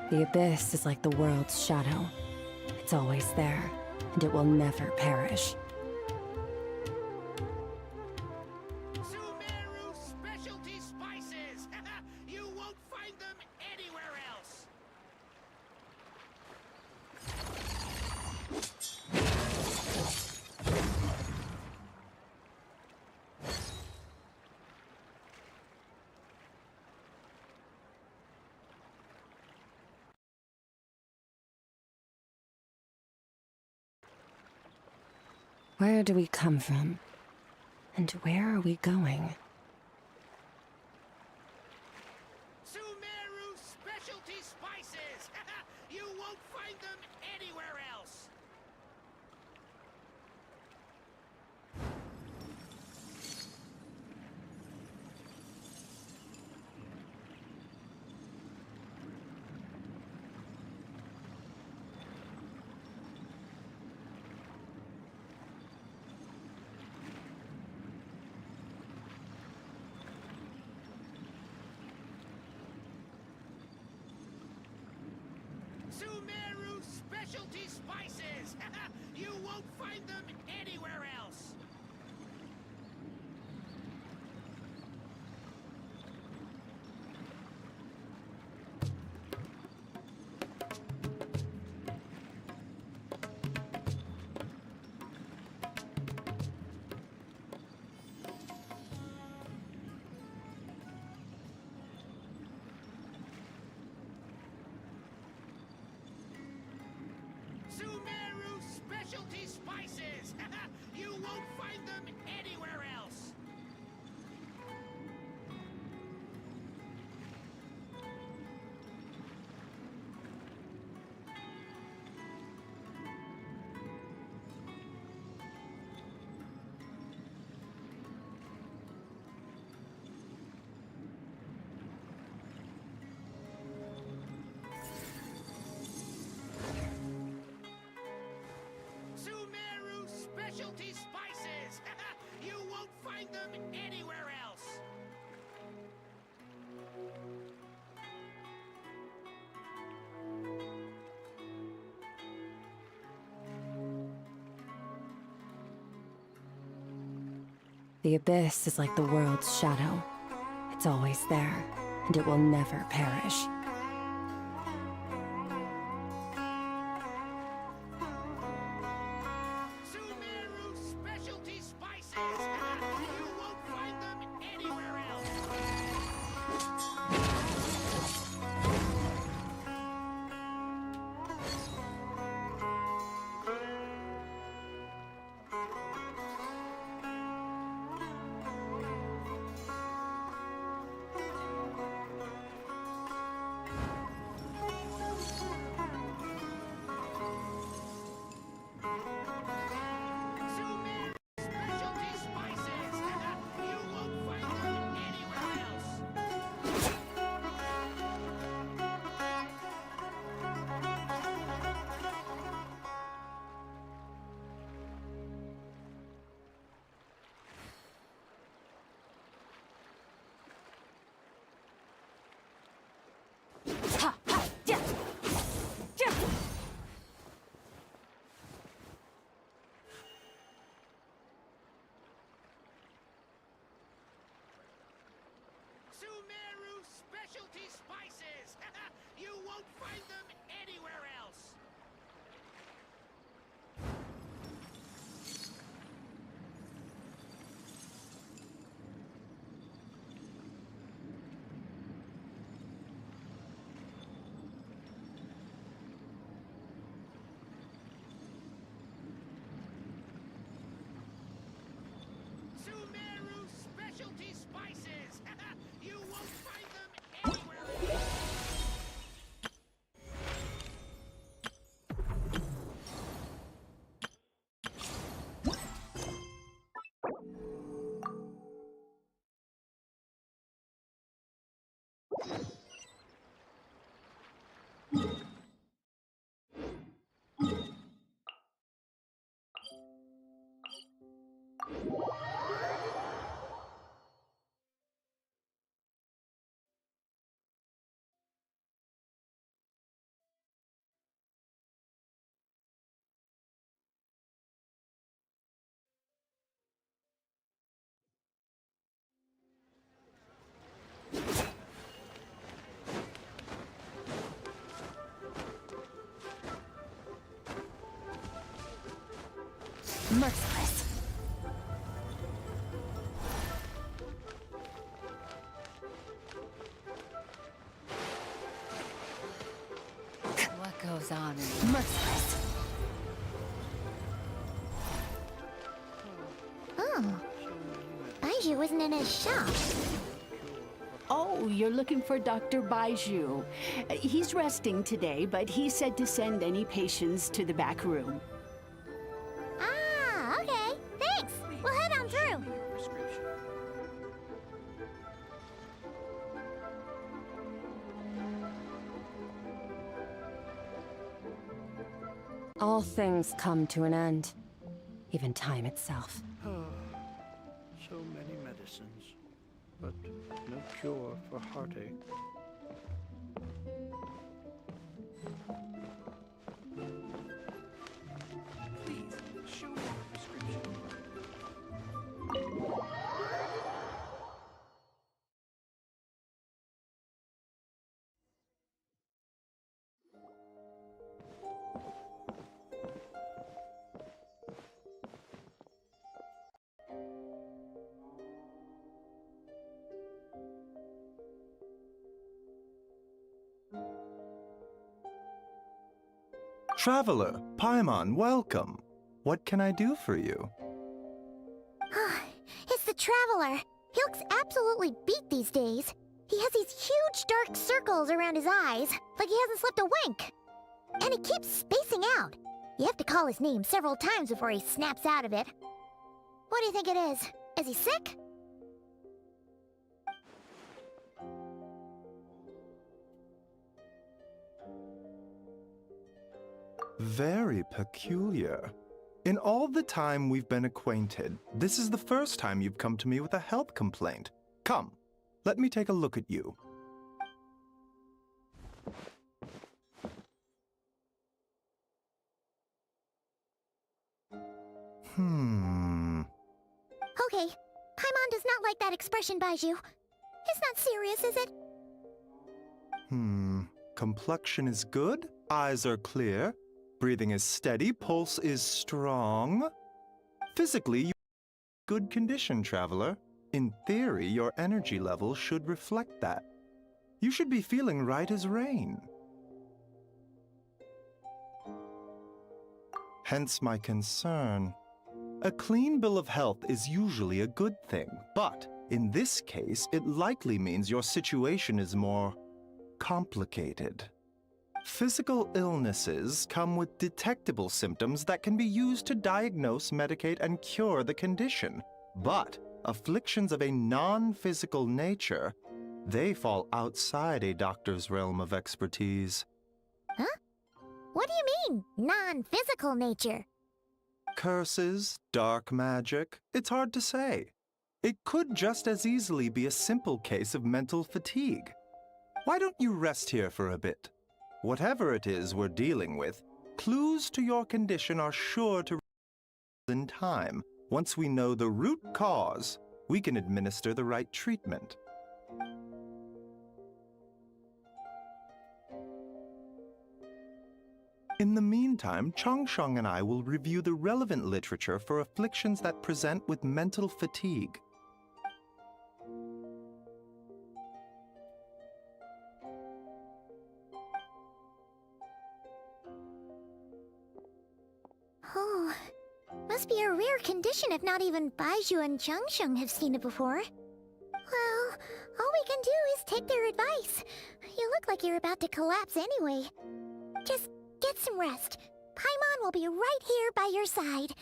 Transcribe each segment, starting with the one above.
The abyss is like the world's shadow. It's always there, and it will never perish. Sumeru specialty spices! You won't find them anywhere else! Where do we come from? And where are we going? Sumeru specialty spices! You won't find them anywhere else! Sumeru specialty spices! You won't find them anywhere else! Sumeru specialty spices! You won't find them anywhere else! Sumeru specialty spices! You won't find them anywhere else! The abyss is like the world's shadow. It's always there, and it will never perish. Sumeru specialty spices! You won't find them anywhere else! Sumeru specialty spices! You won't find them anywhere else! Sumeru specialty spices! You won't find them anywhere else! Sumeru specialty spices! You won't find them anywhere else! Merciless. What goes on in Merciless. Oh, Baiju isn't in his shop. Oh, you're looking for Dr. Baiju. He's resting today, but he said to send any patients to the back room. Ah, okay. Thanks. We'll head on through. Prescription. All things come to an end. Even time itself. So many medicines, but no cure for heartache. Please, show me your prescription. Traveler, Paimon, welcome. What can I do for you? It's the Traveler. He looks absolutely beat these days. He has these huge dark circles around his eyes, like he hasn't slept a wink. And he keeps spacing out. You have to call his name several times before he snaps out of it. What do you think it is? Is he sick? Very peculiar. In all the time we've been acquainted, this is the first time you've come to me with a health complaint. Come, let me take a look at you. Okay, Paimon does not like that expression, Baiju. It's not serious, is it? Complexion is good, eyes are clear, breathing is steady, pulse is strong. Physically, you're in good condition, traveler. In theory, your energy level should reflect that. You should be feeling right as rain. Hence my concern. A clean bill of health is usually a good thing, but in this case, it likely means your situation is more complicated. Physical illnesses come with detectable symptoms that can be used to diagnose, medicate, and cure the condition. But afflictions of a non-physical nature, they fall outside a doctor's realm of expertise. Huh? What do you mean, non-physical nature? Curses, dark magic, it's hard to say. It could just as easily be a simple case of mental fatigue. Why don't you rest here for a bit? Whatever it is we're dealing with, clues to your condition are sure to in time. Once we know the root cause, we can administer the right treatment. In the meantime, Changsheng and I will review the relevant literature for afflictions that present with mental fatigue. Oh, must be a rare condition if not even Baiju and Changsheng have seen it before. Well, all we can do is take their advice. You look like you're about to collapse anyway. Just get some rest. Paimon will be right here by your side.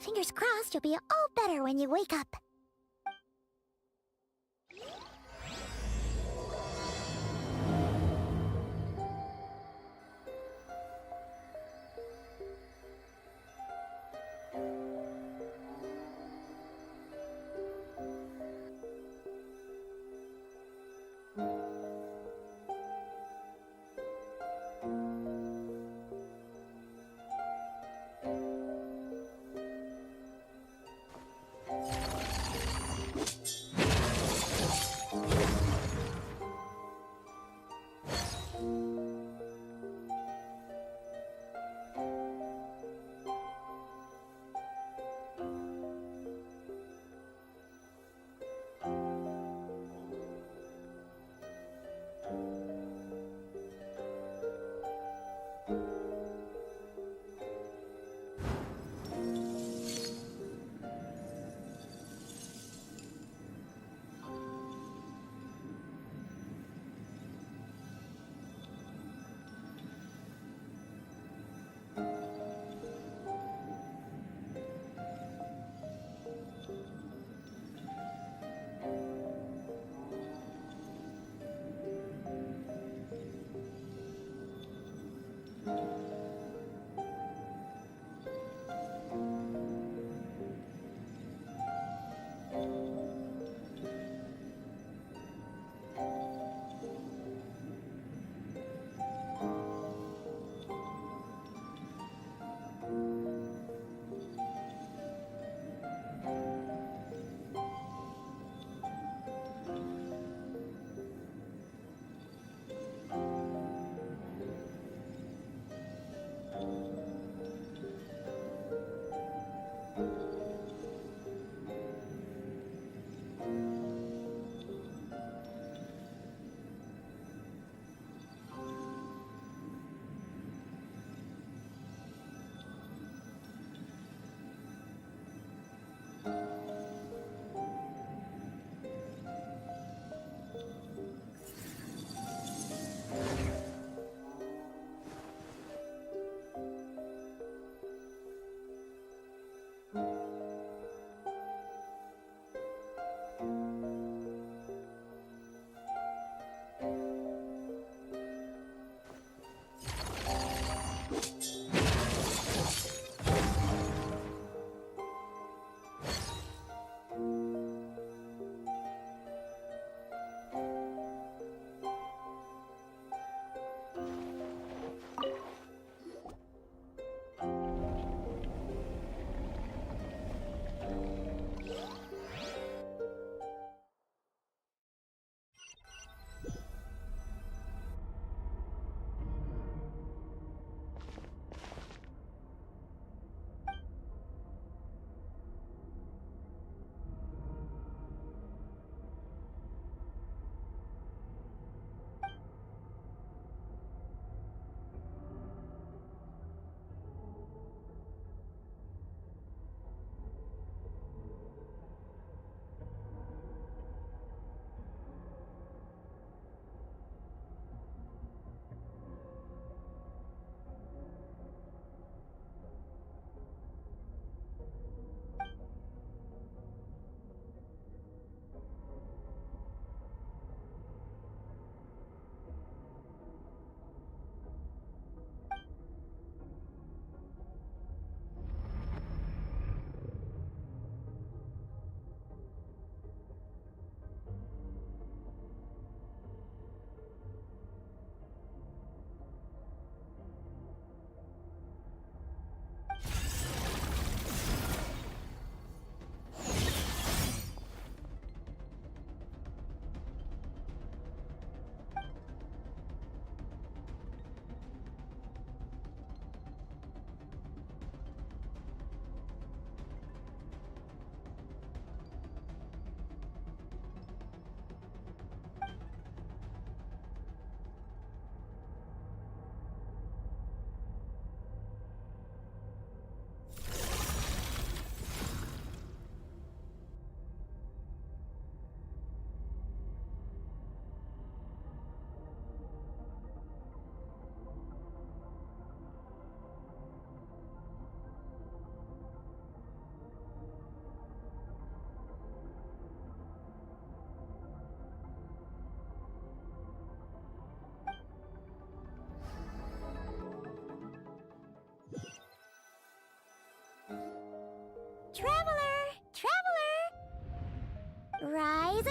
Fingers crossed you'll be all better when you wake up.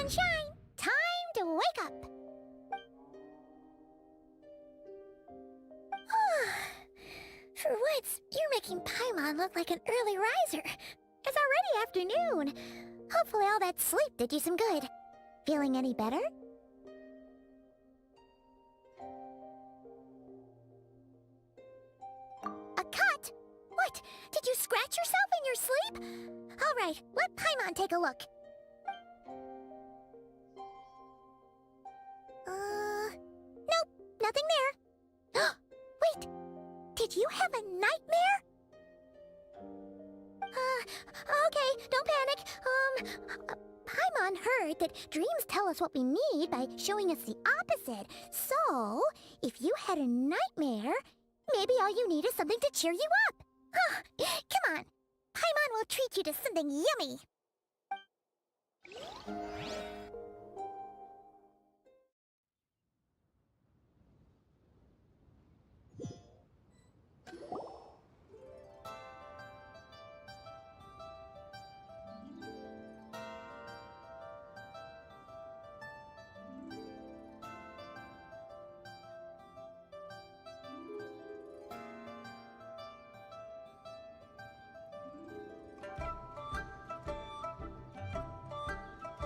and shine! Time to wake up! For once, you're making Paimon look like an early riser. It's already afternoon. Hopefully all that sleep did you some good. Feeling any better? A cut? What? Did you scratch yourself in your sleep? All right, let Paimon take a look. Nope, nothing there. Wait, did you have a nightmare? Okay, don't panic. Paimon heard that dreams tell us what we need by showing us the opposite. So, if you had a nightmare, maybe all you need is something to cheer you up. Come on, Paimon will treat you to something yummy.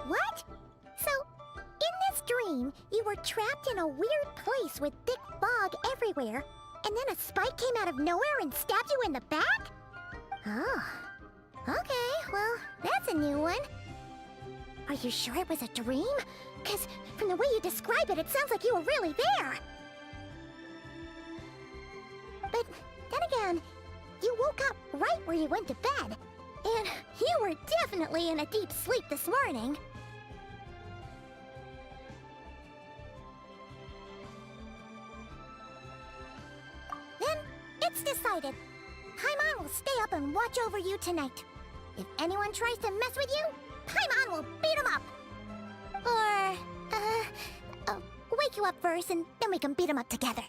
What? So, in this dream, you were trapped in a weird place with thick fog everywhere, and then a spike came out of nowhere and stabbed you in the back? Oh. Okay, well, that's a new one. Are you sure it was a dream? 'Cause from the way you describe it, it sounds like you were really there. But then again, you woke up right where you went to bed. And you were definitely in a deep sleep this morning. Then, it's decided. Paimon will stay up and watch over you tonight. If anyone tries to mess with you, Paimon will beat him up. Or, wake you up first and then we can beat him up together.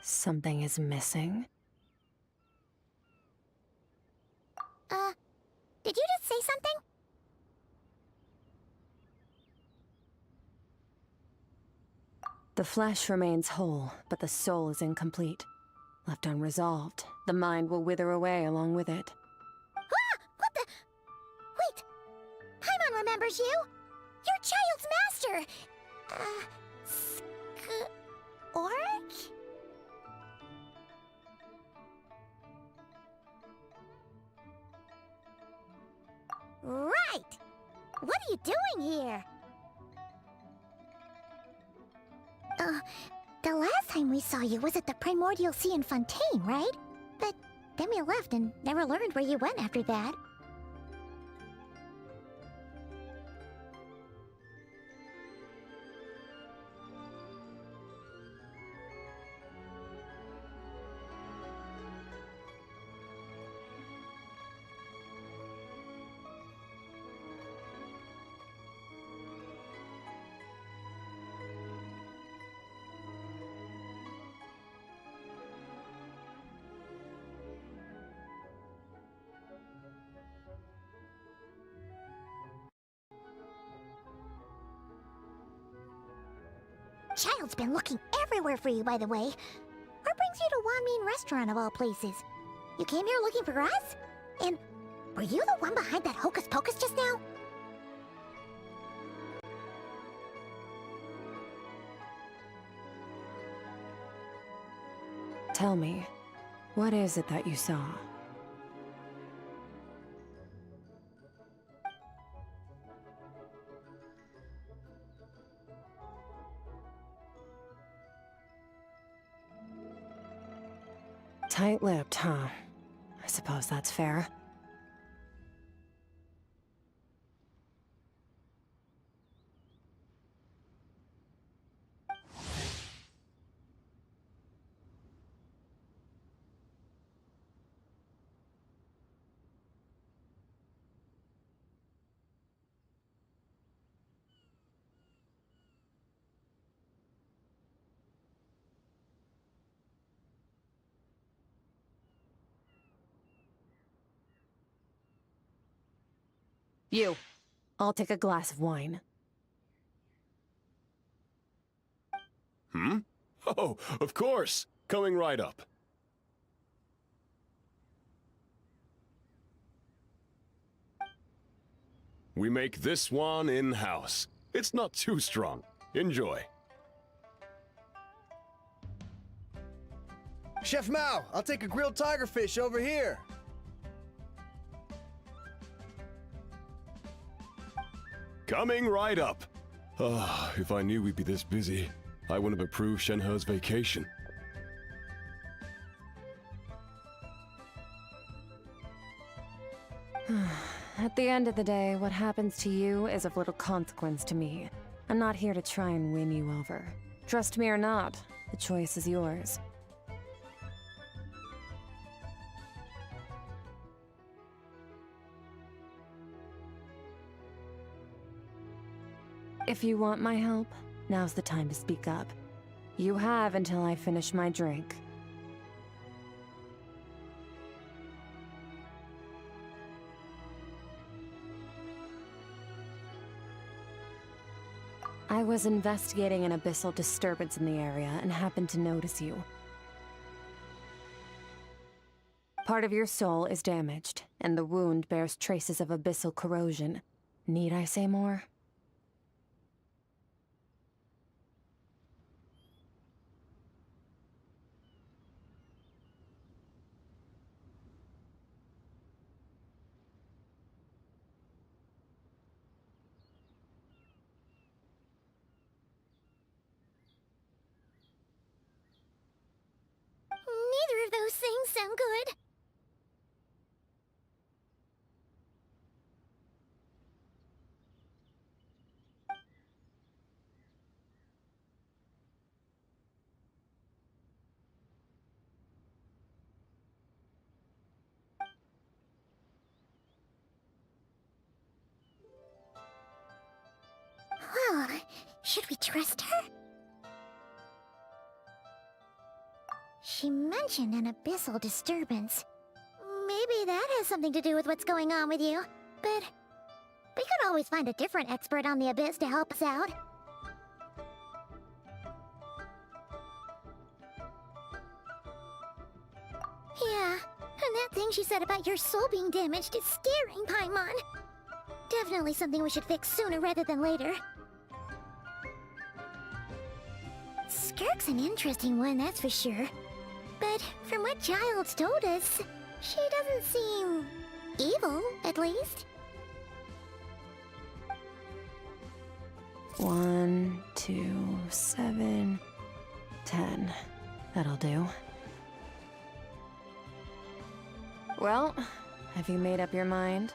Something is missing. Did you just say something? The flesh remains whole, but the soul is incomplete. Left unresolved, the mind will wither away along with it. Ah! What the? Wait! Paimon remembers you! Your child's master! Orc? Right! What are you doing here? The last time we saw you was at the Primordial Sea in Fontaine, right? But then we left and never learned where you went after that. Child's been looking everywhere for you, by the way. What brings you to Wanmin Restaurant of all places? You came here looking for us? And were you the one behind that hocus pocus just now? Tell me, what is it that you saw? Tight-lipped, huh? I suppose that's fair. You. I'll take a glass of wine. Hmm? Oh, of course. Coming right up. We make this one in-house. It's not too strong. Enjoy. Chef Mao, I'll take a grilled tigerfish over here. Coming right up. Ah, if I knew we'd be this busy, I wouldn't have approved Shenhe's vacation. At the end of the day, what happens to you is of little consequence to me. I'm not here to try and win you over. Trust me or not, the choice is yours. If you want my help, now's the time to speak up. You have until I finish my drink. I was investigating an abyssal disturbance in the area and happened to notice you. Part of your soul is damaged, and the wound bears traces of abyssal corrosion. Need I say more? Neither of those things sound good. Well, should we trust her? She mentioned an abyssal disturbance. Maybe that has something to do with what's going on with you. But we could always find a different expert on the abyss to help us out. Yeah, and that thing she said about your soul being damaged is scaring, Paimon. Definitely something we should fix sooner rather than later. Skirk's an interesting one, that's for sure. But from what Child's told us, she doesn't seem evil, at least. 1, 2, 7, 10. That'll do. Well, have you made up your mind?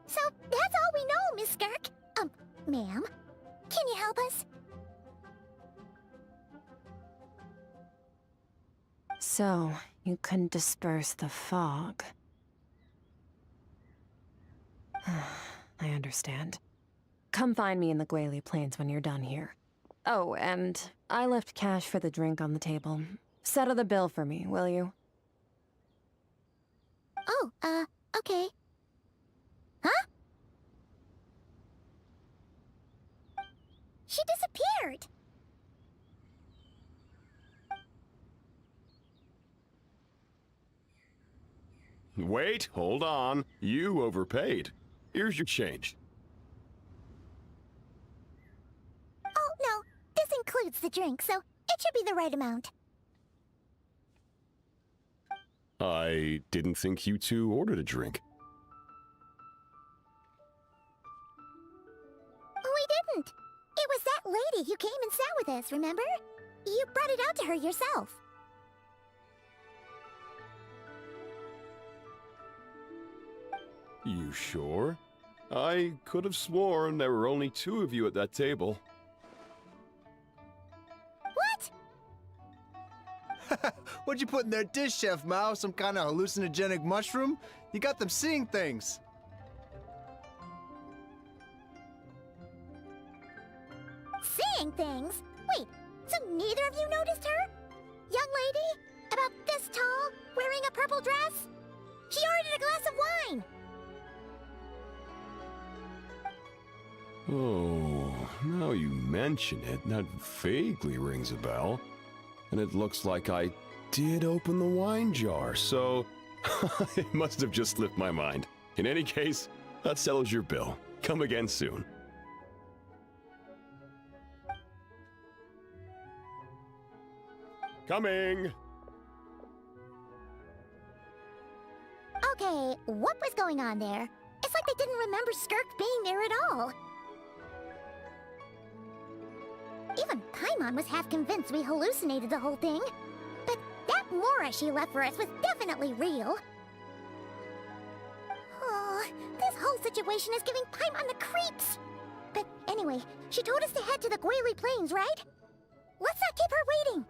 So that's all we know, Miss Skirk. Ma'am, can you help us? So, you couldn't disperse the fog. I understand. Come find me in the Guili Plains when you're done here. Oh, and I left cash for the drink on the table. Settle the bill for me, will you? Oh, okay. Huh? She disappeared! Wait, hold on. You overpaid. Here's your change. Oh, no. This includes the drink, so It should be the right amount. I didn't think you two ordered a drink. We didn't. It was that lady who came and sat with us, remember? You brought it out to her yourself. You sure? I could have sworn there were only 2 of you at that table. What? What'd you put in their dish, Chef Mao? Some kind of hallucinogenic mushroom? You got them seeing things. Seeing things? Wait, so neither of you noticed her? Young lady? About this tall, wearing a purple dress? She ordered a glass of wine! Oh, now you mention it, that vaguely rings a bell. And it looks like I did open the wine jar, so it must have just slipped my mind. In any case, that settles your bill. Come again soon. Coming! Okay, what was going on there? It's like they didn't remember Skirk being there at all. Even Paimon was half convinced we hallucinated the whole thing. But that Mora she left for us was definitely real. Oh, this whole situation is giving Paimon the creeps. But anyway, she told us to head to the Guili Plains, right? Let's not keep her waiting.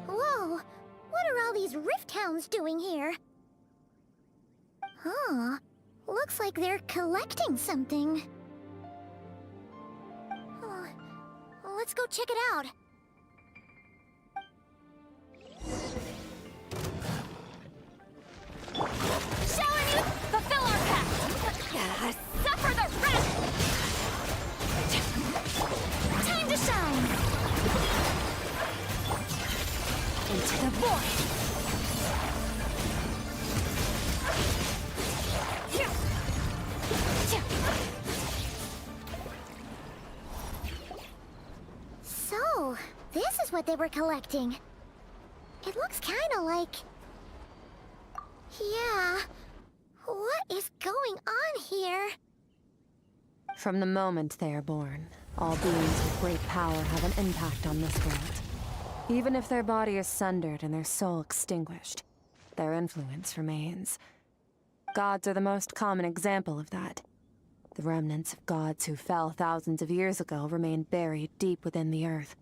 Whoa, what are all these rift hounds doing here? Huh, looks like they're collecting something. Oh, let's go check it out. Showing you fulfill our pact! Suffer the wrath! Time to shine! Into the void! So, this is what they were collecting. It looks kinda like... Yeah... What is going on here? From the moment they are born, all beings with great power have an impact on this world. Even if their body is sundered and their soul extinguished, their influence remains. Gods are the most common example of that. The remnants of gods who fell thousands of years ago remain buried deep within the earth,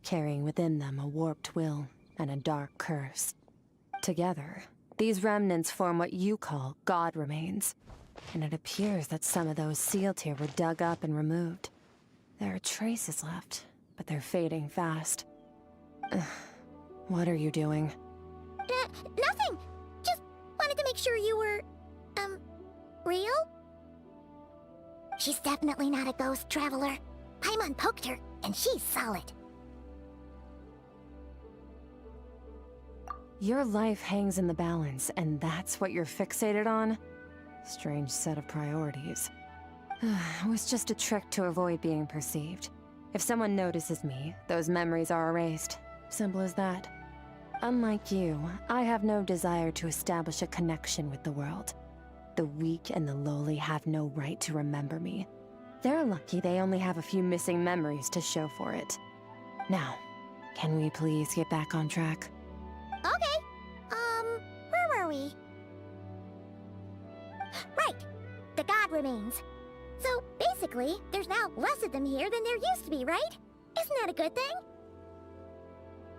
carrying within them a warped will and a dark curse. Together, these remnants form what you call god remains, and it appears that some of those sealed here were dug up and removed. There are traces left, but they're fading fast. What are you doing? Nothing! Just wanted to make sure you were... real? She's definitely not a ghost traveler. Paimon poked her, and she's solid. Your life hangs in the balance, and that's what you're fixated on? Strange set of priorities. It was just a trick to avoid being perceived. If someone notices me, those memories are erased. Simple as that. Unlike you, I have no desire to establish a connection with the world. The weak and the lowly have no right to remember me. They're lucky they only have a few missing memories to show for it. Now, can we please get back on track? Okay. Where were we? Right. The god remains. So, basically, there's now less of them here than there used to be, right? Isn't that a good thing?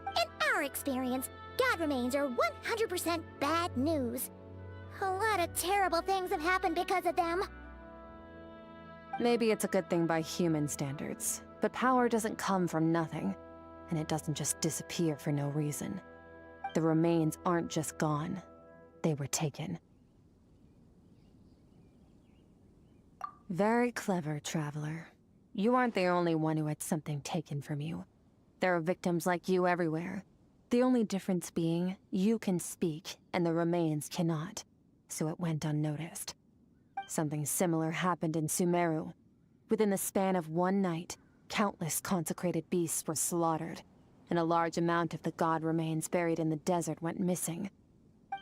In our experience, God remains are 100% bad news. A lot of terrible things have happened because of them. Maybe it's a good thing by human standards, but power doesn't come from nothing, and it doesn't just disappear for no reason. The remains aren't just gone. They were taken. Very clever, Traveler. You aren't the only one who had something taken from you. There are victims like you everywhere. The only difference being, you can speak, and the remains cannot, so it went unnoticed. Something similar happened in Sumeru. Within the span of one night, countless consecrated beasts were slaughtered, and a large amount of the god remains buried in the desert went missing.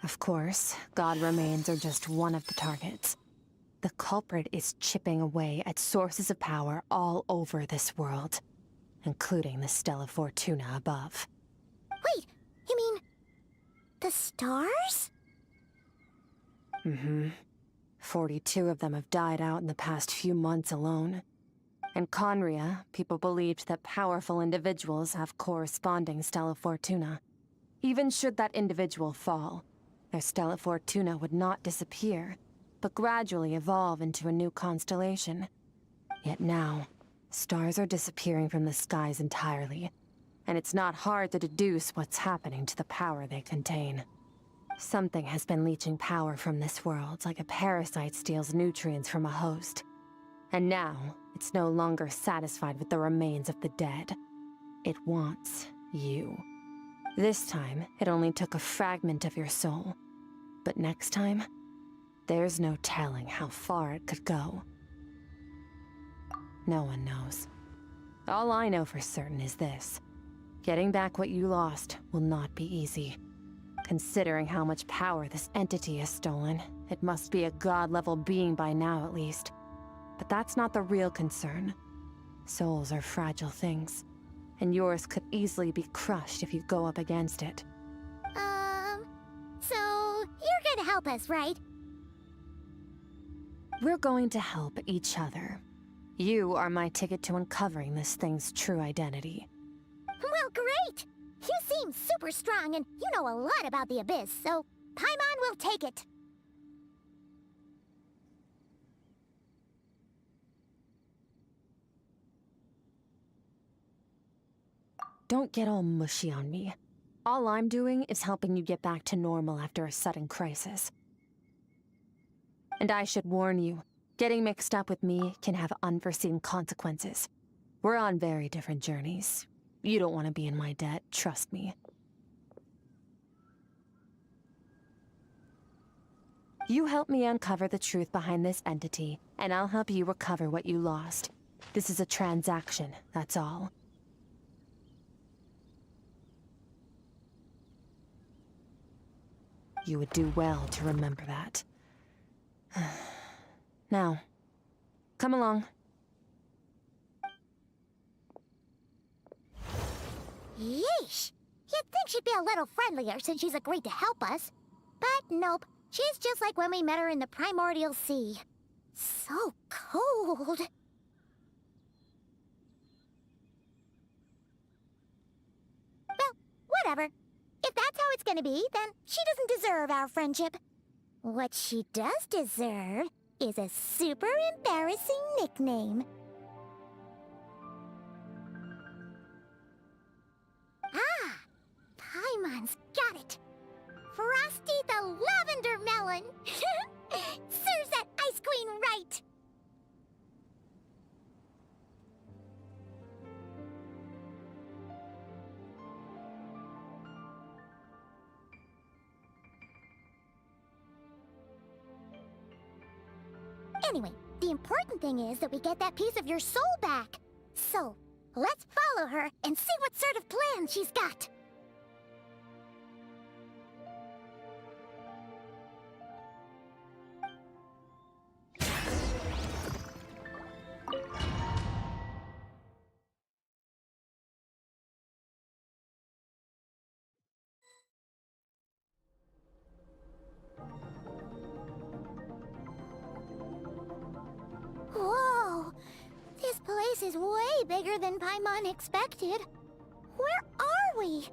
Of course, god remains are just one of the targets. The culprit is chipping away at sources of power all over this world, including the Stella Fortuna above. Wait, you mean... the stars? Mm-hmm. 42 of them have died out in the past few months alone. In Conria, people believed that powerful individuals have corresponding Stella Fortuna. Even should that individual fall, their Stella Fortuna would not disappear, but gradually evolve into a new constellation. Yet now, stars are disappearing from the skies entirely, and it's not hard to deduce what's happening to the power they contain. Something has been leeching power from this world like a parasite steals nutrients from a host. And now, it's no longer satisfied with the remains of the dead. It wants you. This time, it only took a fragment of your soul. But next time, there's no telling how far it could go. No one knows. All I know for certain is this. Getting back what you lost will not be easy. Considering how much power this entity has stolen, it must be a god-level being by now at least. But that's not the real concern. Souls are fragile things, and yours could easily be crushed if you go up against it. So you're gonna help us, right? We're going to help each other. You are my ticket to uncovering this thing's true identity. Well, great! You seem super strong, and you know a lot about the Abyss, so Paimon will take it. Don't get all mushy on me. All I'm doing is helping you get back to normal after a sudden crisis. And I should warn you, getting mixed up with me can have unforeseen consequences. We're on very different journeys. You don't want to be in my debt, trust me. You help me uncover the truth behind this entity, and I'll help you recover what you lost. This is a transaction, that's all. You would do well to remember that. Now, come along. Yeesh! You'd think she'd be a little friendlier since she's agreed to help us. But nope, she's just like when we met her in the Primordial Sea. So cold. Well, whatever. If that's how it's gonna be, then she doesn't deserve our friendship. What she does deserve is a super embarrassing nickname. Ah! Paimon's got it! Frosty the Lavender Melon! Serves that ice queen right! Anyway, the important thing is that we get that piece of your soul back. So, let's follow her and see what sort of plan she's got. Whoa! This place is way bigger than Paimon expected. Where are we?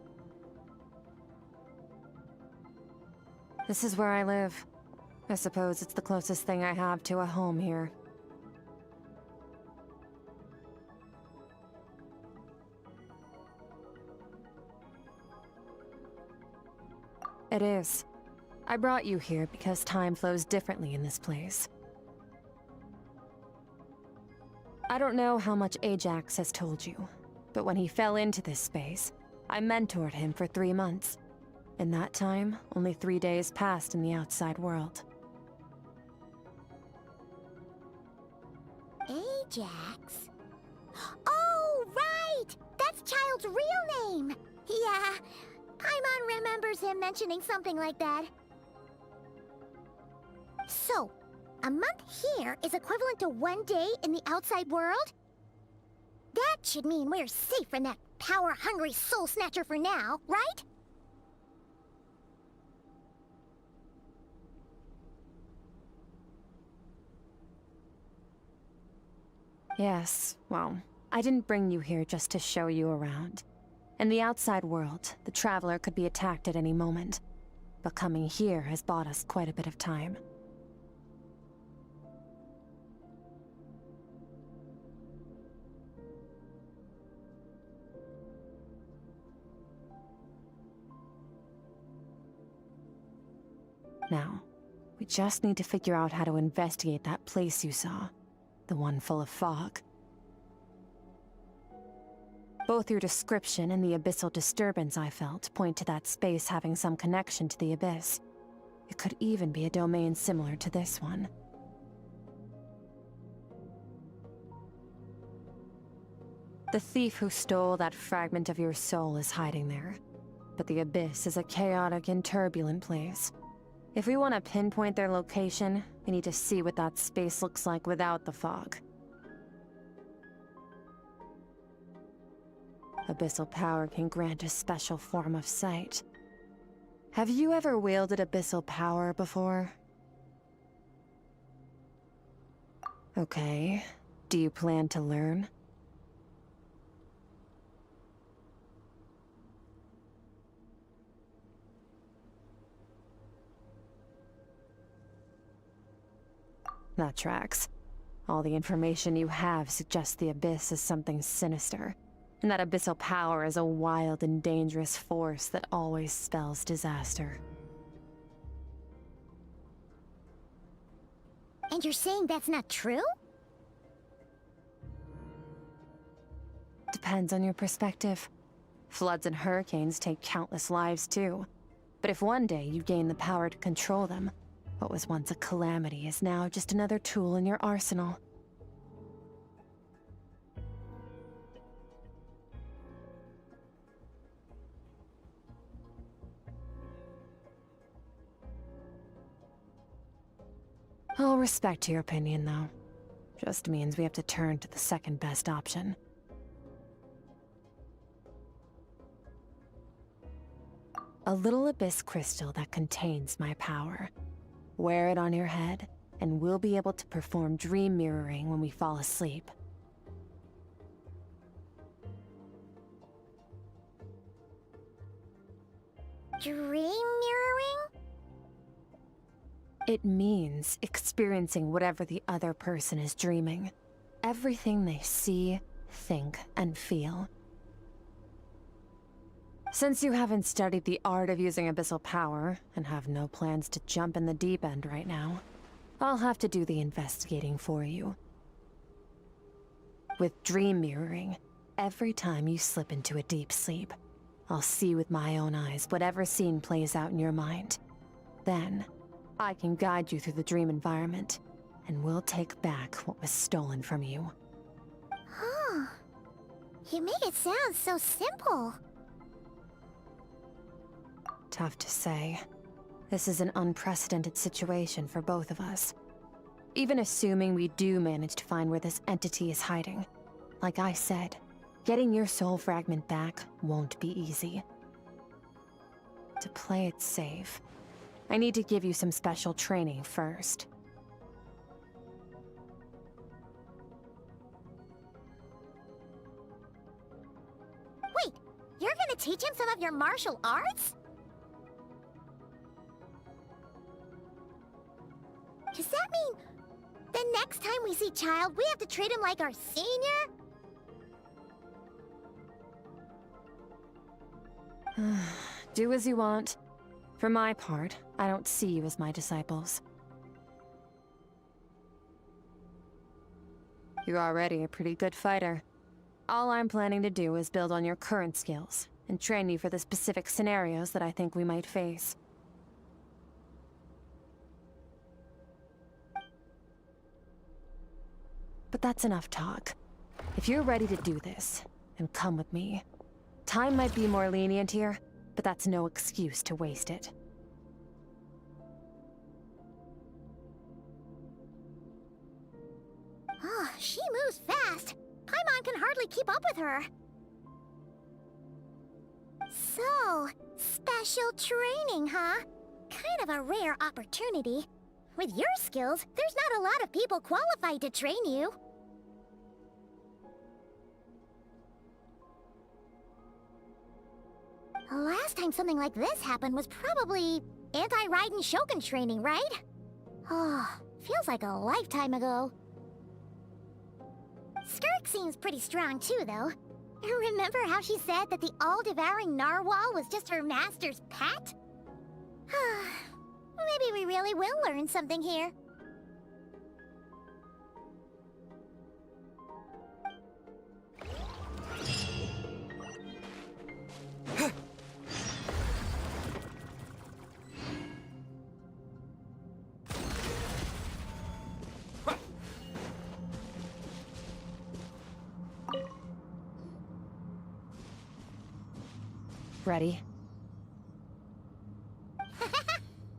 This is where I live. I suppose it's the closest thing I have to a home here. It is. I brought you here because time flows differently in this place. I don't know how much Ajax has told you, but when he fell into this space, I mentored him for 3 months. In that time, only 3 days passed in the outside world. Ajax? Oh, right! That's Child's real name! Yeah, Paimon remembers him mentioning something like that. So, a month here is equivalent to 1 day in the outside world? That should mean we're safe from that power-hungry soul snatcher for now, right? Yes, well, I didn't bring you here just to show you around. In the outside world, the Traveler could be attacked at any moment, but coming here has bought us quite a bit of time. Now, we just need to figure out how to investigate that place you saw, the one full of fog. Both your description and the abyssal disturbance I felt point to that space having some connection to the abyss. It could even be a domain similar to this one. The thief who stole that fragment of your soul is hiding there, but the abyss is a chaotic and turbulent place. If we want to pinpoint their location, we need to see what that space looks like without the fog. Abyssal power can grant a special form of sight. Have you ever wielded abyssal power before? Okay. Do you plan to learn? That tracks. All the information you have suggests the Abyss is something sinister, and that abyssal power is a wild and dangerous force that always spells disaster. And you're saying that's not true? Depends on your perspective. Floods and hurricanes take countless lives too. But if one day you gain the power to control them, what was once a calamity is now just another tool in your arsenal. I'll respect your opinion, though. Just means we have to turn to the second best option. A little abyss crystal that contains my power. Wear it on your head, and we'll be able to perform dream mirroring when we fall asleep. Dream mirroring? It means experiencing whatever the other person is dreaming. Everything they see, think, and feel. Since you haven't studied the art of using abyssal power, and have no plans to jump in the deep end right now, I'll have to do the investigating for you. With dream mirroring, every time you slip into a deep sleep, I'll see with my own eyes whatever scene plays out in your mind. Then, I can guide you through the dream environment, and we'll take back what was stolen from you. Huh. You make it sound so simple. Tough to say. This is an unprecedented situation for both of us. Even assuming we do manage to find where this entity is hiding. Like I said, getting your soul fragment back won't be easy. To play it safe, I need to give you some special training first. Wait, you're gonna teach him some of your martial arts? next time we see Child, we have to treat him like our senior? Do as you want. For my part, I don't see you as my disciples. You're already a pretty good fighter. All I'm planning to do is build on your current skills and train you for the specific scenarios that I think we might face. But that's enough talk. If you're ready to do this, then come with me. Time might be more lenient here, but that's no excuse to waste it. Oh, she moves fast. Paimon can hardly keep up with her. So, special training, huh? Kind of a rare opportunity. With your skills, there's not a lot of people qualified to train you. The last time something like this happened was probably anti-Raiden Shogun training, right? Oh, feels like a lifetime ago. Skirk seems pretty strong too, though. Remember how she said that the all-devouring narwhal was just her master's pet? Maybe we really will learn something here. Ready?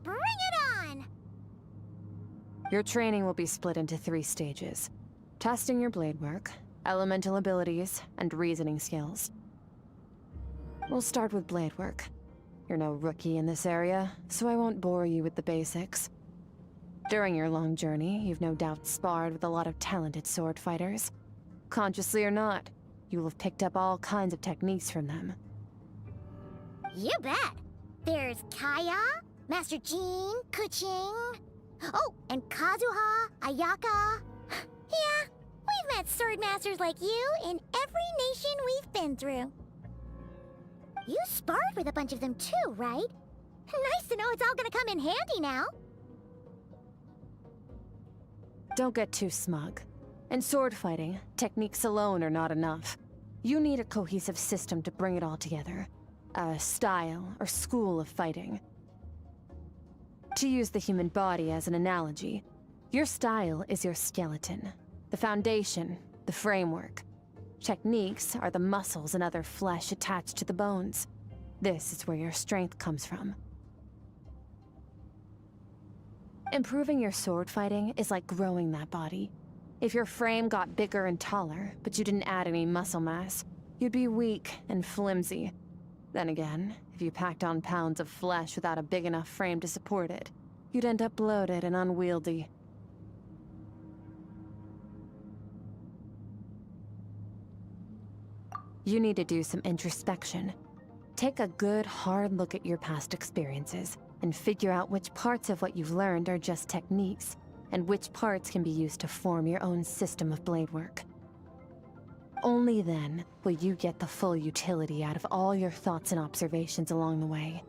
Bring it on! Your training will be split into 3 stages. Testing your blade work, elemental abilities, and reasoning skills. We'll start with blade work. You're no rookie in this area, so I won't bore you with the basics. During your long journey, you've no doubt sparred with a lot of talented sword fighters. Consciously or not, you'll have picked up all kinds of techniques from them. You bet! There's Kaya, Master Jean, Kuching... Oh, and Kazuha, Ayaka... Yeah, we've met sword masters like you in every nation we've been through. You sparred with a bunch of them too, right? Nice to know it's all gonna come in handy now. Don't get too smug. In sword fighting, techniques alone are not enough. You need a cohesive system to bring it all together. A style or school of fighting. To use the human body as an analogy, your style is your skeleton, the foundation, the framework. Techniques are the muscles and other flesh attached to the bones. This is where your strength comes from. Improving your sword fighting is like growing that body. If your frame got bigger and taller, but you didn't add any muscle mass, you'd be weak and flimsy. Then again, if you packed on pounds of flesh without a big enough frame to support it, you'd end up bloated and unwieldy. You need to do some introspection. Take a good, hard look at your past experiences, and figure out which parts of what you've learned are just techniques, and which parts can be used to form your own system of blade work. Only then will you get the full utility out of all your thoughts and observations along the way.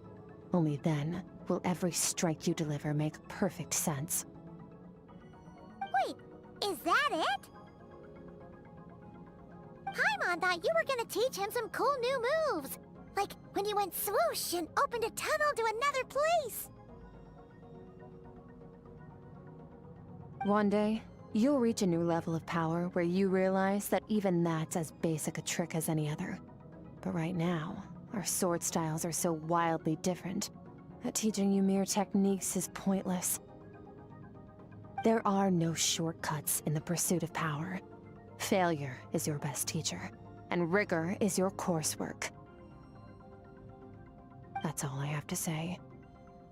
Only then will every strike you deliver make perfect sense. Wait, is that it? Paimon thought you were gonna teach him some cool new moves. Like when you went swoosh and opened a tunnel to another place. One day, you'll reach a new level of power where you realize that even that's as basic a trick as any other. But right now, our sword styles are so wildly different that teaching you mere techniques is pointless. There are no shortcuts in the pursuit of power. Failure is your best teacher, and rigor is your coursework. That's all I have to say.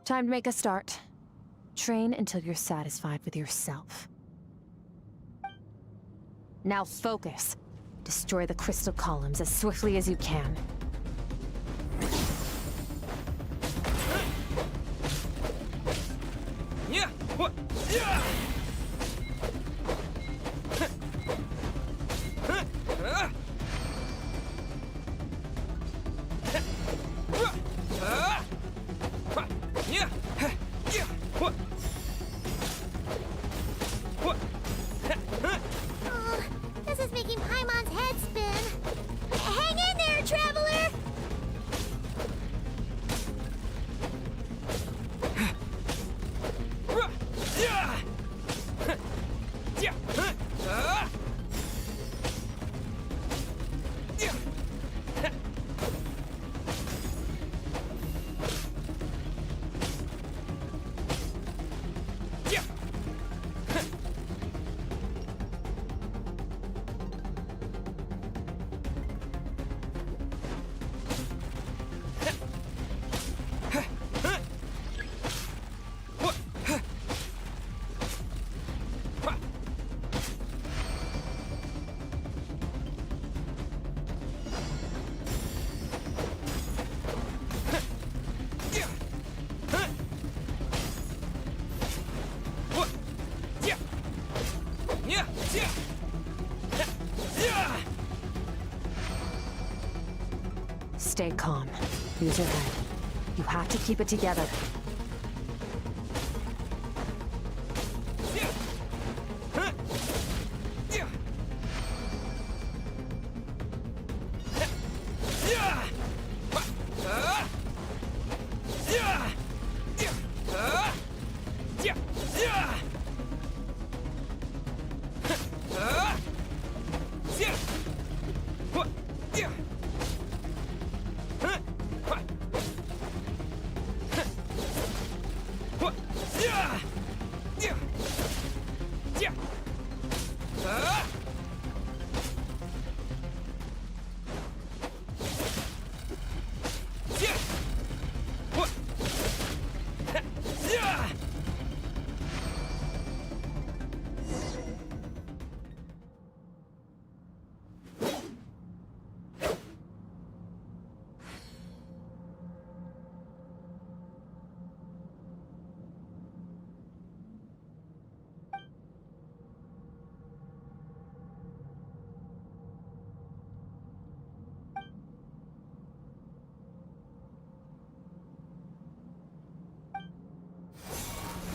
Time to make a start. Train until you're satisfied with yourself. Now focus. Destroy the crystal columns as swiftly as you can. Yeah! What? Yeah! Stay calm. Use your head. You have to keep it together.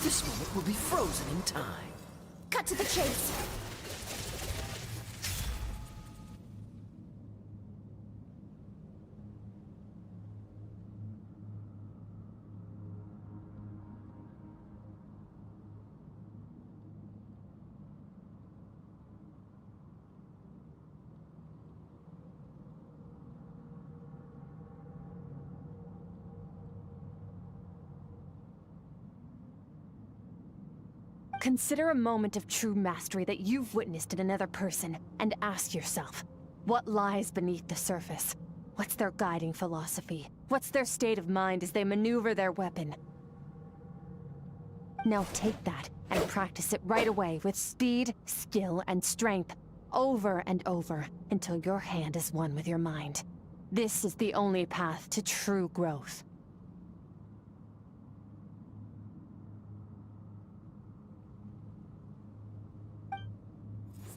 This moment will be frozen in time. Cut to the chase. Consider a moment of true mastery that you've witnessed in another person, and ask yourself, what lies beneath the surface? What's their guiding philosophy? What's their state of mind as they maneuver their weapon? Now take that and practice it right away with speed, skill, and strength, over and over, until your hand is one with your mind. This is the only path to true growth.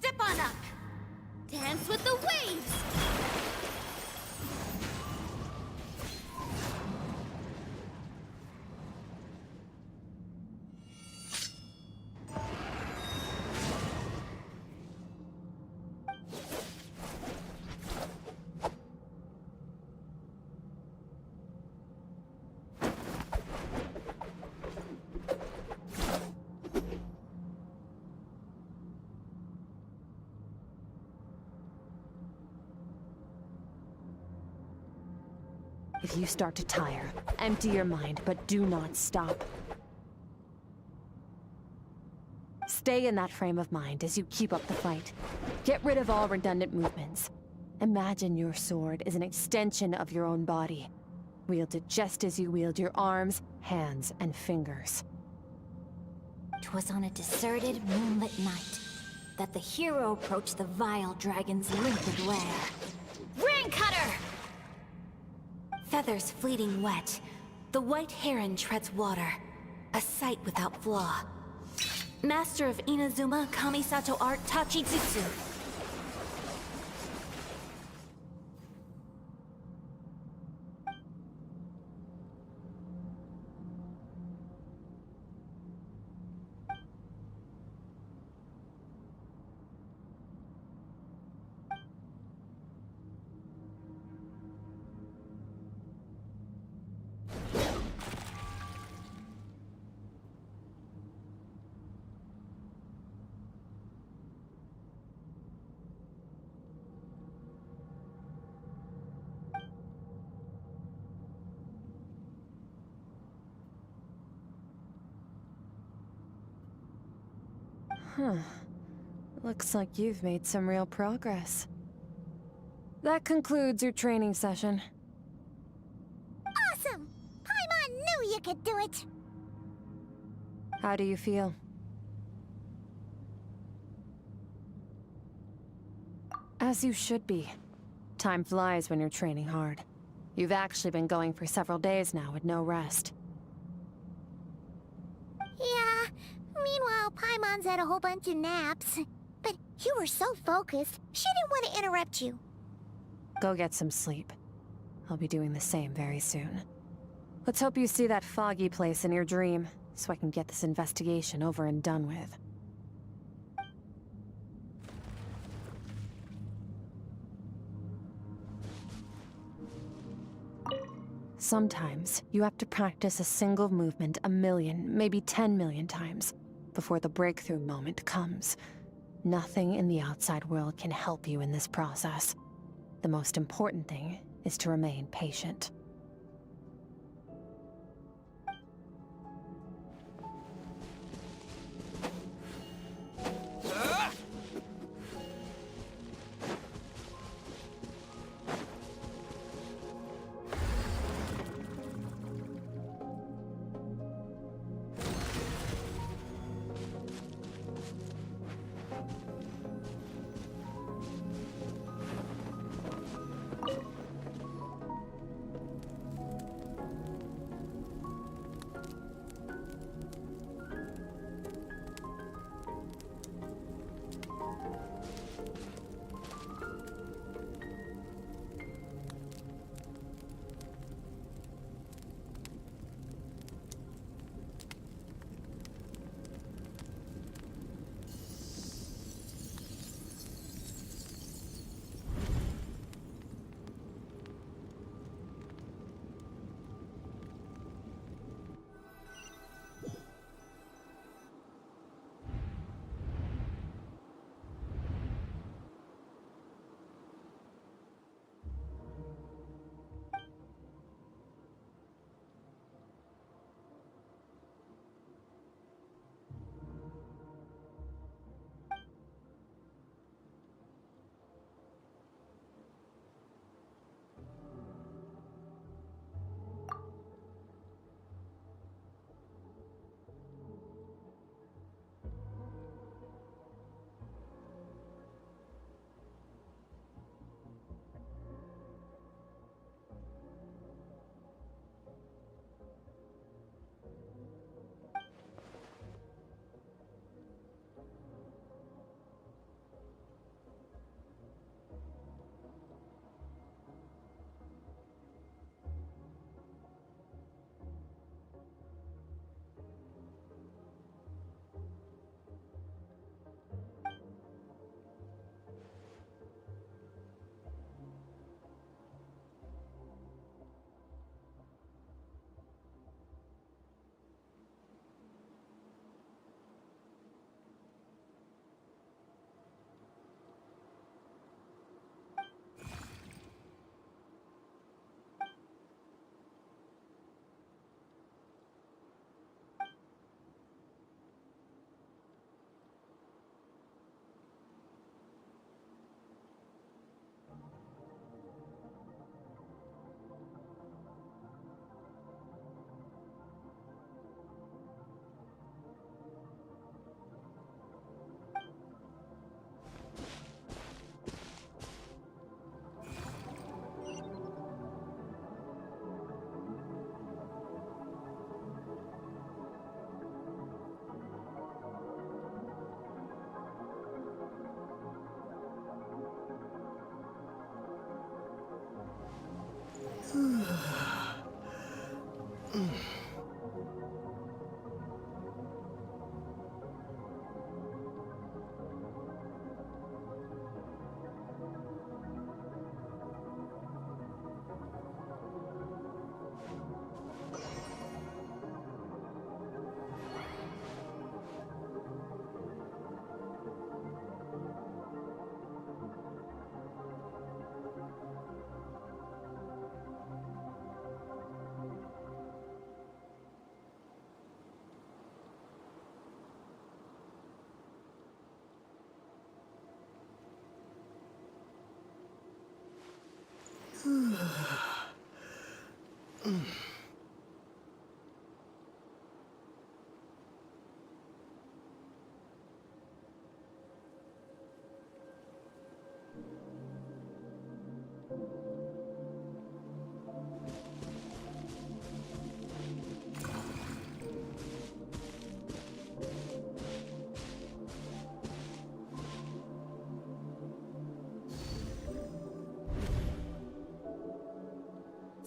Step on up. Dance with the waves. If you start to tire, empty your mind, but do not stop. Stay in that frame of mind as you keep up the fight. Get rid of all redundant movements. Imagine your sword is an extension of your own body. Wield it just as you wield your arms, hands, and fingers. 'Twas on a deserted, moonlit night that the hero approached the vile dragon's limpid lair. Ring cutter! Feathers fleeting wet, the white heron treads water, a sight without flaw. Master of Inazuma Kamisato art Tachijutsu. Huh. Looks like you've made some real progress. That concludes your training session. Awesome! Paimon knew you could do it! How do you feel? As you should be. Time flies when you're training hard. You've actually been going for several days now with no rest. Yeah, meanwhile Paimon's had a whole bunch of naps. But you were so focused, she didn't want to interrupt you. Go get some sleep. I'll be doing the same very soon. Let's hope you see that foggy place in your dream, so I can get this investigation over and done with. Sometimes, you have to practice a single movement 1,000,000, maybe 10,000,000 times, before the breakthrough moment comes. Nothing in the outside world can help you in this process. The most important thing is to remain patient.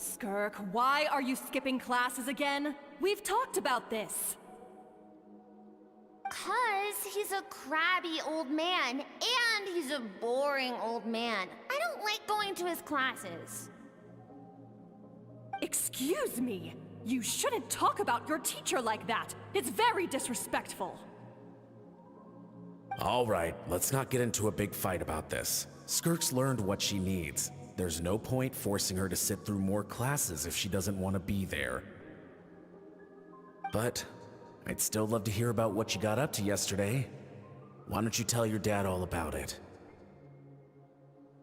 Skirk, why are you skipping classes again? We've talked about this. 'Cause he's a crabby old man, and he's a boring old man. I don't like going to his classes. Excuse me. You shouldn't talk about your teacher like that. It's very disrespectful. All right, let's not get into a big fight about this. Skirk's learned what she needs. There's no point forcing her to sit through more classes if she doesn't want to be there. But I'd still love to hear about what you got up to yesterday. Why don't you tell your dad all about it?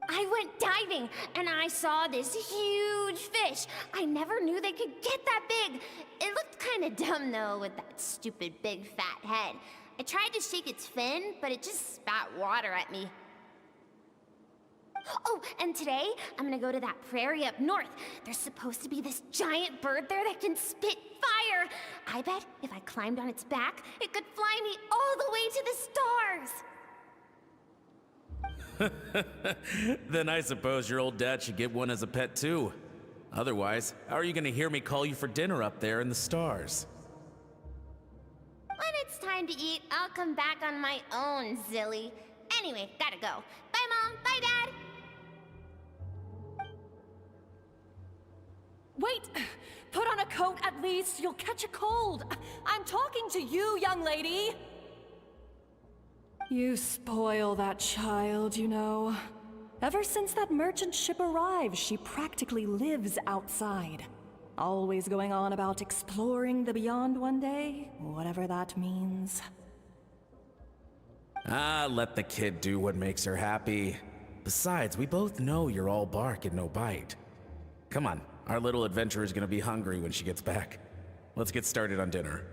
I went diving, and I saw this huge fish. I never knew they could get that big. It looked kinda dumb, though, with that stupid big fat head. I tried to shake its fin, but it just spat water at me. Oh, and today, I'm gonna go to that prairie up north. There's supposed to be this giant bird there that can spit fire. I bet if I climbed on its back, it could fly me all the way to the stars. Then I suppose your old dad should get one as a pet too. Otherwise, how are you gonna hear me call you for dinner up there in the stars? When it's time to eat, I'll come back on my own, Zilly. Anyway, gotta go. Bye, Mom. Bye, Dad. Wait! Put on a coat at least. You'll catch a cold. I'm talking to you, young lady. You spoil that child, you know. Ever since that merchant ship arrived, she practically lives outside. Always going on about exploring the beyond one day, whatever that means. Let the kid do what makes her happy. Besides, we both know you're all bark and no bite. Come on, our little adventurer is gonna be hungry when she gets back. Let's get started on dinner.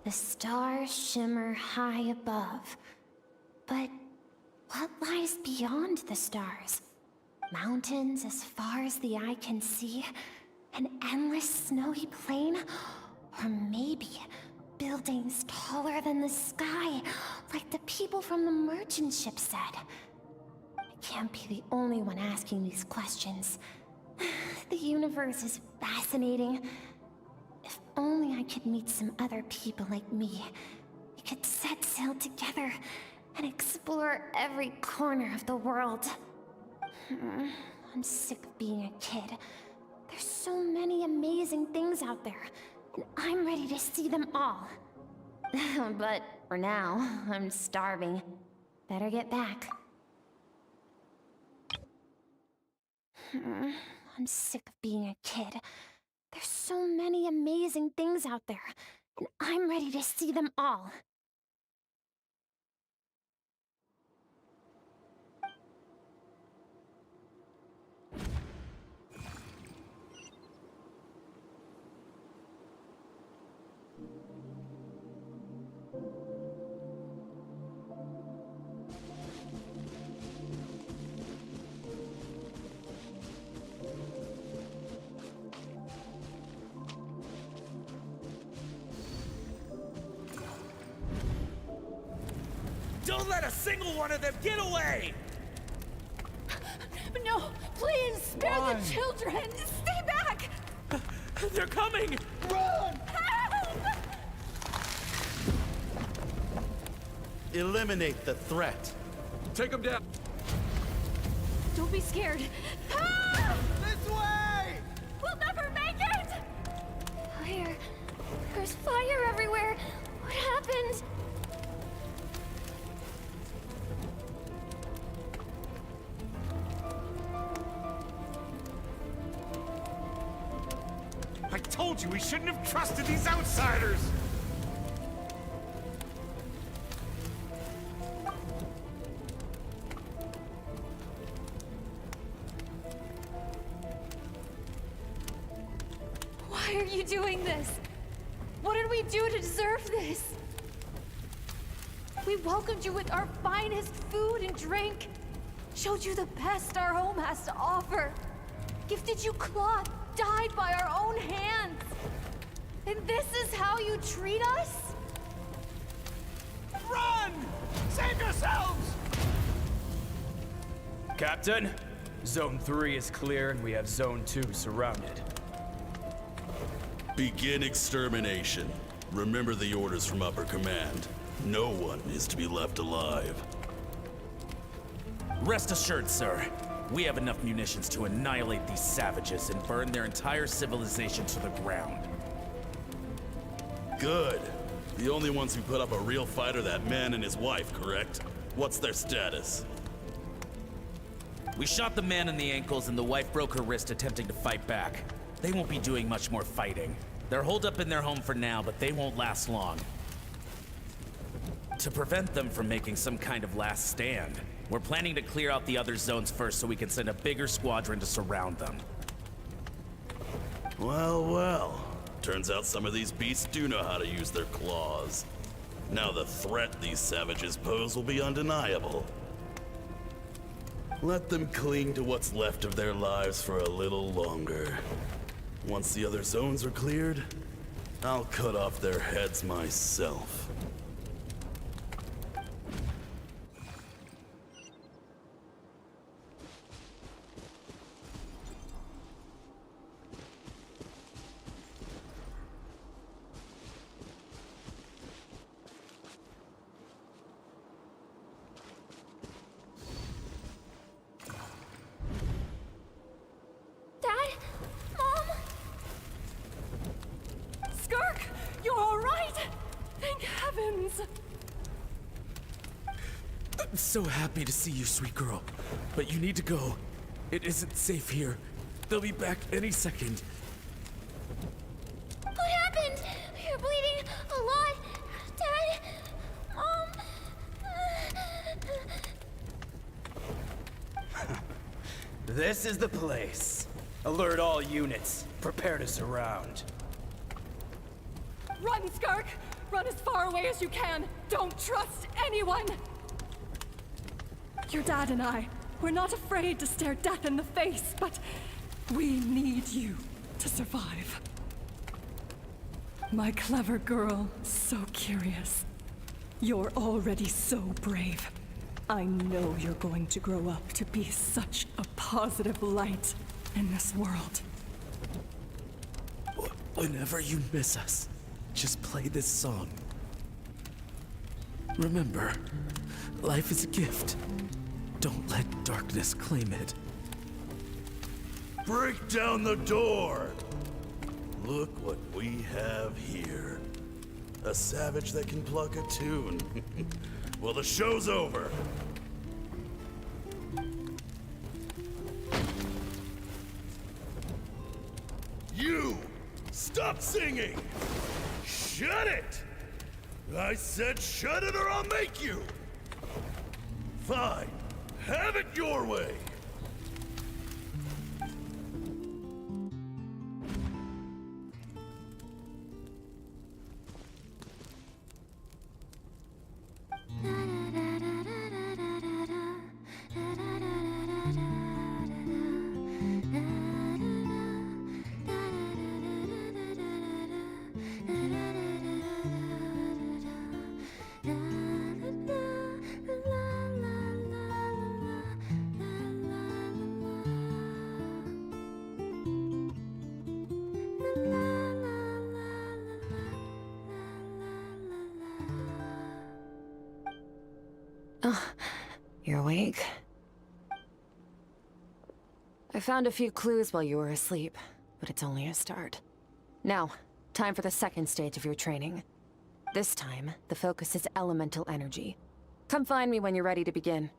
The stars shimmer high above. But what lies beyond the stars? Mountains as far as the eye can see? An endless snowy plain? Or maybe buildings taller than the sky, like the people from the merchant ship said? I can't be the only one asking these questions. The universe is fascinating. If only I could meet some other people like me. We could set sail together and explore every corner of the world. I'm sick of being a kid. There's so many amazing things out there, and I'm ready to see them all. But for now, I'm starving. Better get back. I'm sick of being a kid. There's so many amazing things out there, and I'm ready to see them all. Don't let a single one of them get away! No, please, spare the children! Stay back! They're coming! Run! Help! Eliminate the threat. Take them down! Don't be scared. Help! This way! We'll never make it! Fire. There's fire everywhere. What happened? I told you we shouldn't have trusted these outsiders! Why are you doing this? What did we do to deserve this? We We welcomed you with our finest food and drink. Showed you the best our home has to offer. Gifted you cloth dyed by our own hands. And this is how you treat us? Run! Save yourselves! Captain, Zone 3 is clear and we have Zone 2 surrounded. Begin extermination. Remember the orders from upper command. No one is to be left alive. Rest assured, sir. We have enough munitions to annihilate these savages and burn their entire civilization to the ground. Good. The only ones who put up a real fight are that man and his wife, correct? What's their status? We shot the man in the ankles and the wife broke her wrist attempting to fight back. They won't be doing much more fighting. They're holed up in their home for now, but they won't last long. To prevent them from making some kind of last stand, we're planning to clear out the other zones first so we can send a bigger squadron to surround them. Well, well. Turns out some of these beasts do know how to use their claws. Now the threat these savages pose will be undeniable. Let them cling to what's left of their lives for a little longer. Once the other zones are cleared, I'll cut off their heads myself. Dad? Mom? Skirk, you're all right? Thank heavens. I'm so happy to see you, sweet girl. But you need to go. It isn't safe here. They'll be back any second. What happened? You're bleeding a lot. Dad? Mom? This is the place. Alert all units. Prepare to surround. Run, Skirk! Run as far away as you can. Don't trust anyone. Your dad and I, we're not afraid to stare death in the face, but we need you to survive. My clever girl, so curious. You're already so brave. I know you're going to grow up to be such a positive light in this world. Whenever you miss us, just play this song. Remember, life is a gift. Don't let darkness claim it. Break down the door! Look what we have here. A savage that can pluck a tune. Well, the show's over. You! Stop singing! Shut it! I said shut it or I'll make you! Fine. Have it your way! You're awake? I found a few clues while you were asleep, but it's only a start. Now, time for the second stage of your training. This time, the focus is elemental energy. Come find me when you're ready to begin.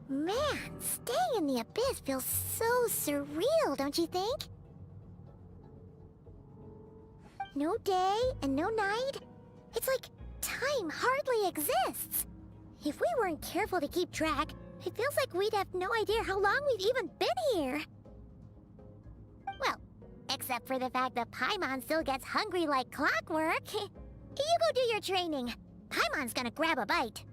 Man, staying in the abyss feels so surreal, don't you think? No day and no night. It's like time hardly exists. If we weren't careful to keep track, it feels like we'd have no idea how long we've even been here. Well, except for the fact that Paimon still gets hungry like clockwork. You go do your training. Paimon's gonna grab a bite.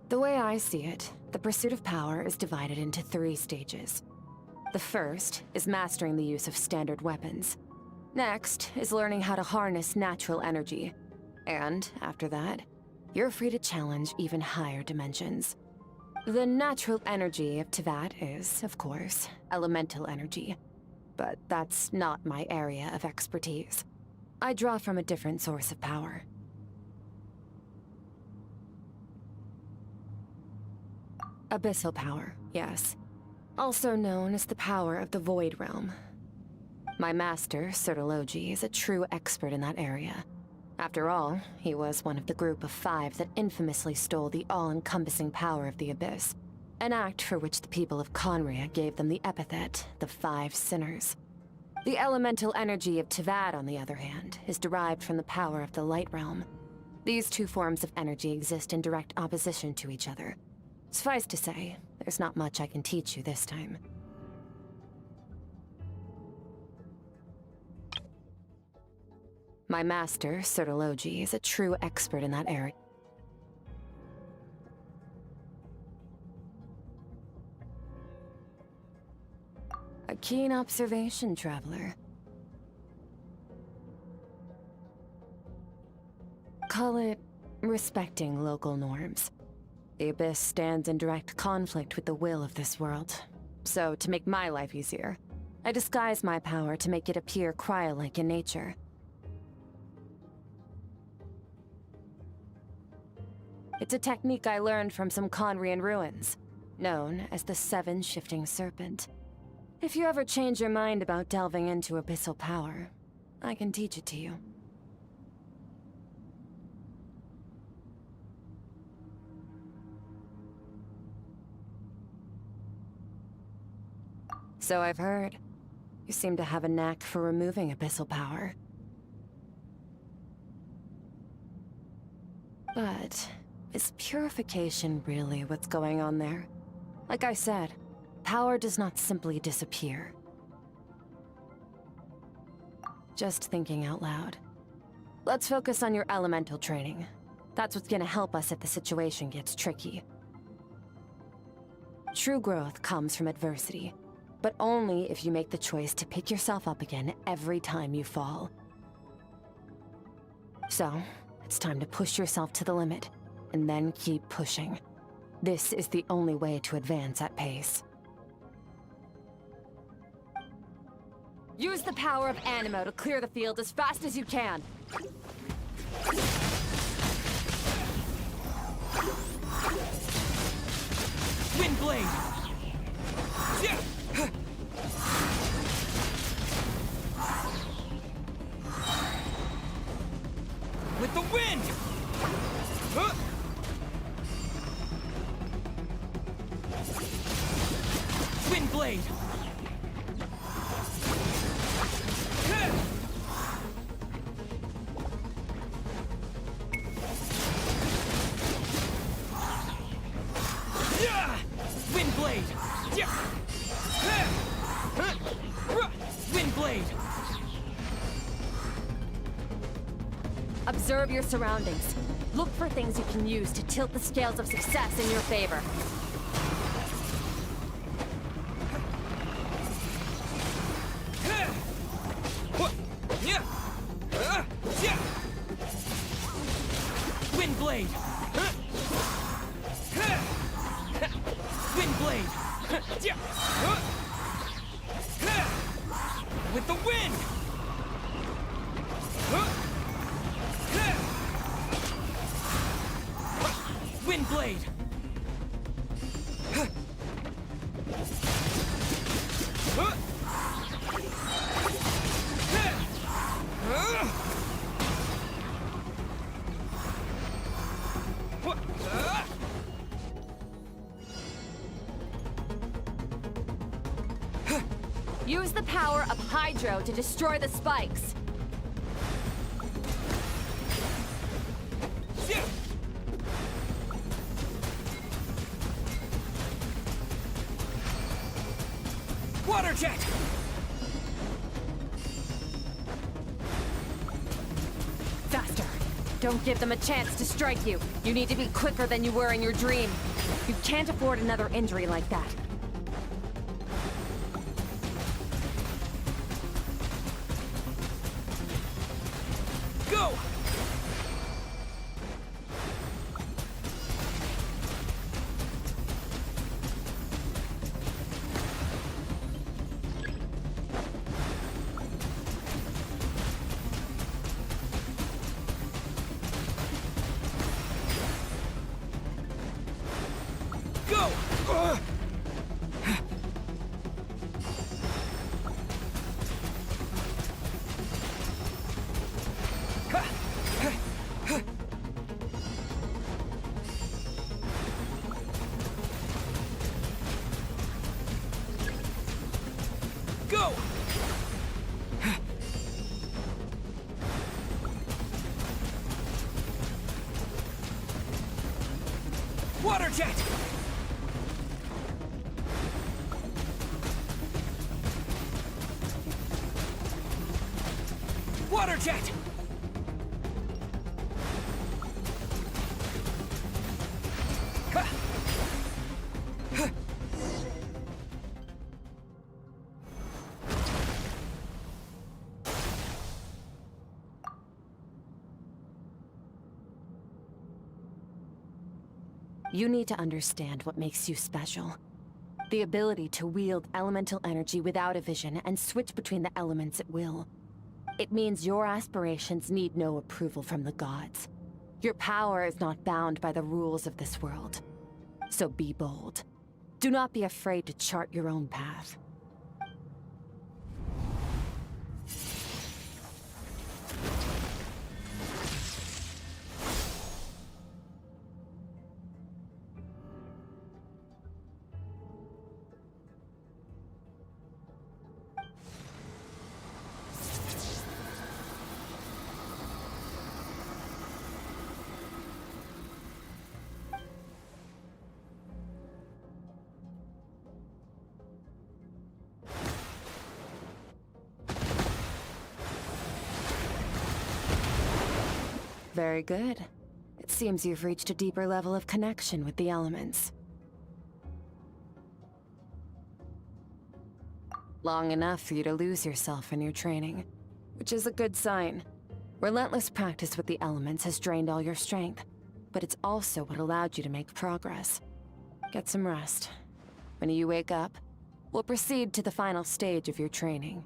The way I see it, the pursuit of power is divided into 3 stages. The first is mastering the use of standard weapons. Next is learning how to harness natural energy. And after that, you're free to challenge even higher dimensions. The natural energy of Teyvat is, of course, elemental energy. But that's not my area of expertise. I draw from a different source of power. Abyssal power, yes. Also known as the power of the Void Realm. My master, Sertologi, is a true expert in that area. After all, he was one of the group of 5 that infamously stole the all-encompassing power of the Abyss, an act for which the people of Conria gave them the epithet, the 5 Sinners. The elemental energy of Teyvat, on the other hand, is derived from the power of the Light Realm. These 2 forms of energy exist in direct opposition to each other. Suffice to say, there's not much I can teach you this time. My master, Sertologi, is a true expert in that area. A keen observation, traveler. Call it respecting local norms. The Abyss stands in direct conflict with the will of this world. So, to make my life easier, I disguise my power to make it appear cryo-like in nature. It's a technique I learned from some Conrian ruins, known as the Seven Shifting Serpent. If you ever change your mind about delving into abyssal power, I can teach it to you. So I've heard. You seem to have a knack for removing abyssal power. But is purification really what's going on there? Like I said, power does not simply disappear. Just thinking out loud. Let's focus on your elemental training. That's what's gonna help us if the situation gets tricky. True growth comes from adversity, but only if you make the choice to pick yourself up again every time you fall. So, it's time to push yourself to the limit, and then keep pushing. This is the only way to advance at pace. Use the power of Animo to clear the field as fast as you can. Windblade! Yeah! With the wind! Windblade! Windblade! Windblade! Observe your surroundings. Look for things you can use to tilt the scales of success in your favor. Windblade! Windblade! With the wind! Windblade! Use the power of Hydro to destroy the spikes. Water jet! Faster! Don't give them a chance to strike you. You need to be quicker than you were in your dream. You can't afford another injury like that. Go! Go! Go! Water jet! Water jet! You need to understand what makes you special. The ability to wield elemental energy without a vision and switch between the elements at will. It means your aspirations need no approval from the gods. Your power is not bound by the rules of this world. So be bold. Do not be afraid to chart your own path. Very good. It seems you've reached a deeper level of connection with the elements. Long enough for you to lose yourself in your training, which is a good sign. Relentless practice with the elements has drained all your strength, but it's also what allowed you to make progress. Get some rest. When you wake up, we'll proceed to the final stage of your training.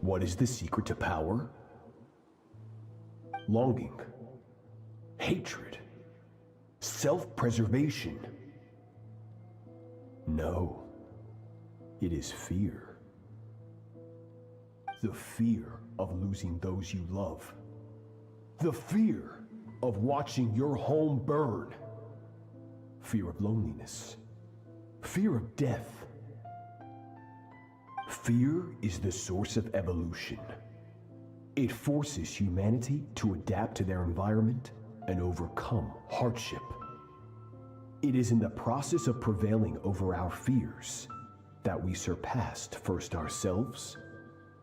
What is the secret to power? Longing, hatred, self-preservation. No, it is fear. The fear of losing those you love. The fear of watching your home burn. Fear of loneliness. Fear of death. Fear is the source of evolution. It forces humanity to adapt to their environment and overcome hardship. It is in the process of prevailing over our fears that we surpassed first ourselves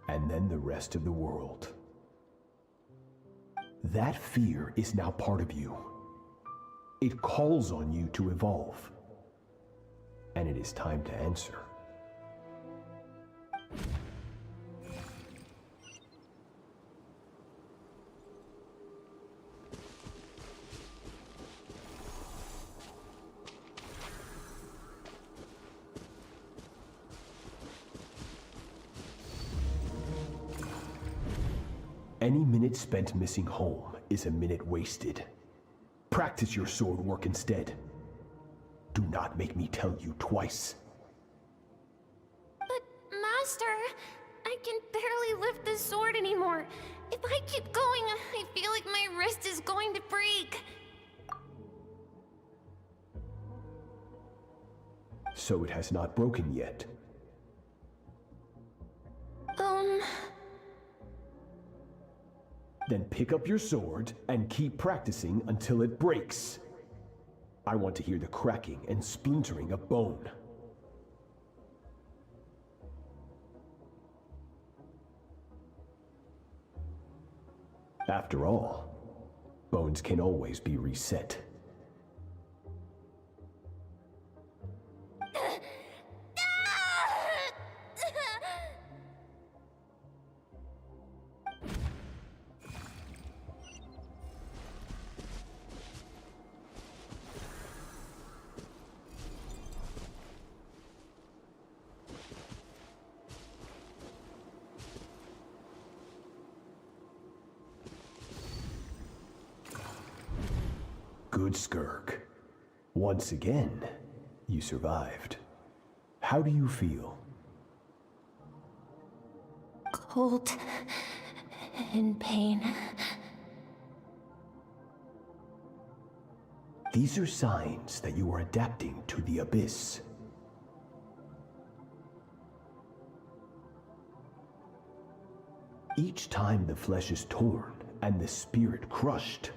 and then the rest of the world. That fear is now part of you. It calls on you to evolve. And it is time to answer. Any minute spent missing home is a minute wasted. Practice your sword work instead. Do not make me tell you twice. But, Master, I can barely lift the sword anymore. If I keep going, I feel like my wrist is going to break. So it has not broken yet. Then pick up your sword and keep practicing until it breaks. I want to hear the cracking and splintering of bone. After all, bones can always be reset. Good Skirk. Once again, you survived. How do you feel? Cold. In pain. These are signs that you are adapting to the abyss. Each time the flesh is torn and the spirit crushed,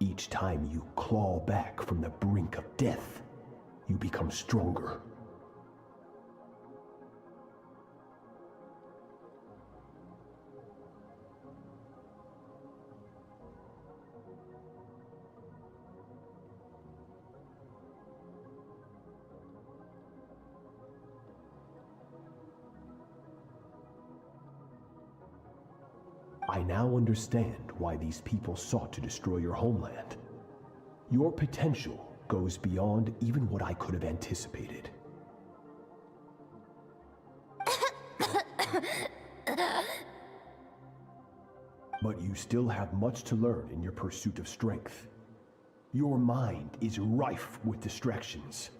each time you claw back from the brink of death, you become stronger. I now understand why these people sought to destroy your homeland. Your potential goes beyond even what I could have anticipated. But you still have much to learn in your pursuit of strength. Your mind is rife with distractions.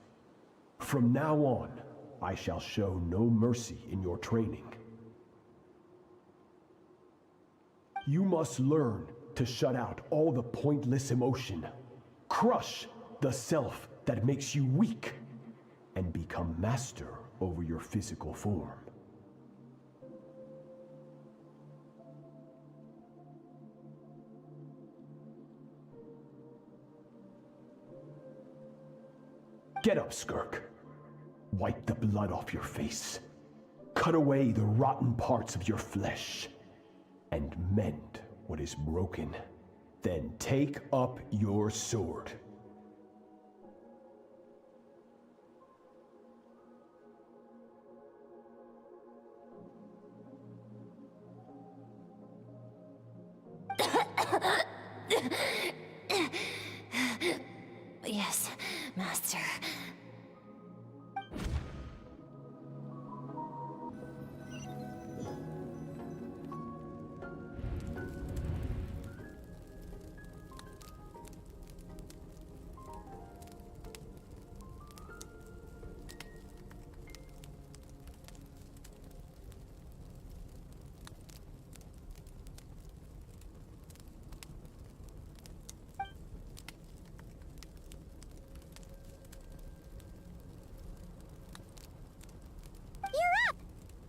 From now on, I shall show no mercy in your training. You must learn to shut out all the pointless emotion, crush the self that makes you weak, and become master over your physical form. Get up, Skirk. Wipe the blood off your face. Cut away the rotten parts of your flesh. And mend what is broken. Then take up your sword. Yes, Master.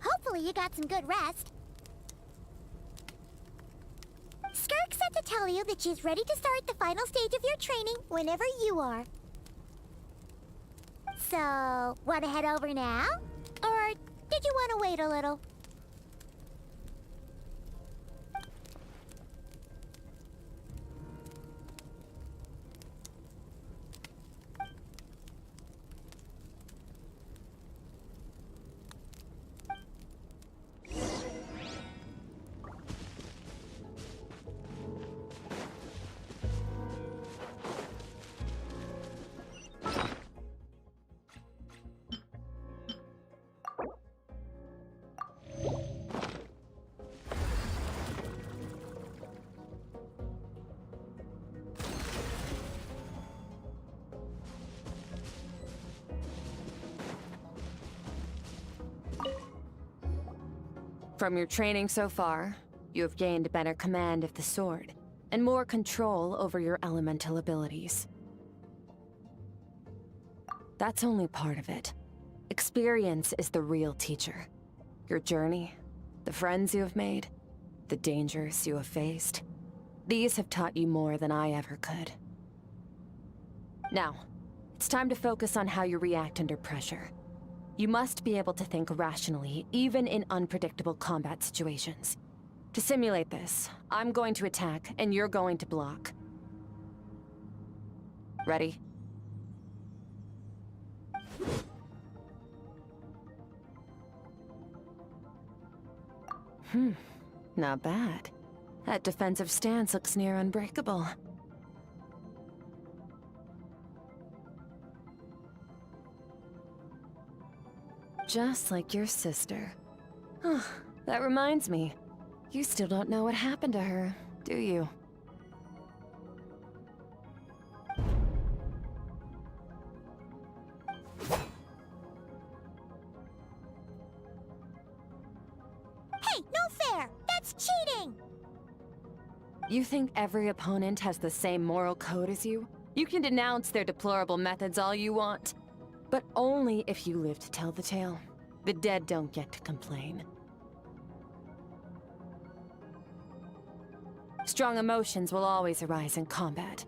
Hopefully you got some good rest. Skirk said to tell you that she's ready to start the final stage of your training whenever you are. So, want to head over now? Or did you want to wait a little? From your training so far, you have gained better command of the sword, and more control over your elemental abilities. That's only part of it. Experience is the real teacher. Your journey, the friends you have made, the dangers you have faced. These have taught you more than I ever could. Now, it's time to focus on how you react under pressure. You must be able to think rationally, even in unpredictable combat situations. To simulate this, I'm going to attack, and you're going to block. Ready? Not bad. That defensive stance looks near unbreakable. Just like your sister. Oh, that reminds me. You still don't know what happened to her, do you? Hey, no fair! That's cheating! You think every opponent has the same moral code as you? You can denounce their deplorable methods all you want, but only if you live to tell the tale. The dead don't get to complain. Strong emotions will always arise in combat.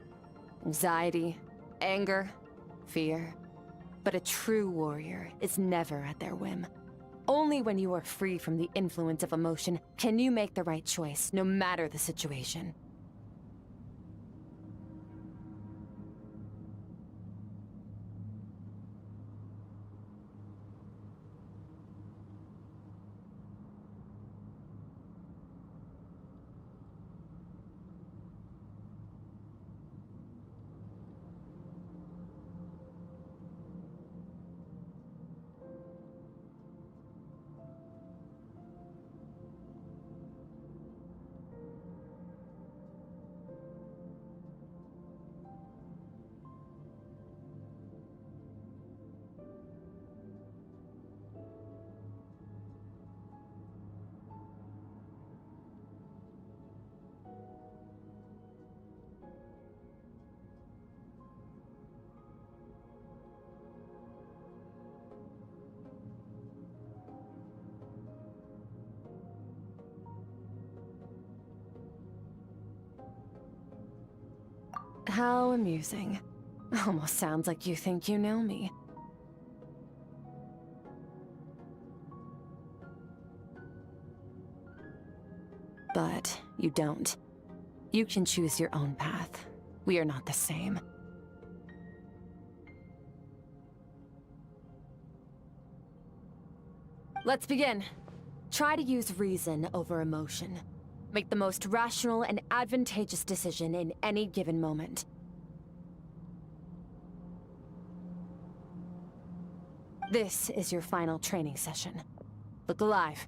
Anxiety, anger, fear. But a true warrior is never at their whim. Only when you are free from the influence of emotion can you make the right choice, no matter the situation. How amusing. Almost sounds like you think you know me. But you don't. You can choose your own path. We are not the same. Let's begin. Try to use reason over emotion. Make the most rational and advantageous decision in any given moment. This is your final training session. Look alive.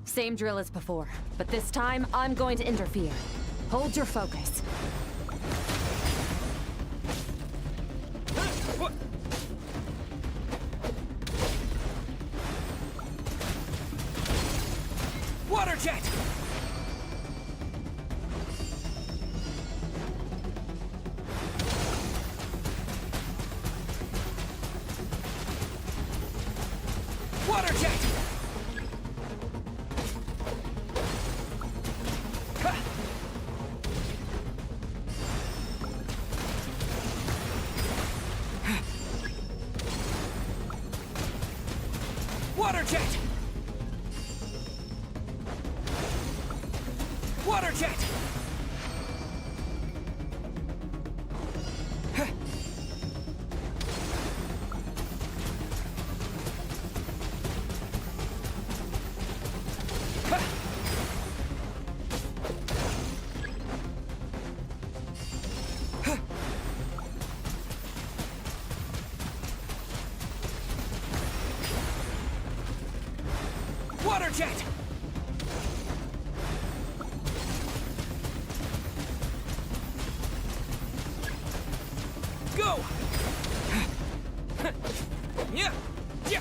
Same drill as before, but this time I'm going to interfere. Hold your focus. Water jet! Water jet! Water jet! Water jet! Water jet! Go! Yeah! Yeah!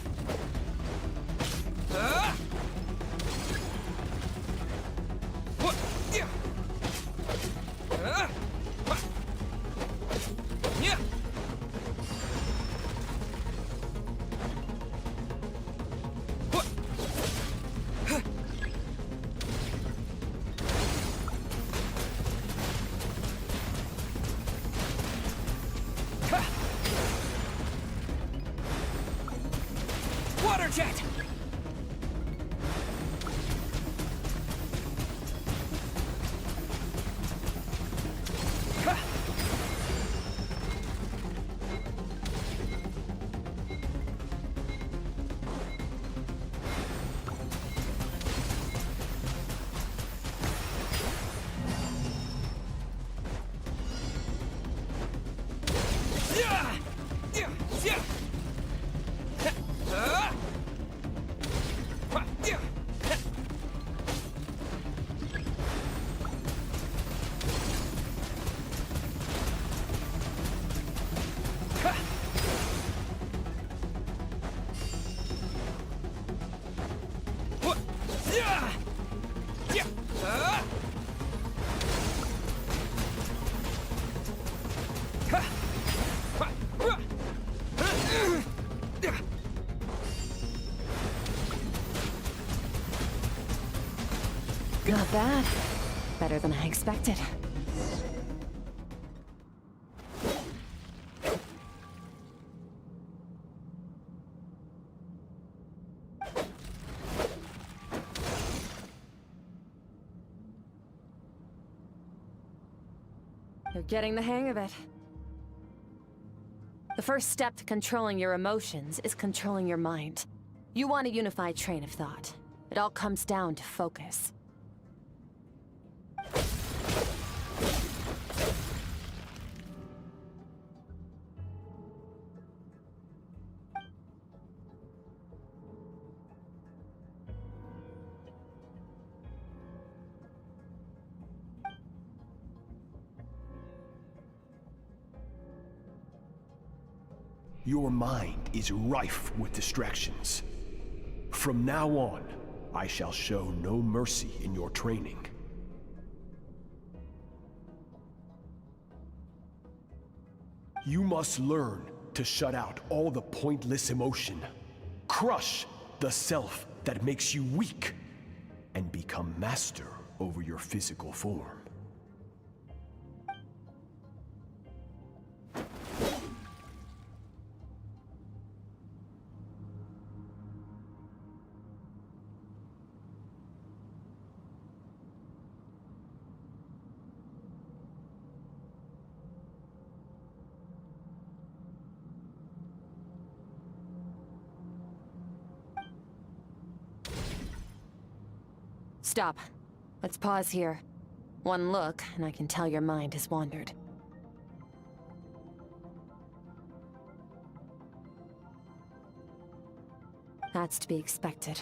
What? Yeah! Yeah! What? Water jet! Not bad. Better than I expected. You're getting the hang of it. The first step to controlling your emotions is controlling your mind. You want a unified train of thought. It all comes down to focus. Your mind is rife with distractions. From now on, I shall show no mercy in your training. You must learn to shut out all the pointless emotion, crush the self that makes you weak, and become master over your physical form. Stop. Let's pause here. One look, and I can tell your mind has wandered. That's to be expected.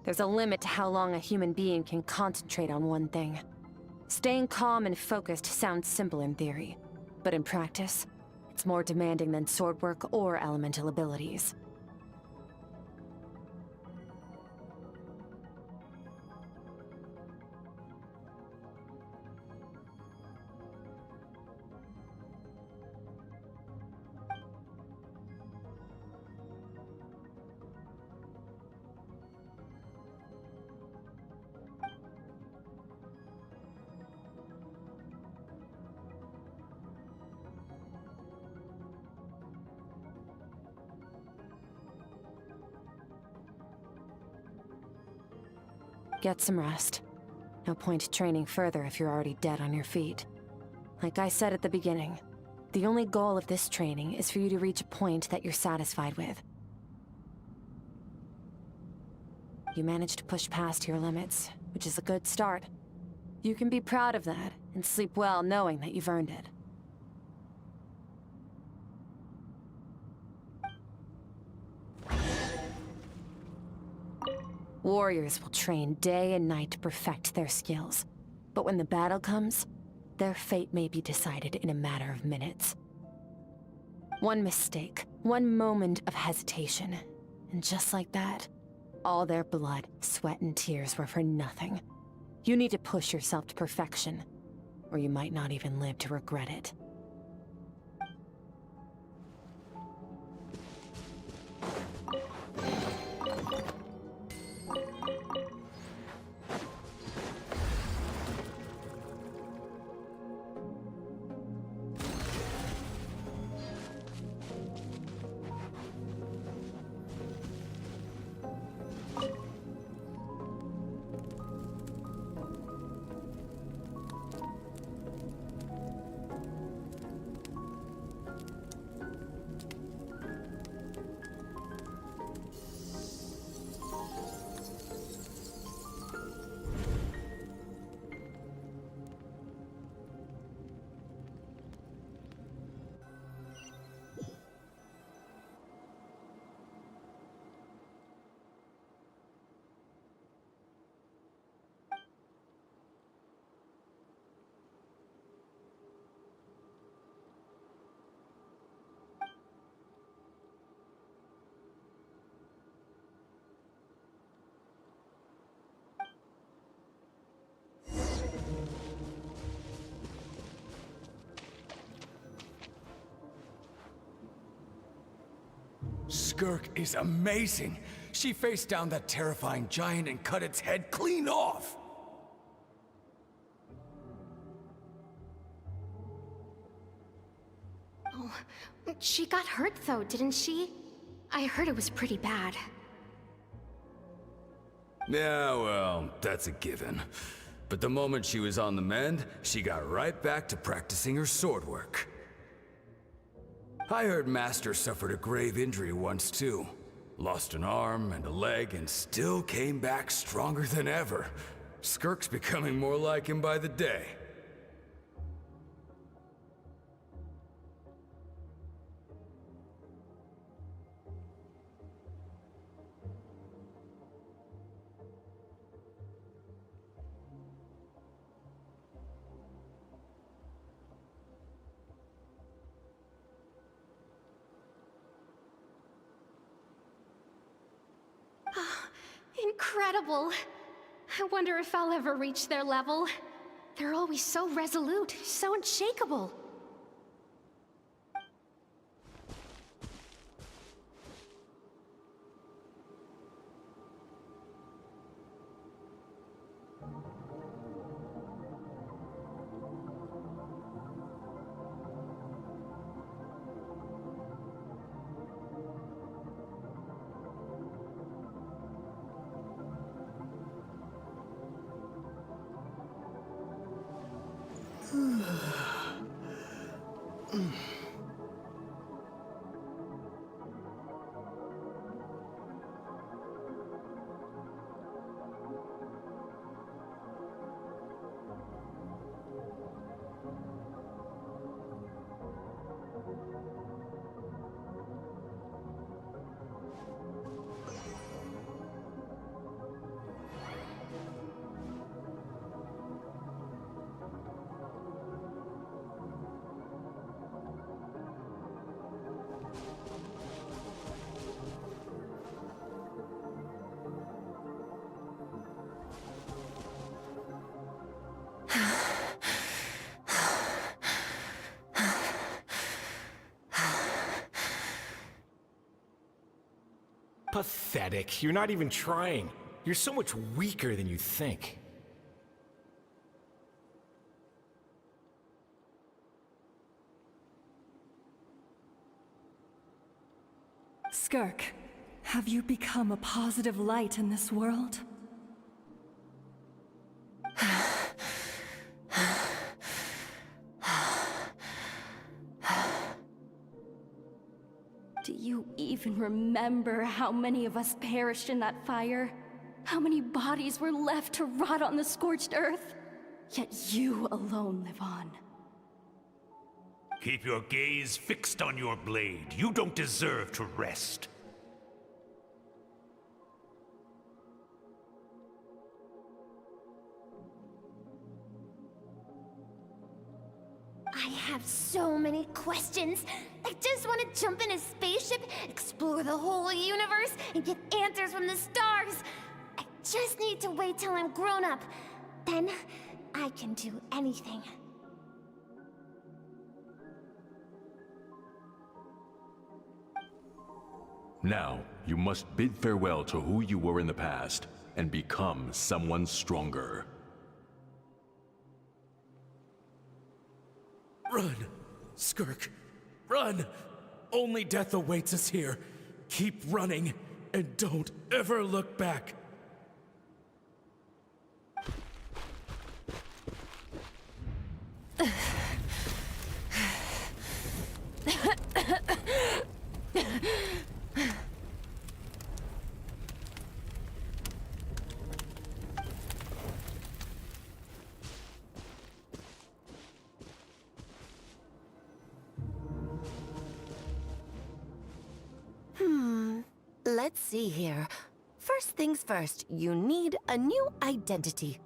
There's a limit to how long a human being can concentrate on one thing. Staying calm and focused sounds simple in theory, but in practice, it's more demanding than sword work or elemental abilities. Get some rest. No point training further if you're already dead on your feet. Like I said at the beginning, the only goal of this training is for you to reach a point that you're satisfied with. You managed to push past your limits, which is a good start. You can be proud of that and sleep well knowing that you've earned it. Warriors will train day and night to perfect their skills. But when the battle comes, their fate may be decided in a matter of minutes. One mistake, one moment of hesitation, and just like that, all their blood, sweat, and tears were for nothing. You need to push yourself to perfection, or you might not even live to regret it. Skirk is amazing. She faced down that terrifying giant and cut its head clean off. Oh, she got hurt though, didn't she? I heard it was pretty bad. Yeah, well, that's a given. But the moment she was on the mend, she got right back to practicing her sword work. I heard Master suffered a grave injury once too. Lost an arm and a leg and still came back stronger than ever. Skirk's becoming more like him by the day. Incredible! I wonder if I'll ever reach their level. They're always so resolute, so unshakable. Pathetic. You're not even trying. You're so much weaker than you think. Skirk, have you become a positive light in this world? Do you even remember how many of us perished in that fire? How many bodies were left to rot on the scorched earth? Yet you alone live on. Keep your gaze fixed on your blade. You don't deserve to rest. I have so many questions. I just want to jump in a spaceship, explore the whole universe, and get answers from the stars. I just need to wait till I'm grown up. Then, I can do anything. Now, you must bid farewell to who you were in the past, and become someone stronger. Run, Skirk, run! Only death awaits us here. Keep running, and don't ever look back. Let's see here. First things first, you need a new identity.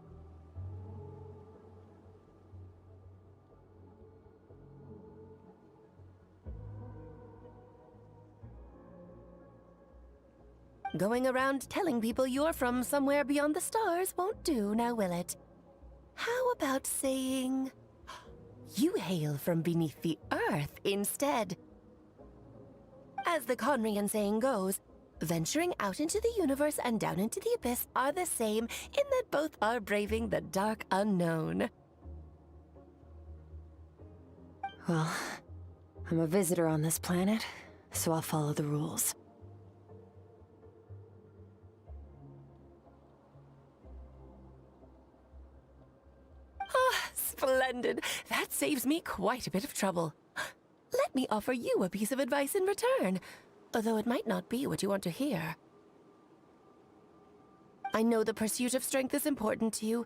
Going around telling people you're from somewhere beyond the stars won't do, now will it? How about saying you hail from beneath the earth instead? As the Conrian saying goes, venturing out into the universe and down into the abyss are the same in that both are braving the dark unknown. Well, I'm a visitor on this planet, so I'll follow the rules. Ah, splendid. That saves me quite a bit of trouble. Let me offer you a piece of advice in return, although it might not be what you want to hear. I know the pursuit of strength is important to you,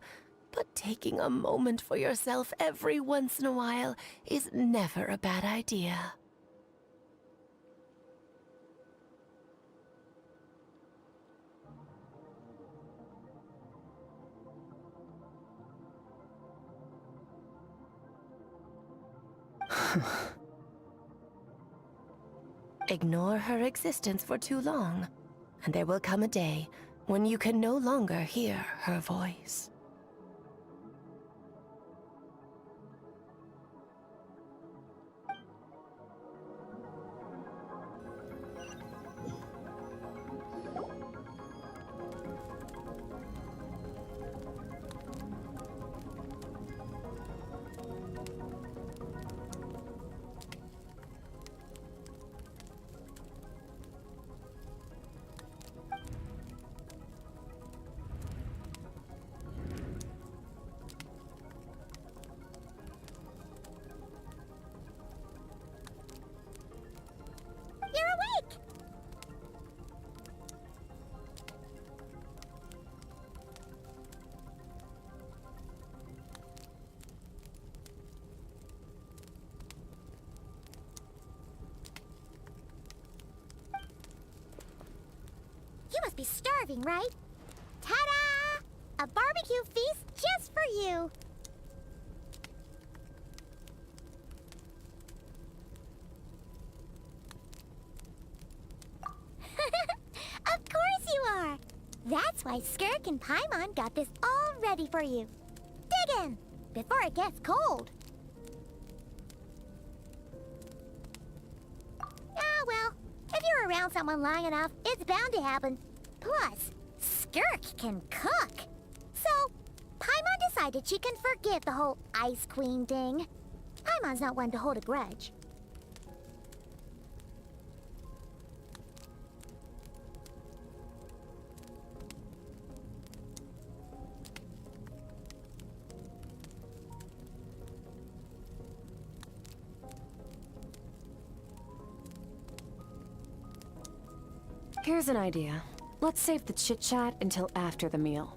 but taking a moment for yourself every once in a while is never a bad idea. Ignore her existence for too long, and there will come a day when you can no longer hear her voice. You're awake! You must be starving, right? Ta-da! A barbecue feast just for you! Of course you are! That's why Skirk and Paimon got this all ready for you. Dig in, before it gets cold. Ah, well, if you're around someone long enough, it's bound to happen. Plus, Skirk can cook. So, Paimon decided she can forgive the whole Ice Queen thing. Paimon's not one to hold a grudge. Here's an idea. Let's save the chit-chat until after the meal.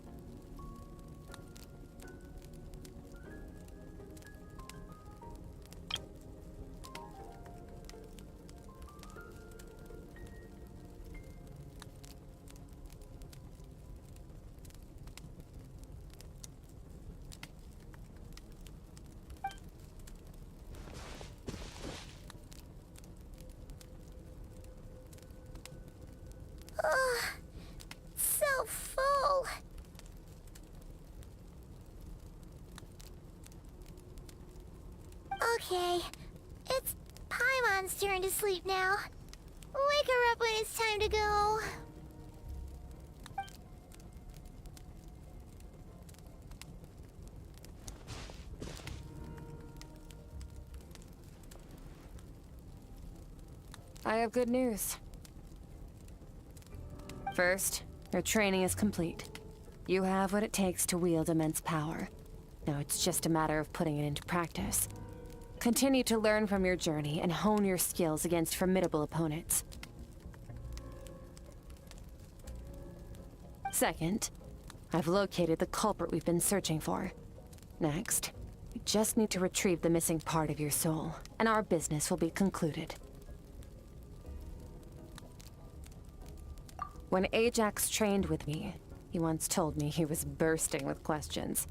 So full. Okay, it's Paimon's turn to sleep now. Wake her up when it's time to go. I have good news. First, your training is complete. You have what it takes to wield immense power. Now it's just a matter of putting it into practice. Continue to learn from your journey and hone your skills against formidable opponents. Second, I've located the culprit we've been searching for. Next, you just need to retrieve the missing part of your soul, and our business will be concluded. When Ajax trained with me, he once told me he was bursting with questions.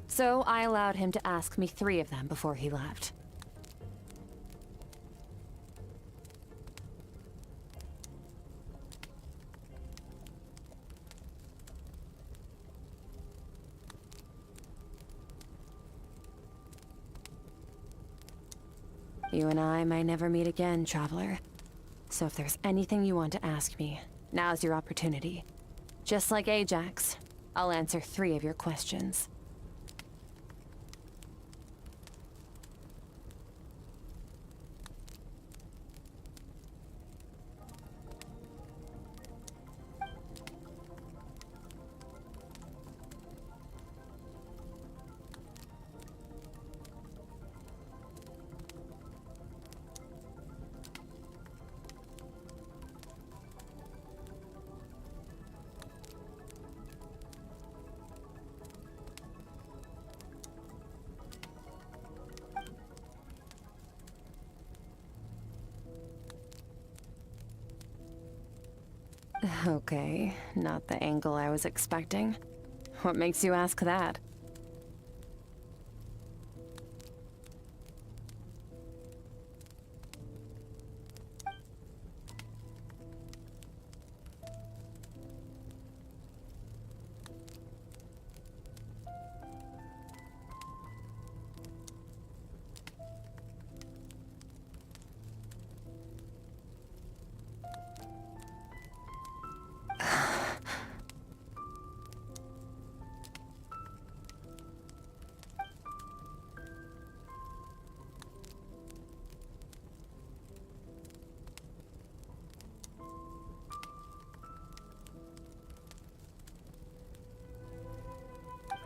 So I allowed him to ask me 3 of them before he left. You and I may never meet again, Traveler. So if there's anything you want to ask me, now's your opportunity. Just like Ajax, I'll answer 3 of your questions. Okay, not the angle I was expecting. What makes you ask that?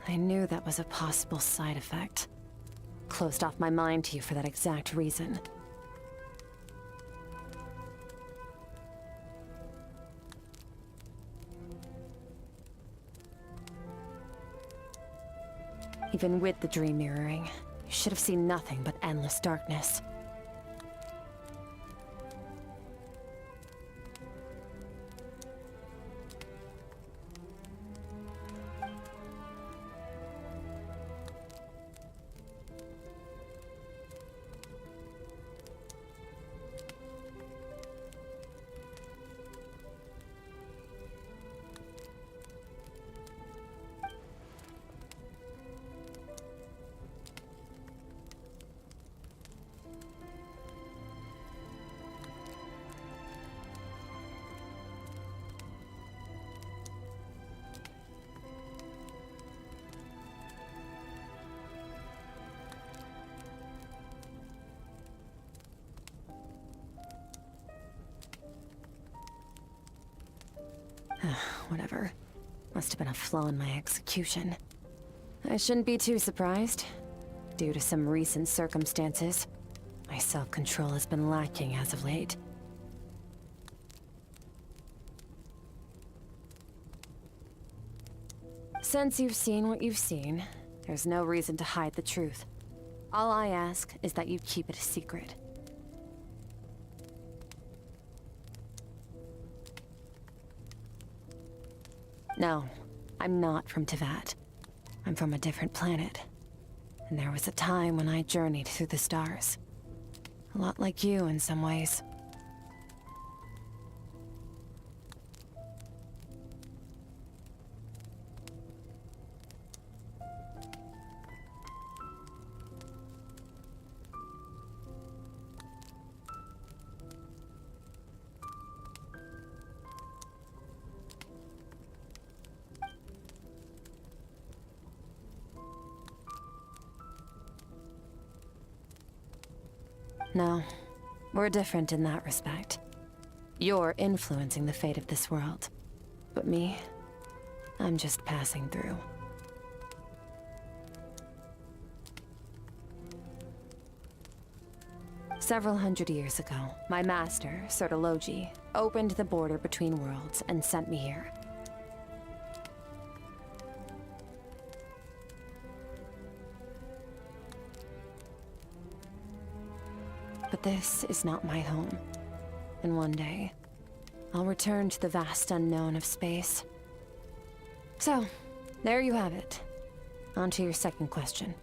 I knew that was a possible side effect. Closed off my mind to you for that exact reason. Even with the dream mirroring, you should have seen nothing but endless darkness. Whatever. Must have been a flaw in my execution. I shouldn't be too surprised. Due to some recent circumstances, my self-control has been lacking as of late. Since you've seen what you've seen, there's no reason to hide the truth. All I ask is that you keep it a secret. No, I'm not from Teyvat. I'm from a different planet. And there was a time when I journeyed through the stars. A lot like you in some ways. No, we're different in that respect. You're influencing the fate of this world. But me, I'm just passing through. Several hundred years ago, my master, Sertologi, opened the border between worlds and sent me here. But this is not my home. And one day, I'll return to the vast unknown of space. So, there you have it. On to your second question.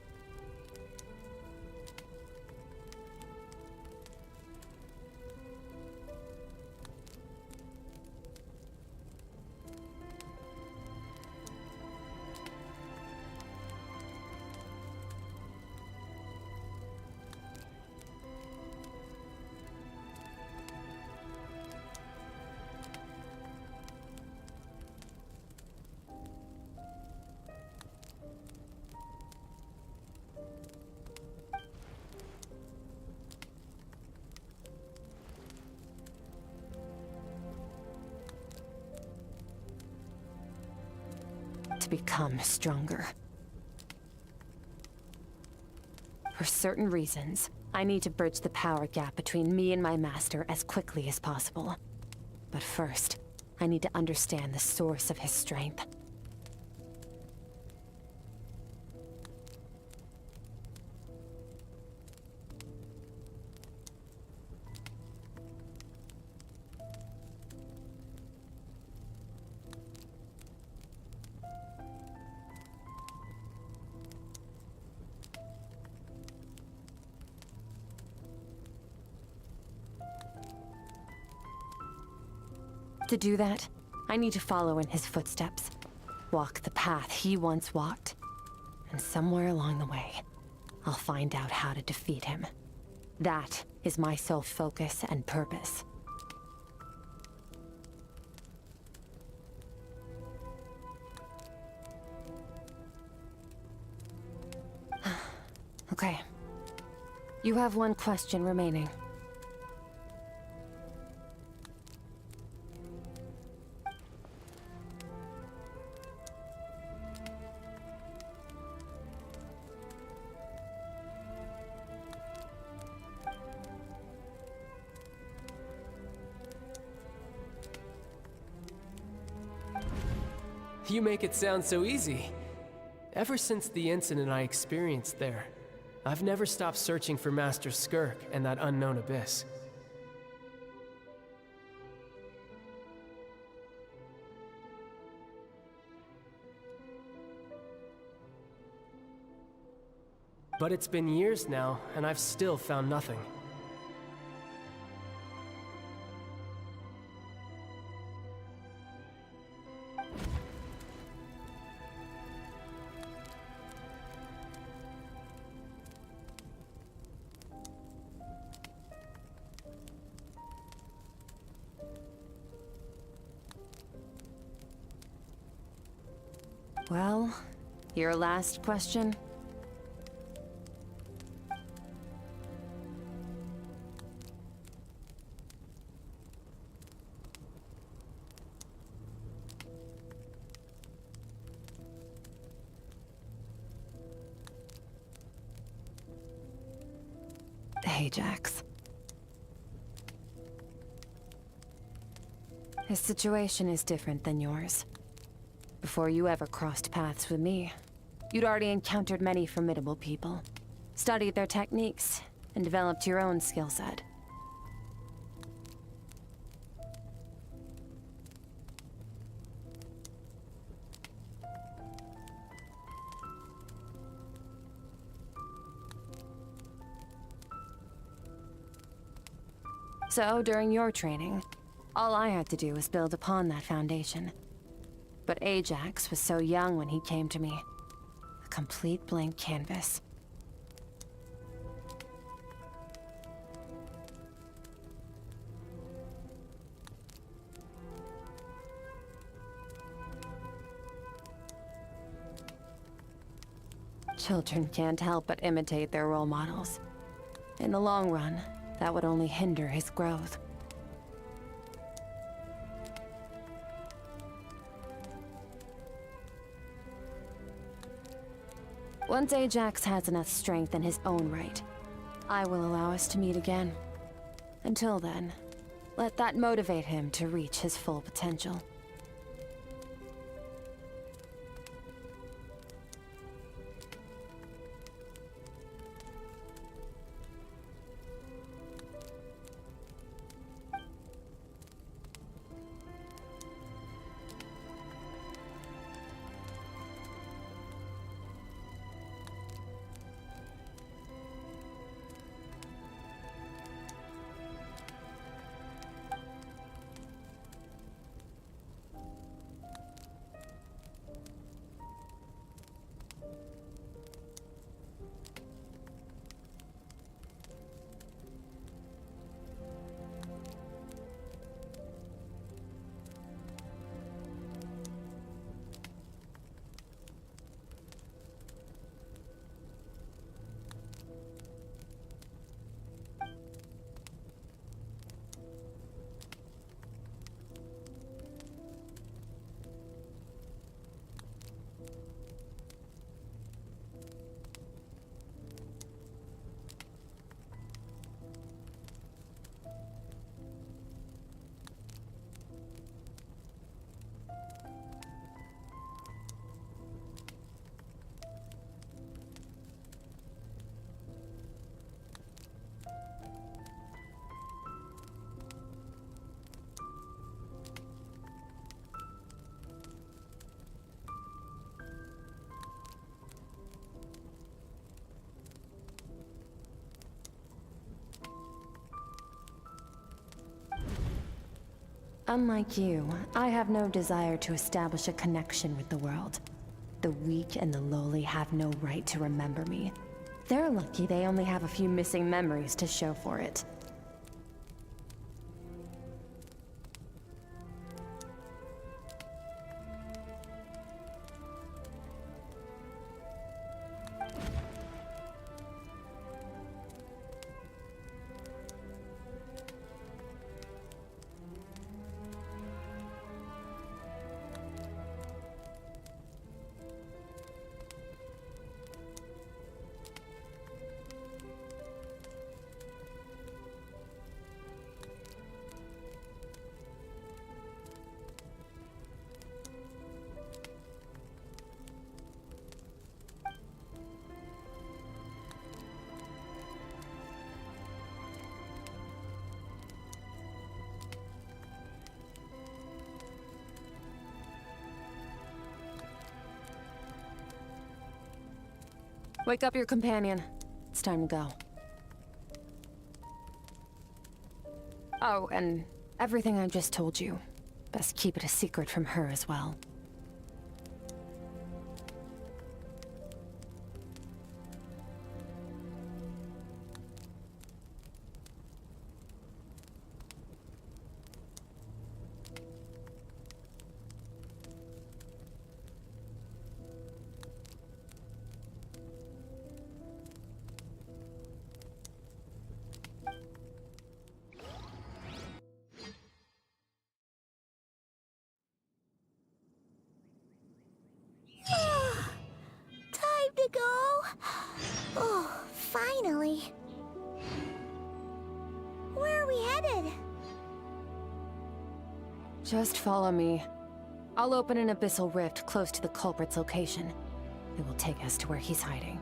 to become stronger. For certain reasons, I need to bridge the power gap between me and my master as quickly as possible. But first, I need to understand the source of his strength. To do that, I need to follow in his footsteps, walk the path he once walked, and somewhere along the way, I'll find out how to defeat him. That is my sole focus and purpose. Okay. You have one question remaining. You make it sound so easy. Ever since the incident I experienced there, I've never stopped searching for Master Skirk and that unknown abyss. But it's been years now, and I've still found nothing. Well, your last question? Ajax. His situation is different than yours. Before you ever crossed paths with me, you'd already encountered many formidable people, studied their techniques, and developed your own skill set. So, during your training, all I had to do was build upon that foundation. But Ajax was so young when he came to me. A complete blank canvas. Children can't help but imitate their role models. In the long run, that would only hinder his growth. Once Ajax has enough strength in his own right, I will allow us to meet again. Until then, let that motivate him to reach his full potential. Unlike you, I have no desire to establish a connection with the world. The weak and the lowly have no right to remember me. They're lucky they only have a few missing memories to show for it. Wake up your companion. It's time to go. Oh, and everything I just told you. Best keep it a secret from her as well. Time to go. Oh, finally. Where are we headed? Just follow me. I'll open an abyssal rift close to the culprit's location. It will take us to where he's hiding.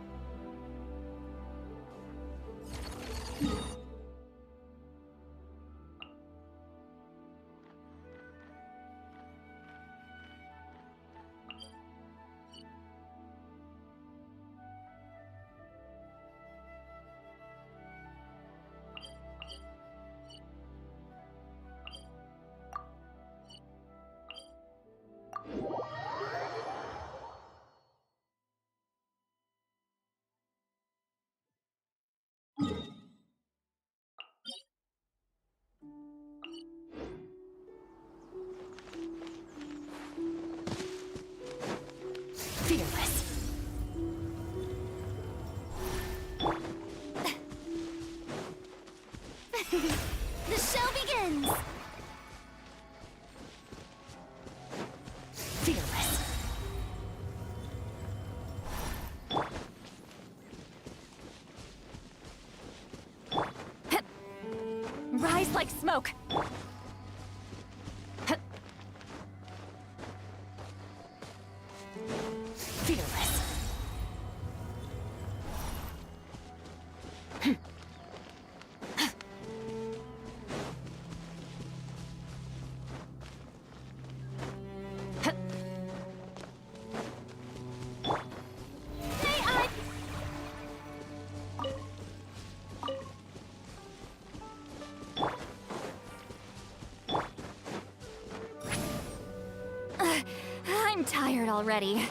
Fearless. The show begins! Fearless. Rise like smoke. Fearless. I'm tired already.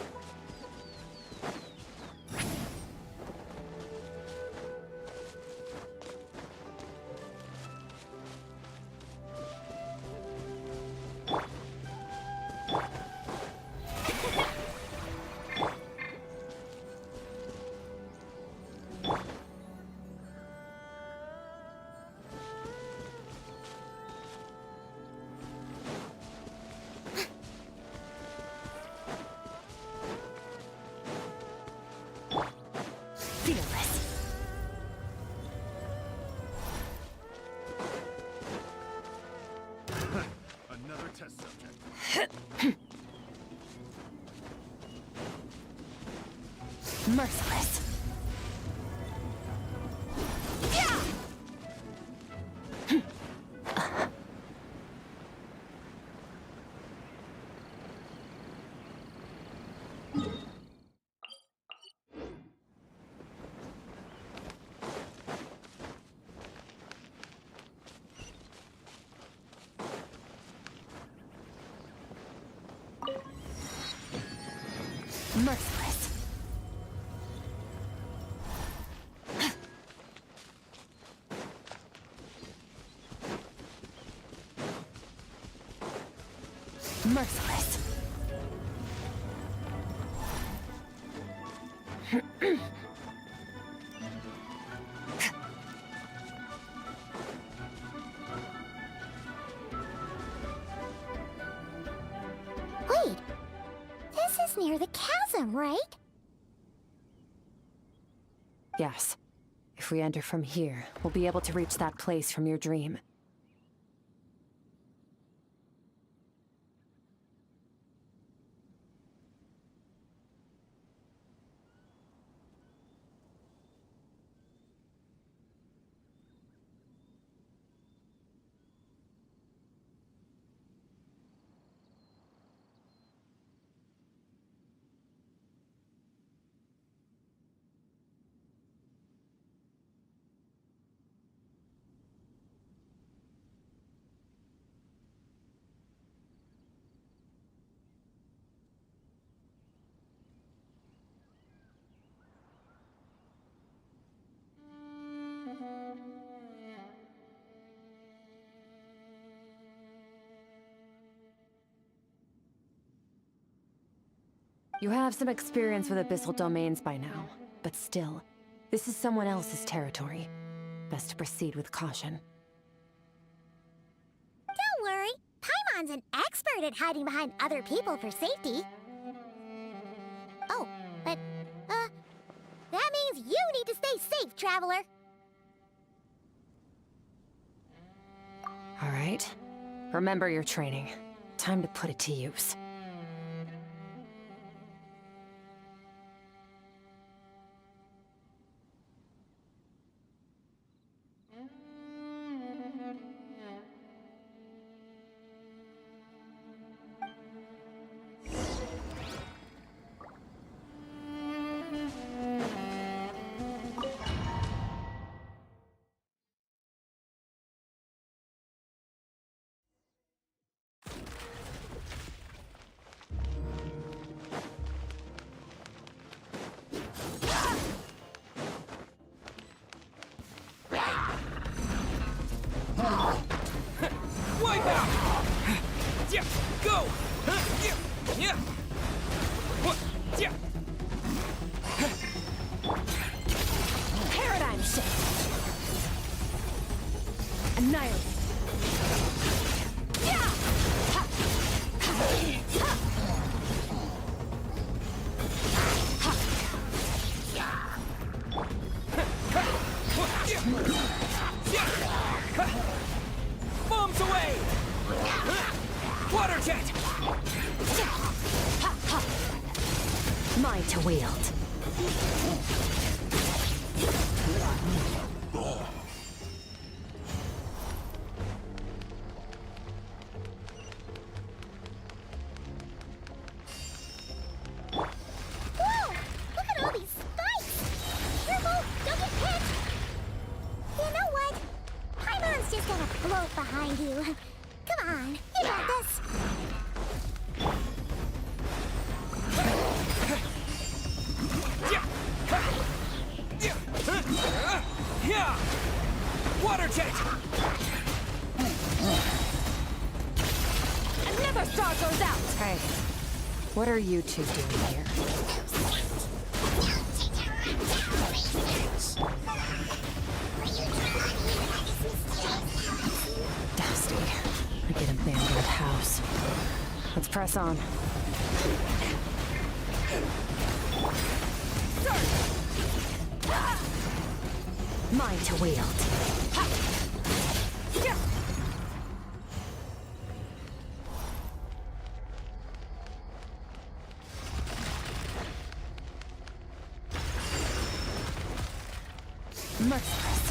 Fearless. Another test subject. Merciless. Merciless. Merciless. Wait, this is near the chasm, right? Yes. If we enter from here, we'll be able to reach that place from your dream. You have some experience with abyssal domains by now, but still, this is someone else's territory. Best to proceed with caution. Don't worry, Paimon's an expert at hiding behind other people for safety. Oh, but, that means you need to stay safe, traveler. All right. Remember your training. Time to put it to use. Wipe out! Yeah, go! Yeah! Yeah! Paradigm shift! Annihilate! Bombs away! Water jet! Mine to wield. Whoa! Look at all these spikes! Careful! Don't get hit! You know what? Paimon's just gonna float behind you. Come on, you got this! Yeah! Water jet! Another star goes out! Hey, what are you two doing here? Dusty. Like an abandoned house. Let's press on. Mine to wield. Merciless.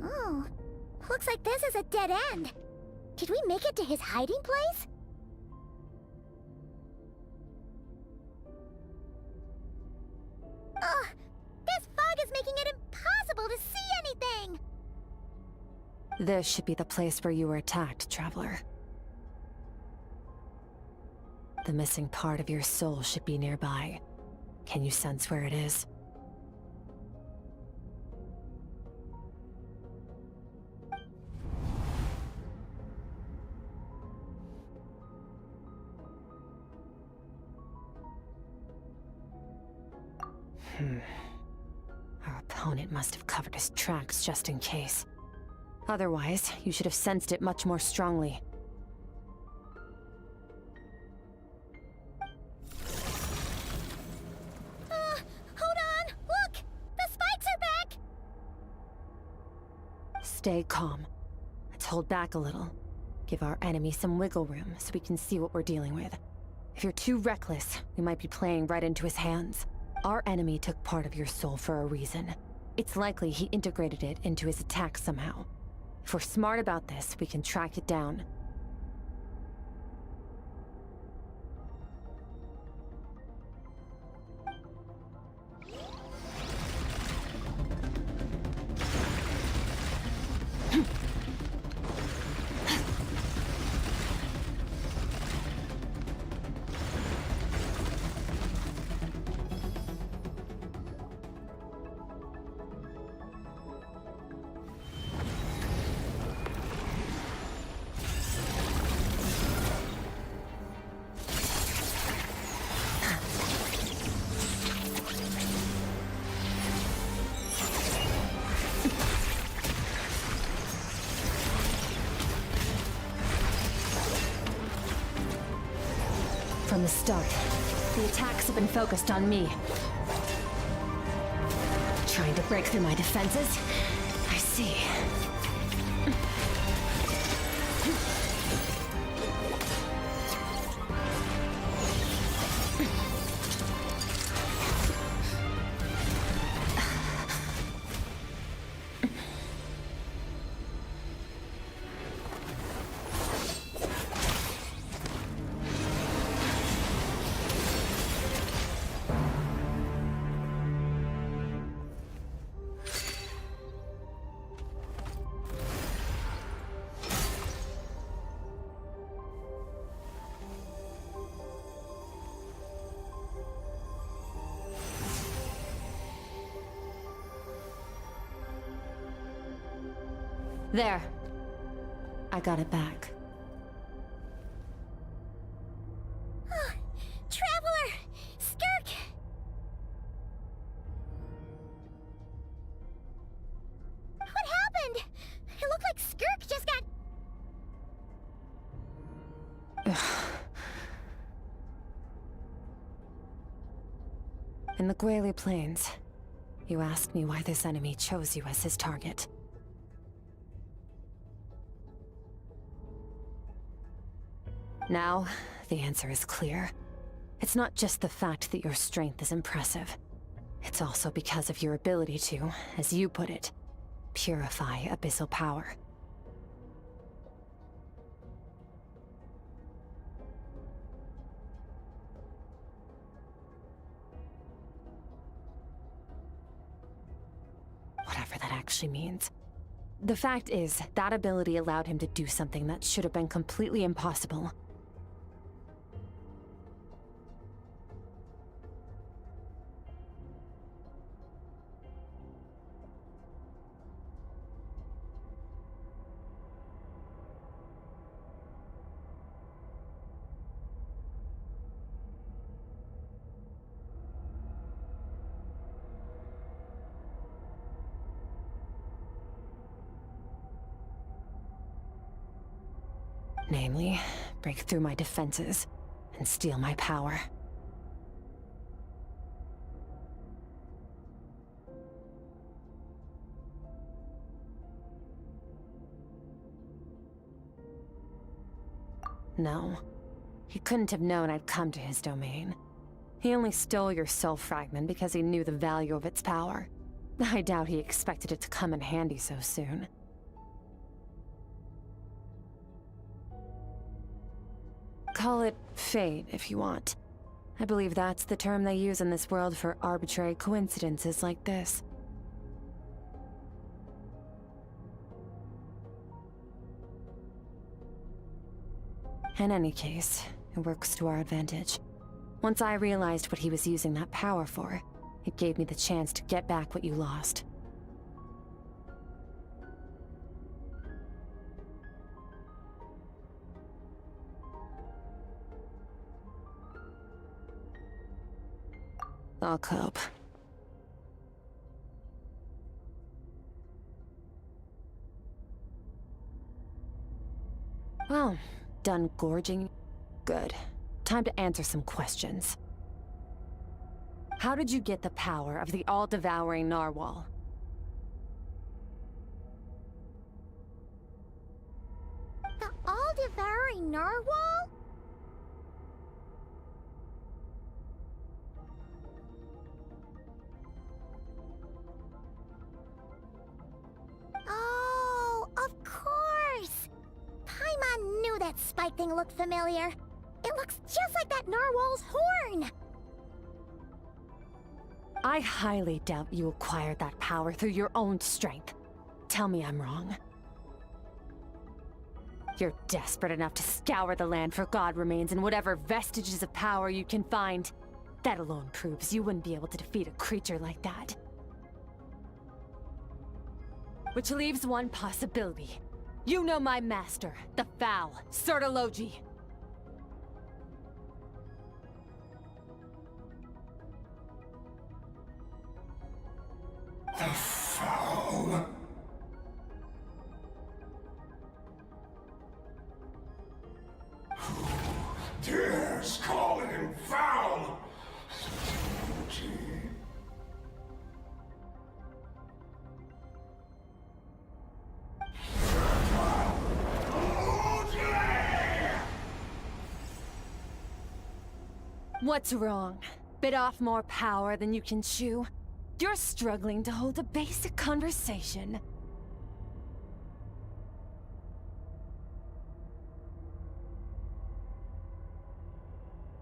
Oh, looks like this is a dead end. Did we make it to his hiding place? Ugh, This should be the place where you were attacked, Traveler. The missing part of your soul should be nearby. Can you sense where it is? Our opponent must have covered his tracks just in case. Otherwise, you should have sensed it much more strongly. Hold on! Look! The spikes are back! Stay calm. Let's hold back a little. Give our enemy some wiggle room so we can see what we're dealing with. If you're too reckless, we might be playing right into his hands. Our enemy took part of your soul for a reason. It's likely he integrated it into his attack somehow. If we're smart about this, we can track it down. From the start, the attacks have been focused on me. Trying to break through my defenses? I see. There. I got it back. Traveler! Skirk! What happened? It looked like Skirk just got... In the Guili Plains, you asked me why this enemy chose you as his target. Now, the answer is clear. It's not just the fact that your strength is impressive. It's also because of your ability to, as you put it, purify abyssal power. Whatever that actually means. The fact is, that ability allowed him to do something that should have been completely impossible. Namely, break through my defenses and steal my power. No, he couldn't have known I'd come to his domain. He only stole your soul fragment because he knew the value of its power. I doubt he expected it to come in handy so soon. Call it fate, if you want. I believe that's the term they use in this world for arbitrary coincidences like this. In any case, it works to our advantage. Once I realized what he was using that power for, it gave me the chance to get back what you lost. I'll cope. Well, done gorging? Good. Time to answer some questions. How did you get the power of the all-devouring narwhal? The all-devouring narwhal? Oh, of course! Paimon knew that spike thing looked familiar. It looks just like that narwhal's horn! I highly doubt you acquired that power through your own strength. Tell me I'm wrong. You're desperate enough to scour the land for god remains and whatever vestiges of power you can find. That alone proves you wouldn't be able to defeat a creature like that. Which leaves one possibility. You know my master, the Foul, Sertologi. The Foul. Who dares call him foul? What's wrong? Bit off more power than you can chew? You're struggling to hold a basic conversation.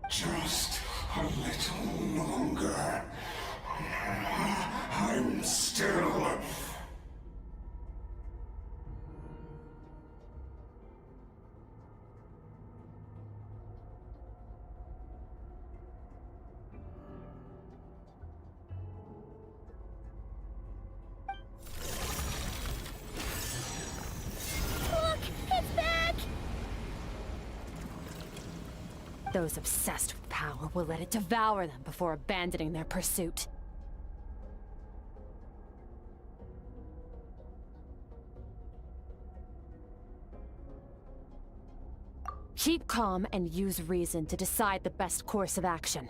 Just a little longer. I'm still... Those obsessed with power will let it devour them before abandoning their pursuit. Keep calm and use reason to decide the best course of action.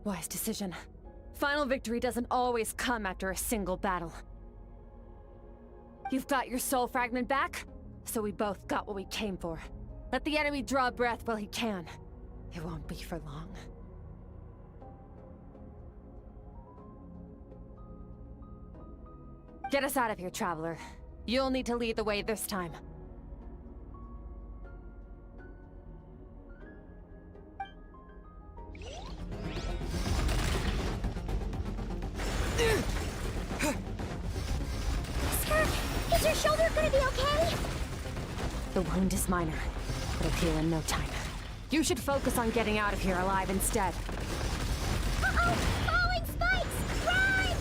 Wise decision. Final victory doesn't always come after a single battle. You've got your soul fragment back, so we both got what we came for. Let the enemy draw breath while he can. It won't be for long. Get us out of here, Traveler. You'll need to lead the way this time. Skirt, is your shoulder gonna be okay? The wound is minor. It'll heal in no time. You should focus on getting out of here alive instead. Uh-oh! Falling spikes! Run!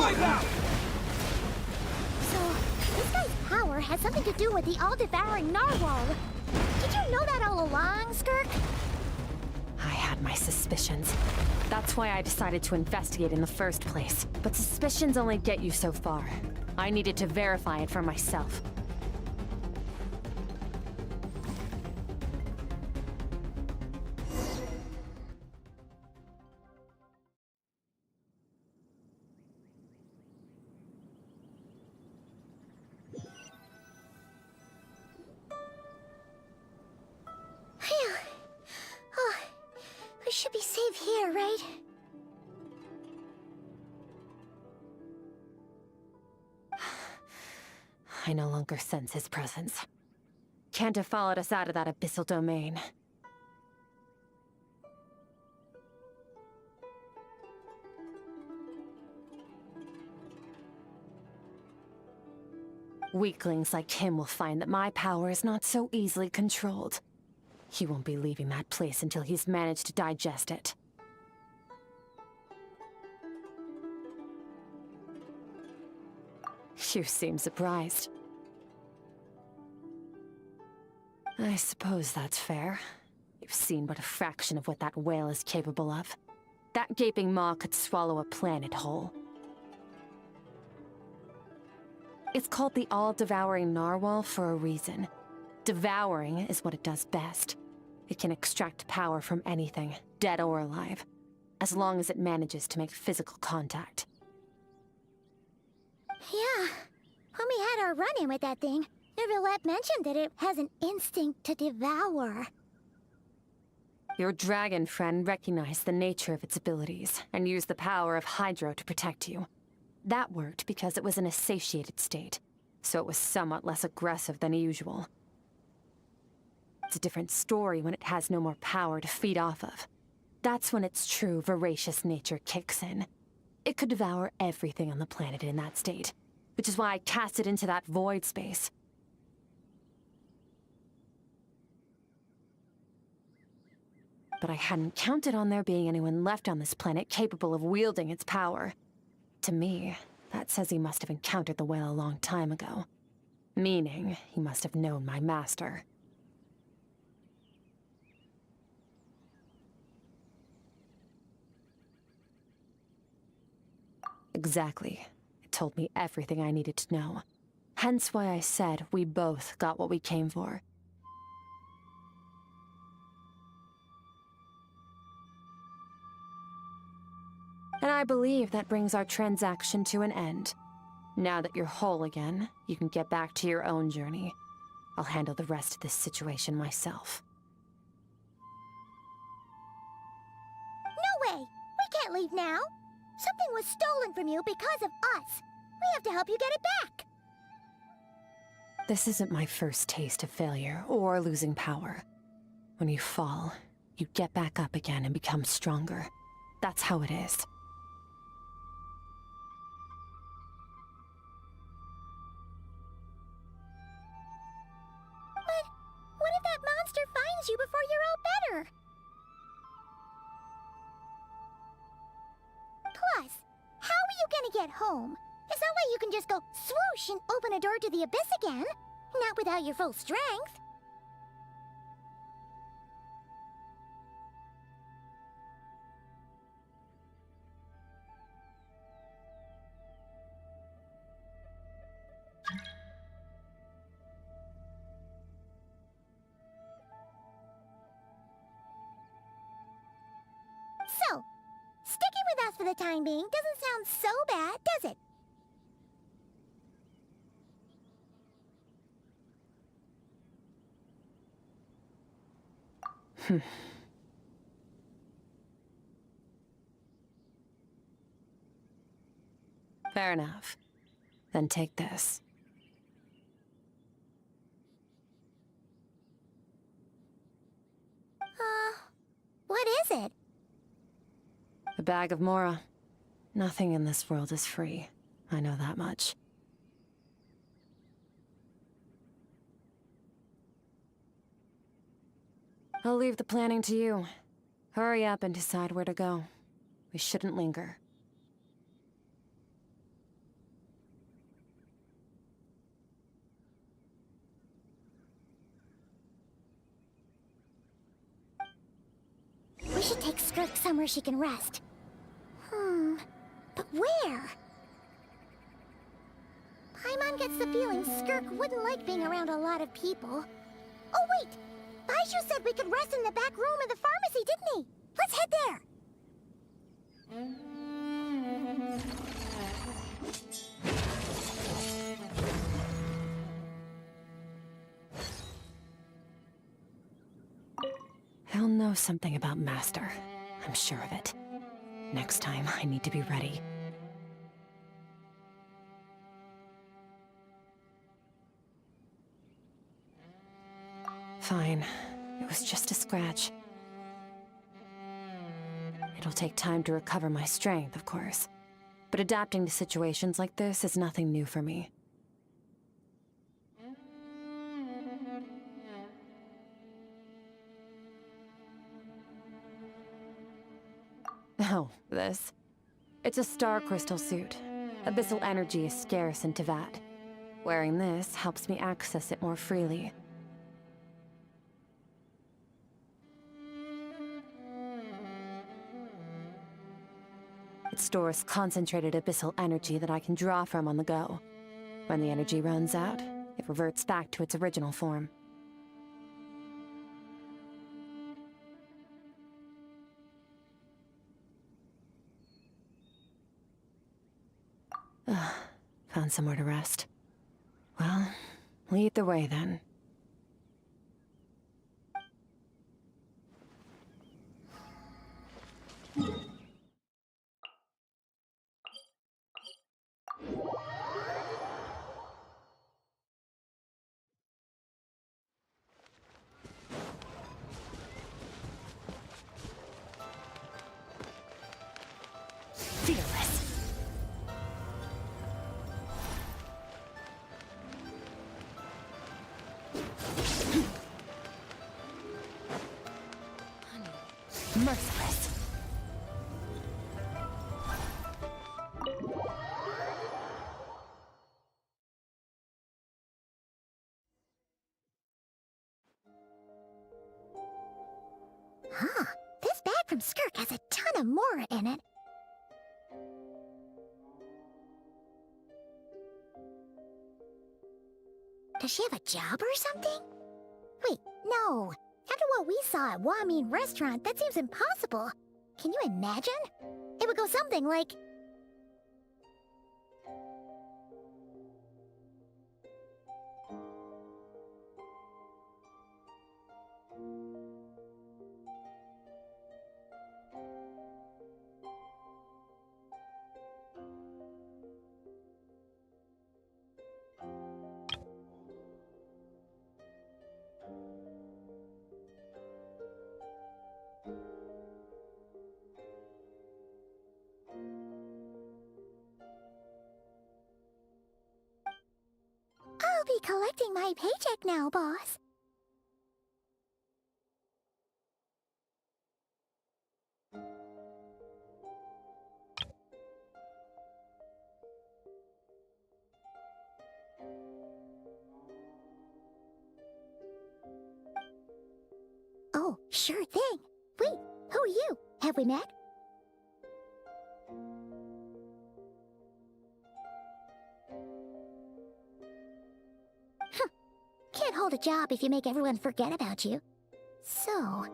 Wipe out! So, this guy's power has something to do with the all-devouring narwhal. Did you know that all along, Skirk? I had my suspicions. That's why I decided to investigate in the first place. But suspicions only get you so far. I needed to verify it for myself. Phew. Oh, we should be safe here, right? I no longer sense his presence. Can't have followed us out of that abyssal domain. Weaklings like him will find that my power is not so easily controlled. He won't be leaving that place until he's managed to digest it. You seem surprised. I suppose that's fair. You've seen but a fraction of what that whale is capable of. That gaping maw could swallow a planet whole. It's called the all-devouring narwhal for a reason. Devouring is what it does best. It can extract power from anything, dead or alive, as long as it manages to make physical contact. Yeah. When we had our run-in with that thing, Neverlet mentioned that it has an instinct to devour. Your dragon friend recognized the nature of its abilities and used the power of Hydro to protect you. That worked because it was in a satiated state, so it was somewhat less aggressive than usual. It's a different story when it has no more power to feed off of. That's when its true voracious nature kicks in. It could devour everything on the planet in that state, which is why I cast it into that void space. But I hadn't counted on there being anyone left on this planet capable of wielding its power. To me, that says he must have encountered the whale a long time ago. Meaning, he must have known my master. Exactly. It told me everything I needed to know. Hence why I said we both got what we came for. And I believe that brings our transaction to an end. Now that you're whole again, you can get back to your own journey. I'll handle the rest of this situation myself. No way! We can't leave now! Something was stolen from you because of us! We have to help you get it back! This isn't my first taste of failure or losing power. When you fall, you get back up again and become stronger. That's how it is. But what if that monster finds you before you're all better? Plus, how are you gonna get home? It's not like you can just go swoosh and open a door to the abyss again. Not without your full strength. So, sticking with us for the time being doesn't sound so bad, does it? Fair enough. Then take this. What is it? A bag of Mora. Nothing in this world is free. I know that much. I'll leave the planning to you. Hurry up and decide where to go. We shouldn't linger. should take Skirk somewhere she can rest. But where? Paimon gets the feeling Skirk wouldn't like being around a lot of people. Oh wait! Baizhu said we could rest in the back room of the pharmacy, didn't he? Let's head there! He'll know something about Master. I'm sure of it. Next time, I need to be ready. Fine. It was just a scratch. It'll take time to recover my strength, of course. But adapting to situations like this is nothing new for me. Oh, this. It's a star crystal suit. Abyssal energy is scarce in Tevat. Wearing this helps me access it more freely. It stores concentrated abyssal energy that I can draw from on the go. When the energy runs out, it reverts back to its original form. Found somewhere to rest. Well, lead the way then. Fearless. Merciless. Huh. This bag from Skirk has a ton of Mora in it. Does she have a job or something? Wait, no. After what we saw at Wamin Restaurant, that seems impossible. Can you imagine? It would go something like... I'll be collecting my paycheck now, boss. Oh, sure thing. Wait, who are you? Have we met? Can't hold a job if you make everyone forget about you. So,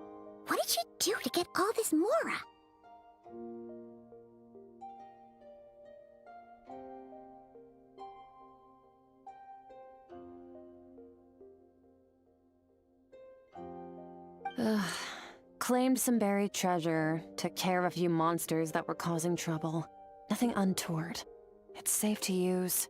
what did you do to get all this Mora? Claimed some buried treasure, took care of a few monsters that were causing trouble. Nothing untoward. It's safe to use.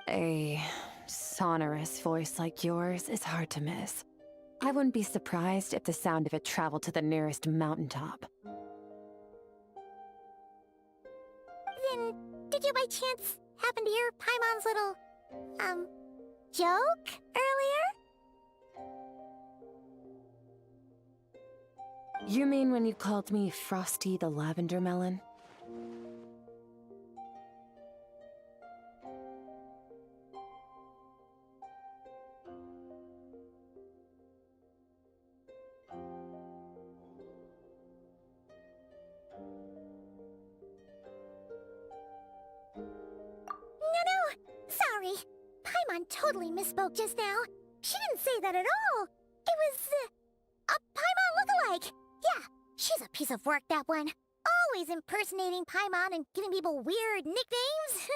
A sonorous voice like yours is hard to miss. I wouldn't be surprised if the sound of it traveled to the nearest mountaintop. Then, did you by chance happen to hear Paimon's little, joke earlier? You mean when you called me Frosty the Lavender Melon? No, sorry. Paimon totally misspoke just now. She didn't say that at all. It was, a Paimon lookalike. Yeah, she's a piece of work, that one. Always impersonating Paimon and giving people weird nicknames.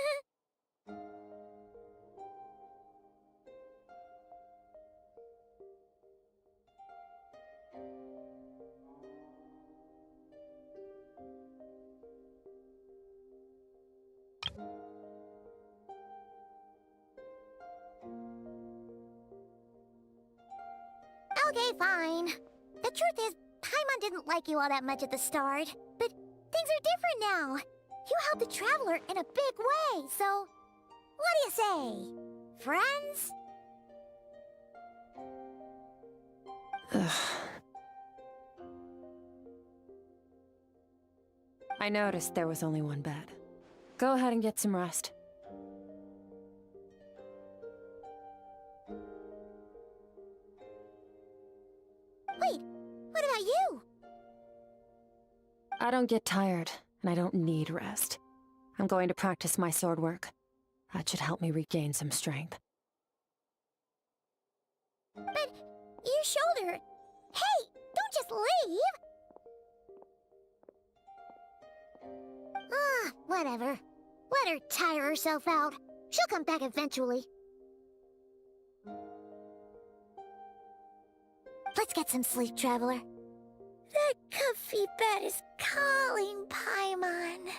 Okay, fine. The truth is, Paimon didn't like you all that much at the start, but things are different now. You helped the Traveler in a big way, so what do you say? Friends? I noticed there was only one bed. Go ahead and get some rest. Wait, what about you? I don't get tired, and I don't need rest. I'm going to practice my sword work. That should help me regain some strength. But your shoulder... Hey, don't just leave! Ah, whatever. Let her tire herself out. She'll come back eventually. Let's get some sleep, Traveler. That comfy bed is calling, Paimon.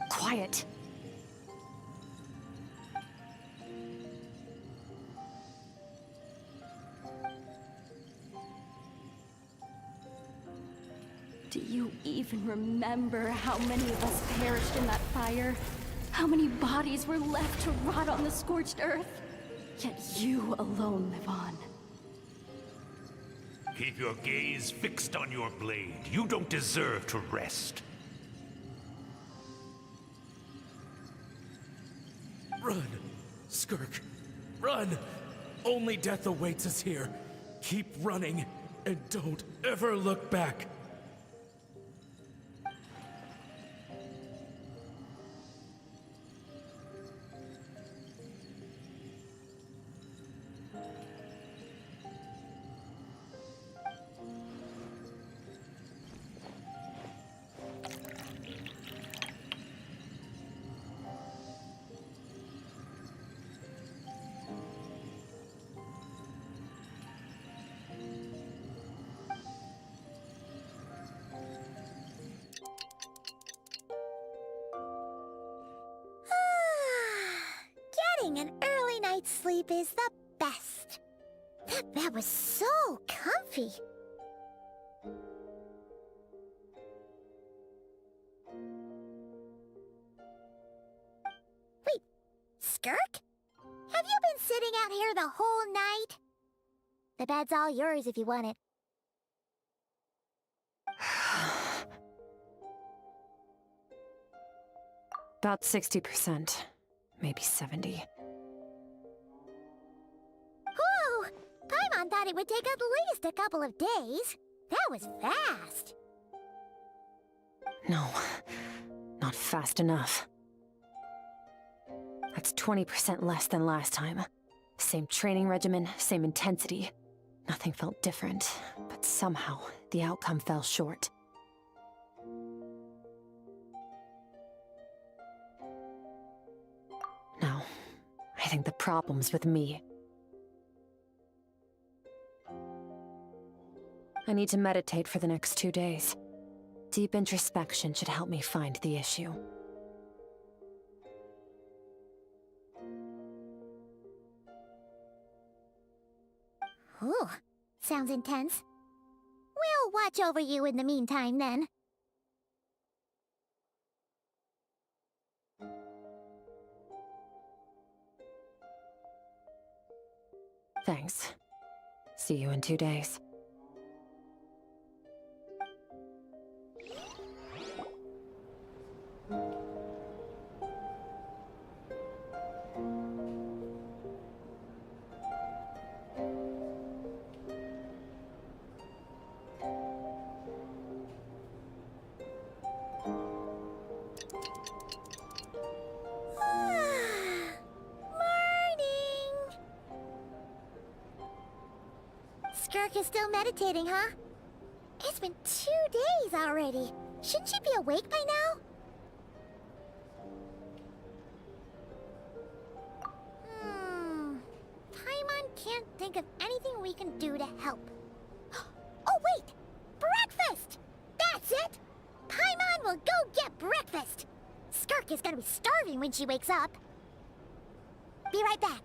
Quiet. Do you even remember how many of us perished in that fire? How many bodies were left to rot on the scorched earth? Yet you alone live on. Keep your gaze fixed on your blade. You don't deserve to rest. Run, Skirk. Run! Only death awaits us here. Keep running, and don't ever look back. Getting an early night's sleep is the best. That bed was so comfy. Wait, Skirk? Have you been sitting out here the whole night? The bed's all yours if you want it. About 60%. maybe 70. Whew! Paimon thought it would take at least a couple of days. That was fast. No, not fast enough. That's 20% less than last time. Same training regimen, same intensity. Nothing felt different, but somehow the outcome fell short. No, I think the problem's with me. I need to meditate for the next 2 days. Deep introspection should help me find the issue. Ooh, sounds intense. We'll watch over you in the meantime, then. Thanks. See you in 2 days. Skirk is still meditating, huh? It's been 2 days already. Shouldn't she be awake by now? Paimon can't think of anything we can do to help. Oh, wait! Breakfast! That's it! Paimon will go get breakfast! Skirk is gonna be starving when she wakes up. Be right back.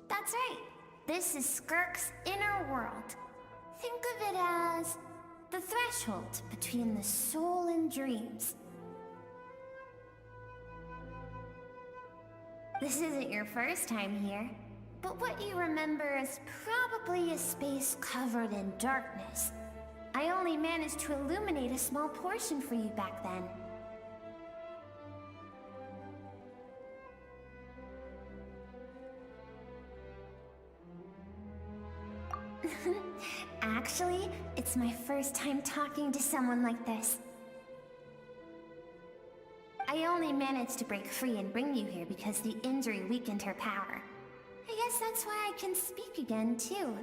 That's right. This is Skirk's inner world. Think of it as the threshold between the soul and dreams. This isn't your first time here, but what you remember is probably a space covered in darkness. I only managed to illuminate a small portion for you back then. Actually, it's my first time talking to someone like this. I only managed to break free and bring you here because the injury weakened her power. I guess that's why I can speak again, too.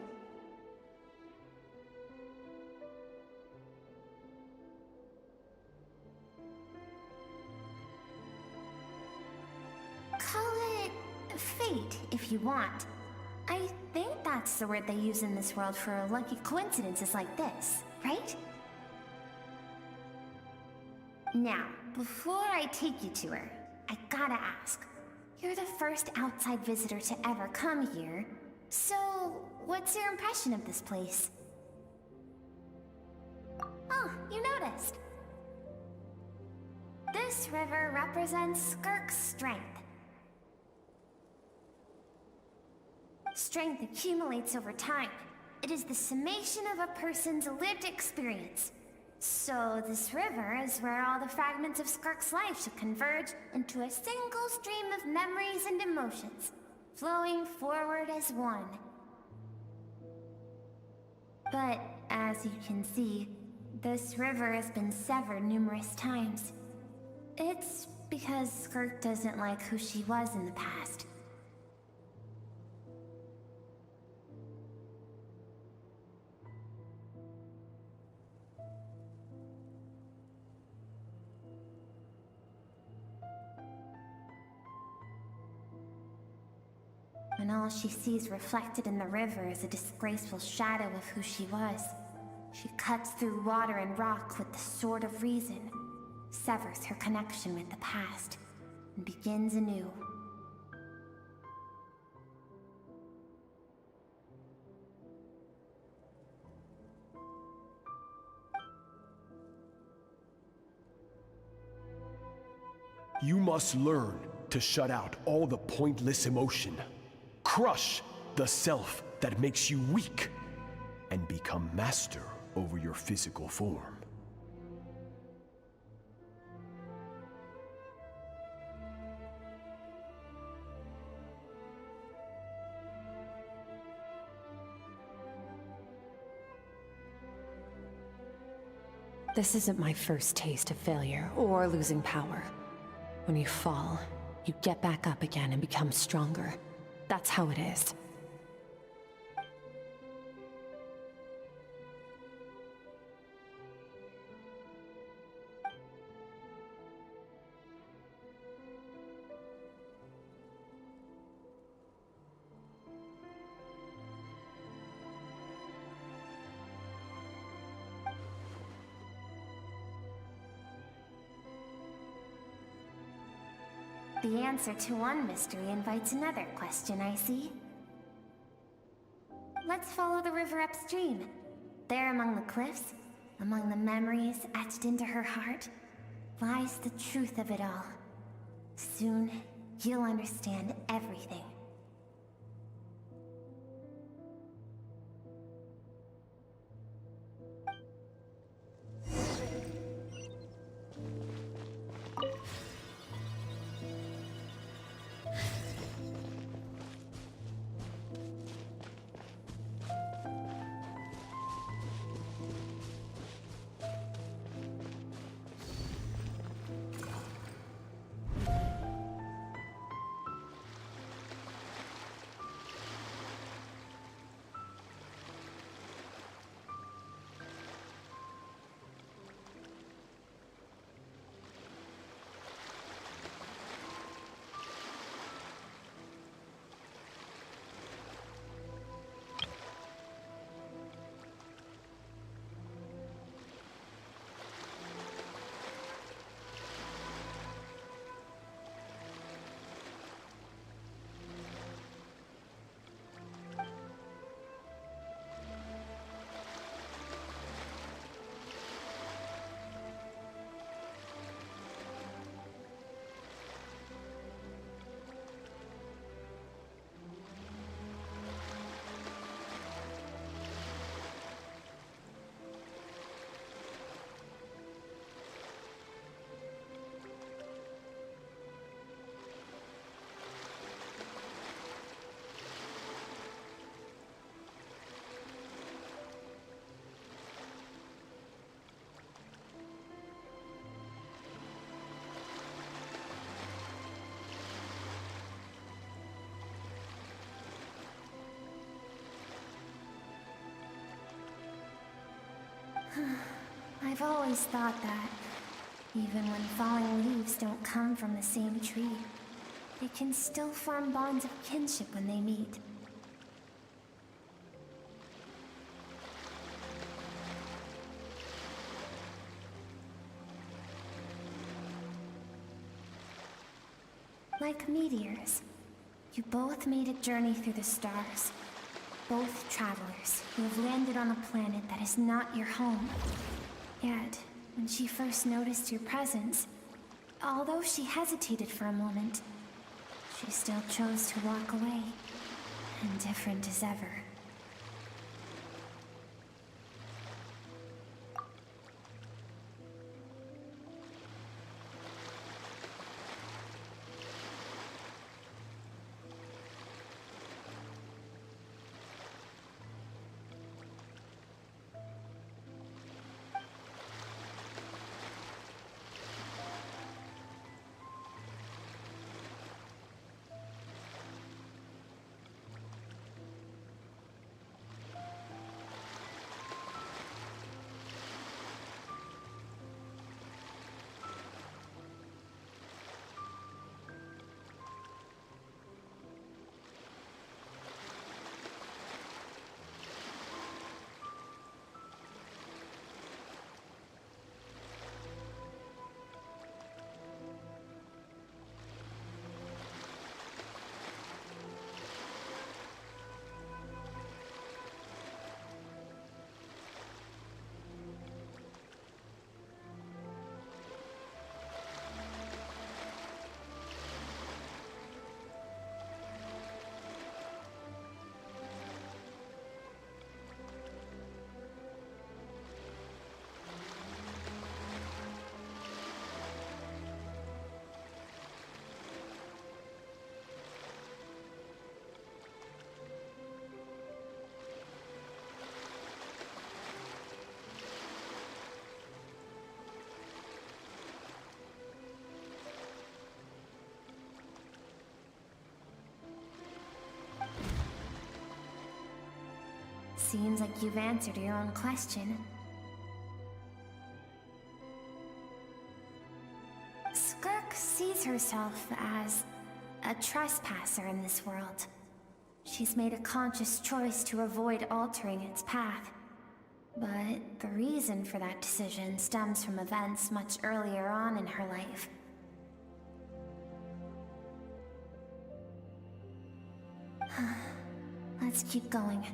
Call it fate, if you want. I think that's the word they use in this world for lucky coincidences like this, right? Now, before I take you to her, I gotta ask. You're the first outside visitor to ever come here, so what's your impression of this place? Oh, you noticed. this river represents Skirk's strength. Strength accumulates over time. It is the summation of a person's lived experience. So this river is where all the fragments of Skirk's life should converge into a single stream of memories and emotions, flowing forward as one. But as you can see, this river has been severed numerous times. It's because Skirk doesn't like who she was in the past. And all she sees reflected in the river is a disgraceful shadow of who she was. She cuts through water and rock with the sword of reason, severs her connection with the past, and begins anew. You must learn to shut out all the pointless emotion. Crush the self that makes you weak, and become master over your physical form. This isn't my first taste of failure or losing power. When you fall, you get back up again and become stronger. That's how it is. The answer to one mystery invites another question, I see. Let's follow the river upstream. There among the cliffs, among the memories etched into her heart, lies the truth of it all. Soon, you'll understand everything. I've always thought that, even when falling leaves don't come from the same tree, they can still form bonds of kinship when they meet. Like meteors, you both made a journey through the stars. Both travelers who have landed on a planet that is not your home. Yet, when she first noticed your presence, Although she hesitated for a moment, she still chose to walk away, indifferent as ever. Seems like you've answered your own question. Skirk sees herself as a trespasser in this world. She's made a conscious choice to avoid altering its path. But the reason for that decision stems from events much earlier on in her life. Let's keep going.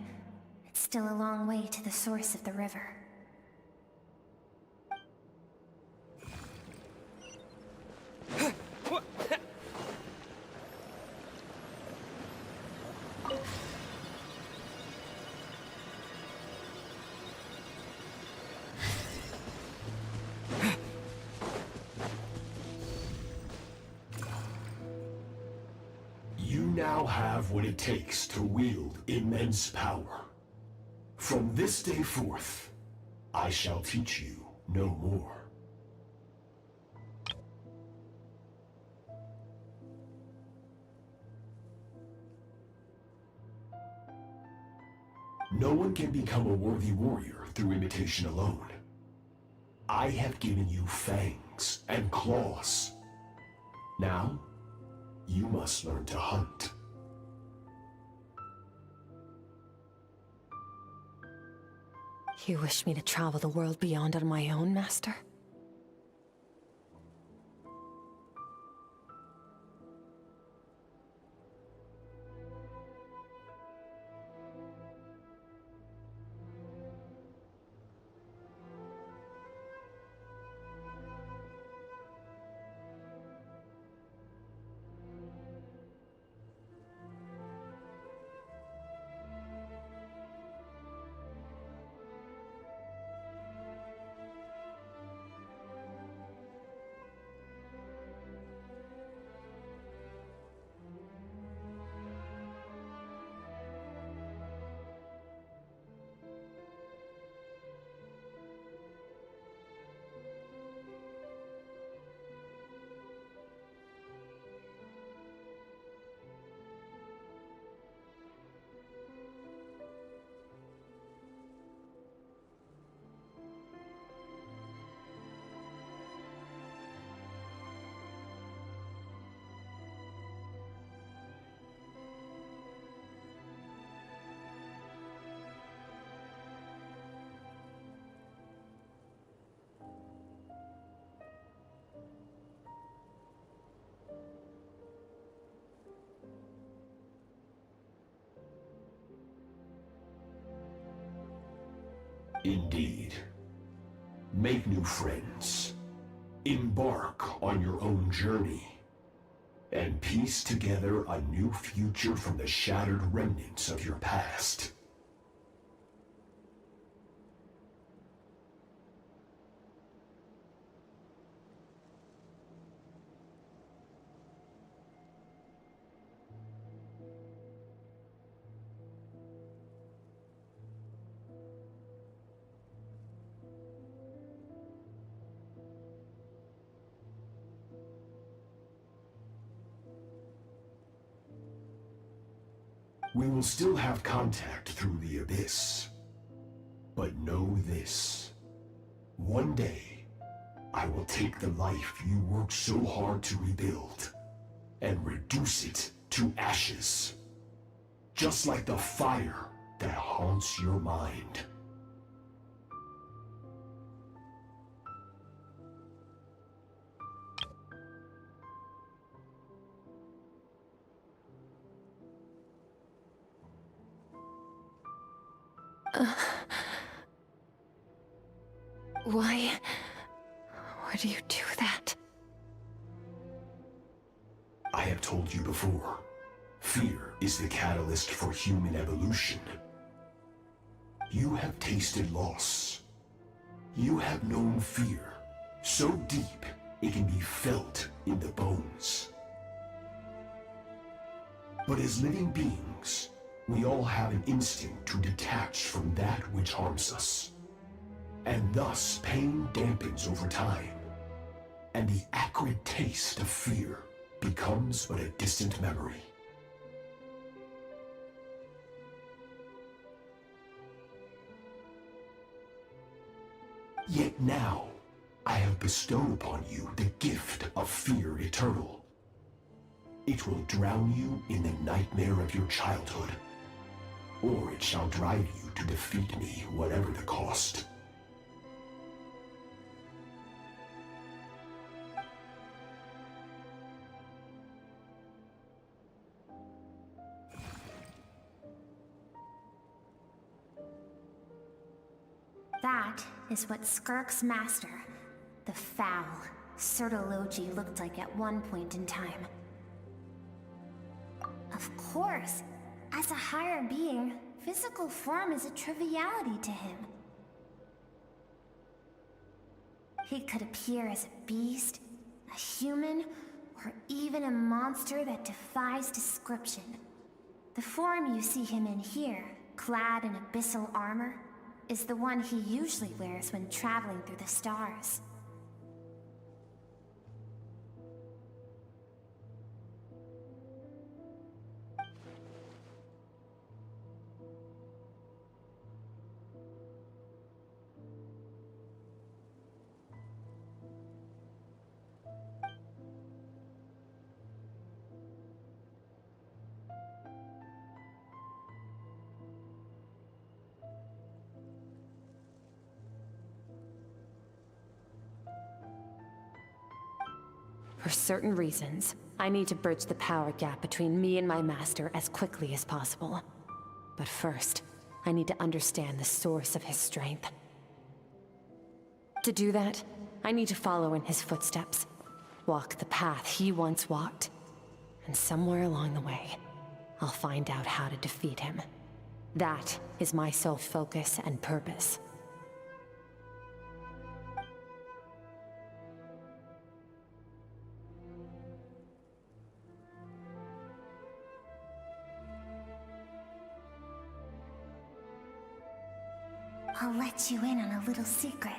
It's still a long way to the source of the river. You now have what it takes to wield immense power. From this day forth, I shall teach you no more. No one can become a worthy warrior through imitation alone. I have given you fangs and claws. Now, you must learn to hunt. You wish me to travel the world beyond on my own, Master? Indeed. Make new friends. Embark on your own journey and piece together a new future from the shattered remnants of your past. We will still have contact through the abyss. But know this. One day, I will take the life you worked so hard to rebuild and reduce it to ashes. Just like the fire that haunts your mind. Why do you do that? I have told you before, fear is the catalyst for human evolution. You have tasted loss. You have known fear, so deep it can be felt in the bones. But as living beings, we all have an instinct to detach from that which harms us. And thus, pain dampens over time, and the acrid taste of fear becomes but a distant memory. Yet now, I have bestowed upon you the gift of fear eternal. It will drown you in the nightmare of your childhood, or it shall drive you to defeat me, whatever the cost. That is what Skirk's master, the foul Sertologi, looked like at one point in time. Of course, as a higher being, physical form is a triviality to him. He could appear as a beast, a human, or even a monster that defies description. The form you see him in here, clad in abyssal armor, is the one he usually wears when traveling through the stars. For certain reasons, I need to bridge the power gap between me and my master as quickly as possible. But first, I need to understand the source of his strength. To do that, I need to follow in his footsteps, walk the path he once walked, and somewhere along the way, I'll find out how to defeat him. That is my sole focus and purpose. I'll let you in on a little secret.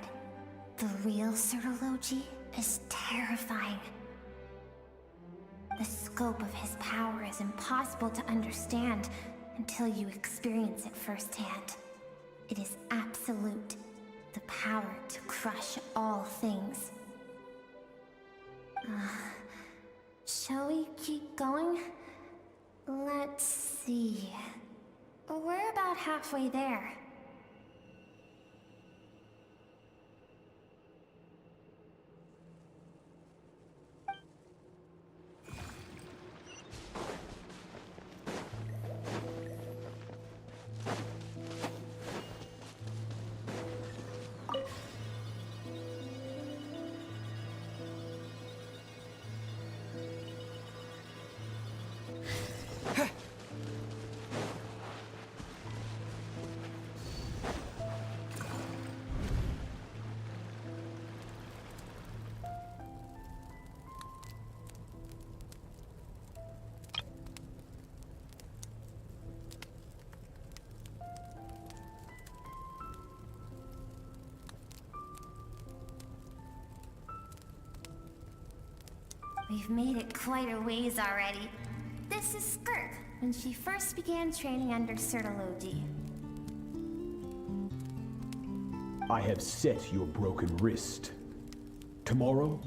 The real Sertologi is terrifying. The scope of his power is impossible to understand until you experience it firsthand. It is absolute, the power to crush all things. Shall we keep going? Let's see. We're about halfway there. We've made it quite a ways already. This is Skirk, when she first began training under Sertology. I have set your broken wrist. Tomorrow,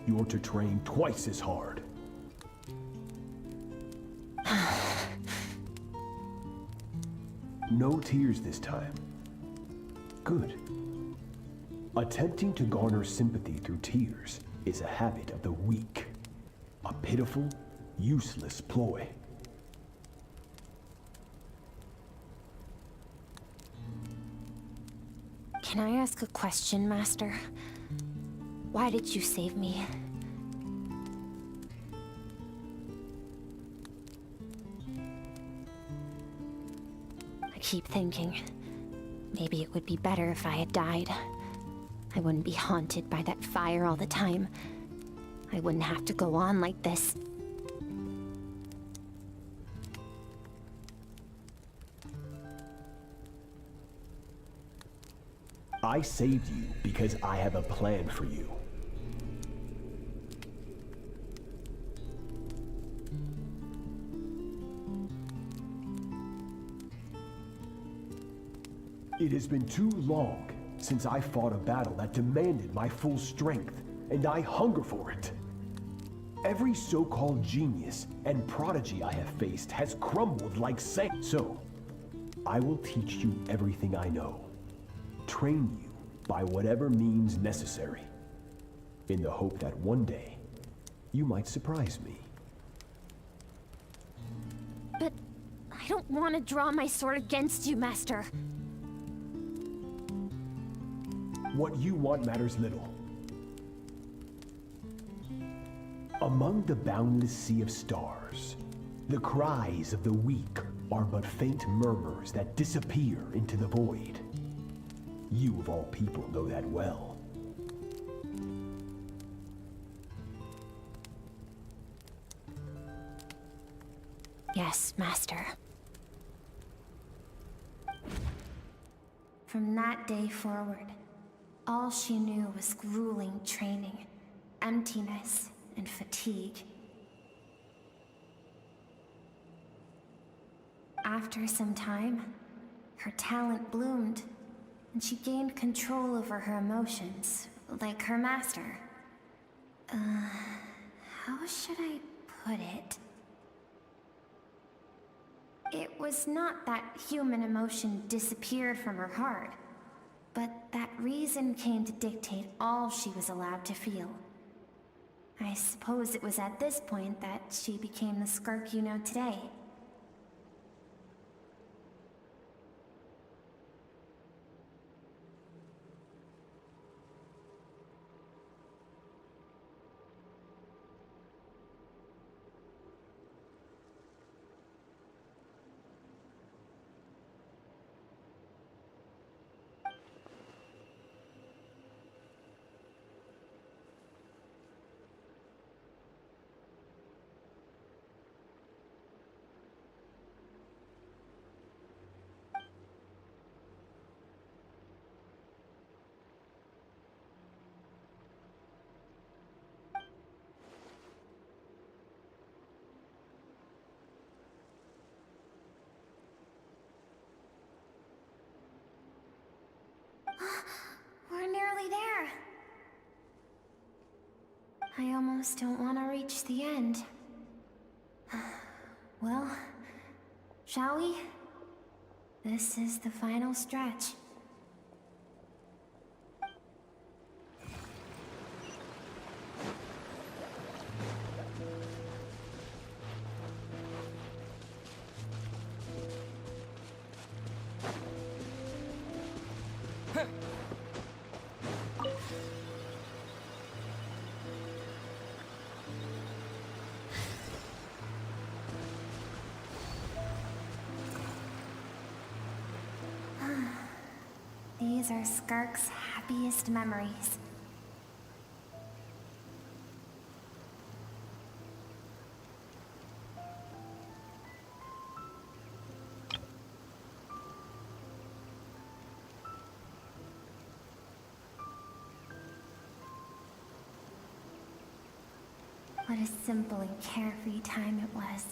you're to train twice as hard. No tears this time. Good. Attempting to garner sympathy through tears is a habit of the weak. A pitiful, useless ploy. Can I ask a question, Master? Why did you save me? I keep thinking, maybe it would be better if I had died. I wouldn't be haunted by that fire all the time. I wouldn't have to go on like this. I saved you because I have a plan for you. It has been too long since I fought a battle that demanded my full strength, and I hunger for it. Every so-called genius and prodigy I have faced has crumbled like sand. So, I will teach you everything I know. Train you by whatever means necessary, in the hope that one day, you might surprise me. But I don't want to draw my sword against you, Master. What you want matters little. Among the boundless sea of stars, the cries of the weak are but faint murmurs that disappear into the void. You of all people know that well. Yes, Master. From that day forward, all she knew was grueling training, emptiness, and fatigue. After some time, her talent bloomed, and she gained control over her emotions, like her master. How should I put it? It was not that human emotion disappeared from her heart, but that reason came to dictate all she was allowed to feel. I suppose it was at this point that she became the Skirk you know today. We're nearly there. I almost don't want to reach the end. Well, shall we? This is the final stretch. These are Skirk's happiest memories. What a simple and carefree time it was.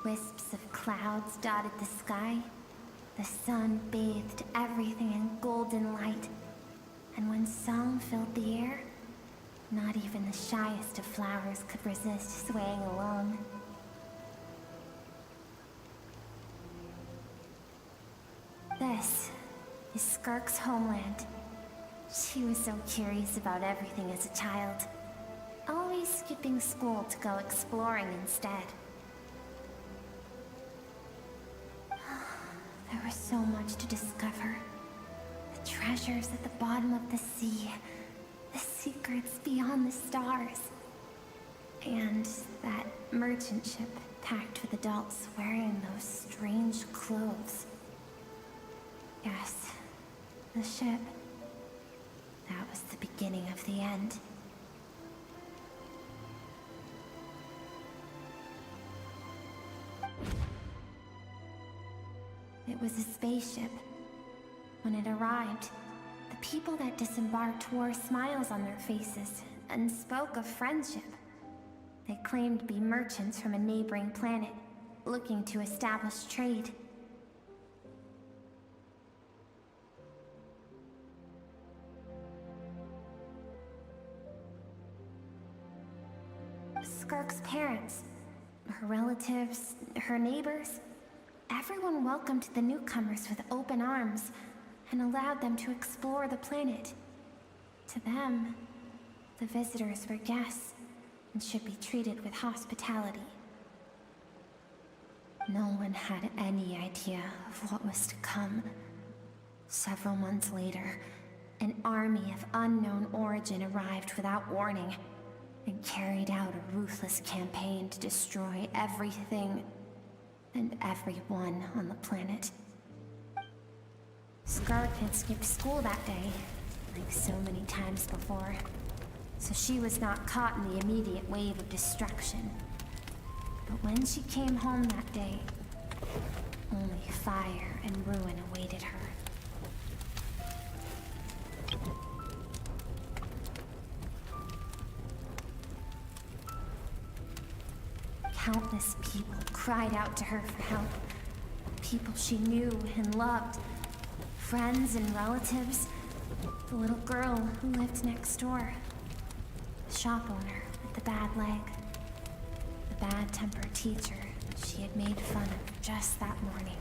Wisps of clouds dotted the sky. The sun bathed everything in golden light. And when song filled the air, not even the shyest of flowers could resist swaying along. This is Skirk's homeland. She was so curious about everything as a child, always skipping school to go exploring instead. There was so much to discover. The treasures at the bottom of the sea, the secrets beyond the stars, and that merchant ship packed with adults wearing those strange clothes. Yes, the ship. That was the beginning of the end. It was a spaceship. When it arrived, the people that disembarked wore smiles on their faces and spoke of friendship. They claimed to be merchants from a neighboring planet, looking to establish trade. Skirk's parents, her relatives, her neighbors, everyone welcomed the newcomers with open arms and allowed them to explore the planet. To them, the visitors were guests and should be treated with hospitality. No one had any idea of what was to come. Several months later, an army of unknown origin arrived without warning and carried out a ruthless campaign to destroy everything and everyone on the planet. Skirk had skipped school that day, like so many times before, so she was not caught in the immediate wave of destruction. But when she came home that day, only fire and ruin awaited her. Countless people cried out to her for help. People she knew and loved. Friends and relatives. The little girl who lived next door. The shop owner with the bad leg. The bad-tempered teacher she had made fun of just that morning.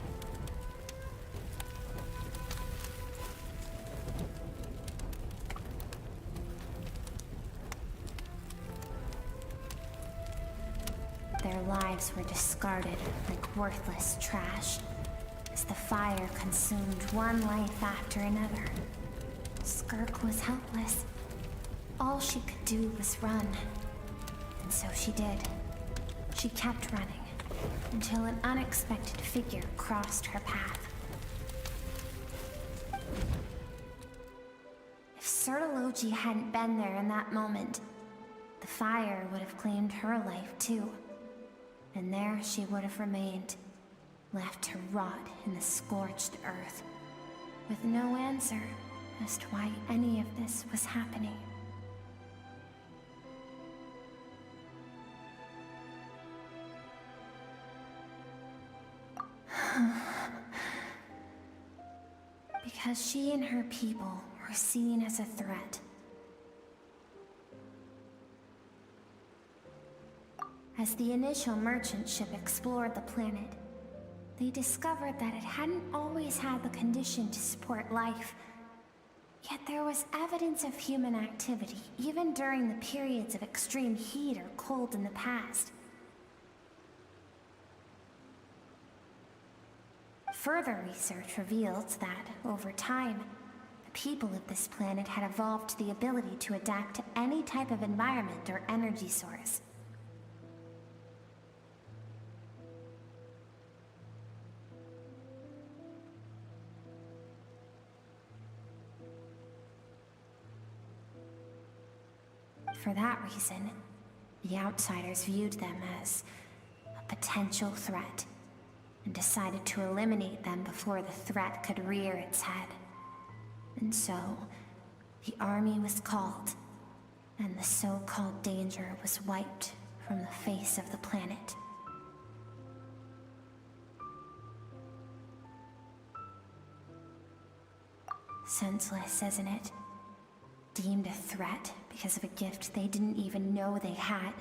Their lives were discarded like worthless trash as the fire consumed one life after another. Skirk was helpless. All she could do was run. And so she did. She kept running until an unexpected figure crossed her path. If Sertology hadn't been there in that moment, the fire would have claimed her life too. And there she would have remained, left to rot in the scorched earth, with no answer as to why any of this was happening. Because she and her people were seen as a threat. As the initial merchant ship explored the planet, they discovered that it hadn't always had the condition to support life. Yet there was evidence of human activity, even during the periods of extreme heat or cold in the past. Further research revealed that, over time, the people of this planet had evolved the ability to adapt to any type of environment or energy source. For that reason, the outsiders viewed them as a potential threat and decided to eliminate them before the threat could rear its head. And so, the army was called, and the so-called danger was wiped from the face of the planet. Senseless, isn't it? Deemed a threat because of a gift they didn't even know they had.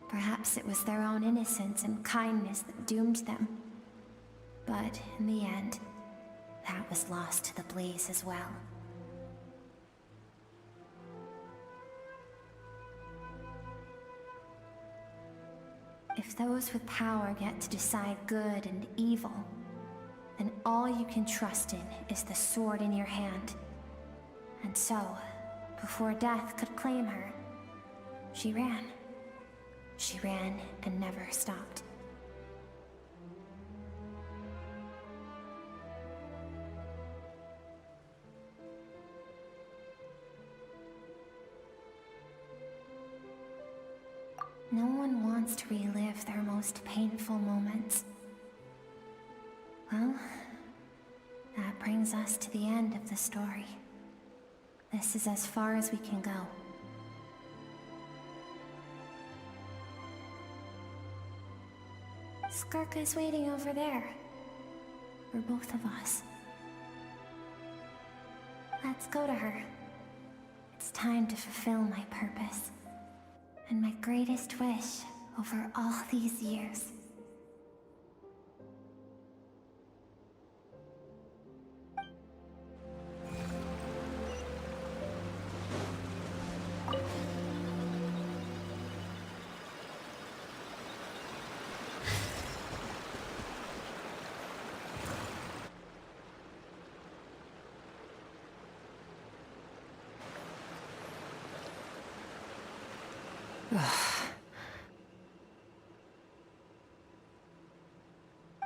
Perhaps it was their own innocence and kindness that doomed them. But in the end, that was lost to the blaze as well. If those with power get to decide good and evil, then all you can trust in is the sword in your hand. And so, before death could claim her, she ran. She ran and never stopped. No one wants to relive their most painful moments. Well, that brings us to the end of the story. This is as far as we can go. Skirk is waiting over there. For both of us. Let's go to her. It's time to fulfill my purpose. And my greatest wish over all these years.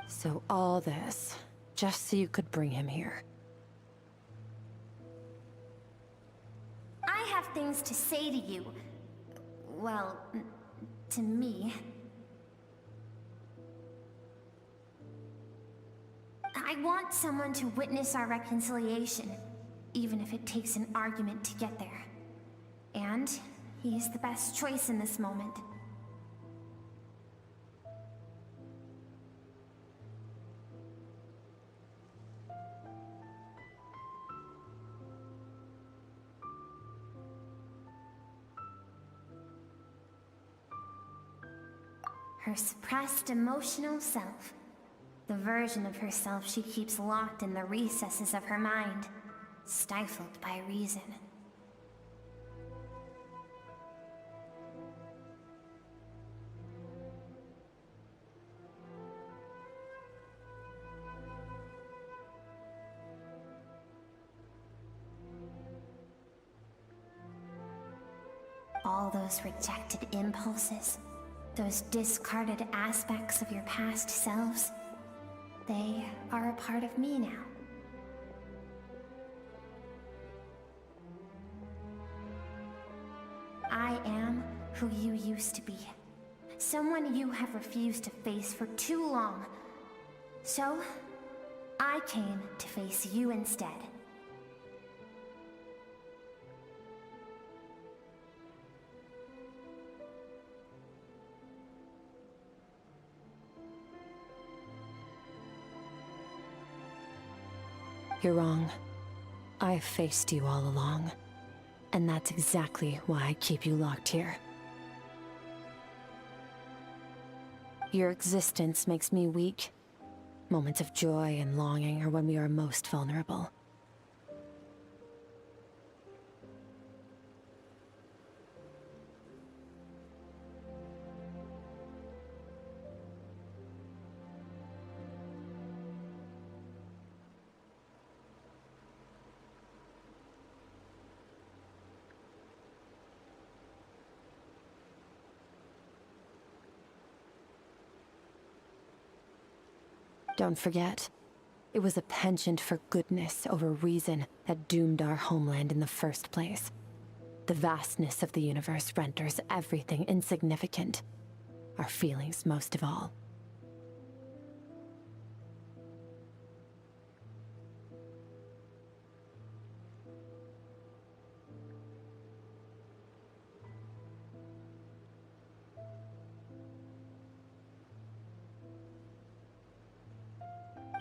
So all this, just so you could bring him here. I have things to say to you. Well, to me. I want someone to witness our reconciliation, even if it takes an argument to get there. And he's the best choice in this moment. Her suppressed emotional self. The version of herself she keeps locked in the recesses of her mind, stifled by reason. All those rejected impulses, those discarded aspects of your past selves, they are a part of me now. I am who you used to be. Someone you have refused to face for too long. So, I came to face you instead. You're wrong. I've faced you all along. And that's exactly why I keep you locked here. Your existence makes me weak. Moments of joy and longing are when we are most vulnerable. Don't forget, it was a penchant for goodness over reason that doomed our homeland in the first place. The vastness of the universe renders everything insignificant. Our feelings most of all.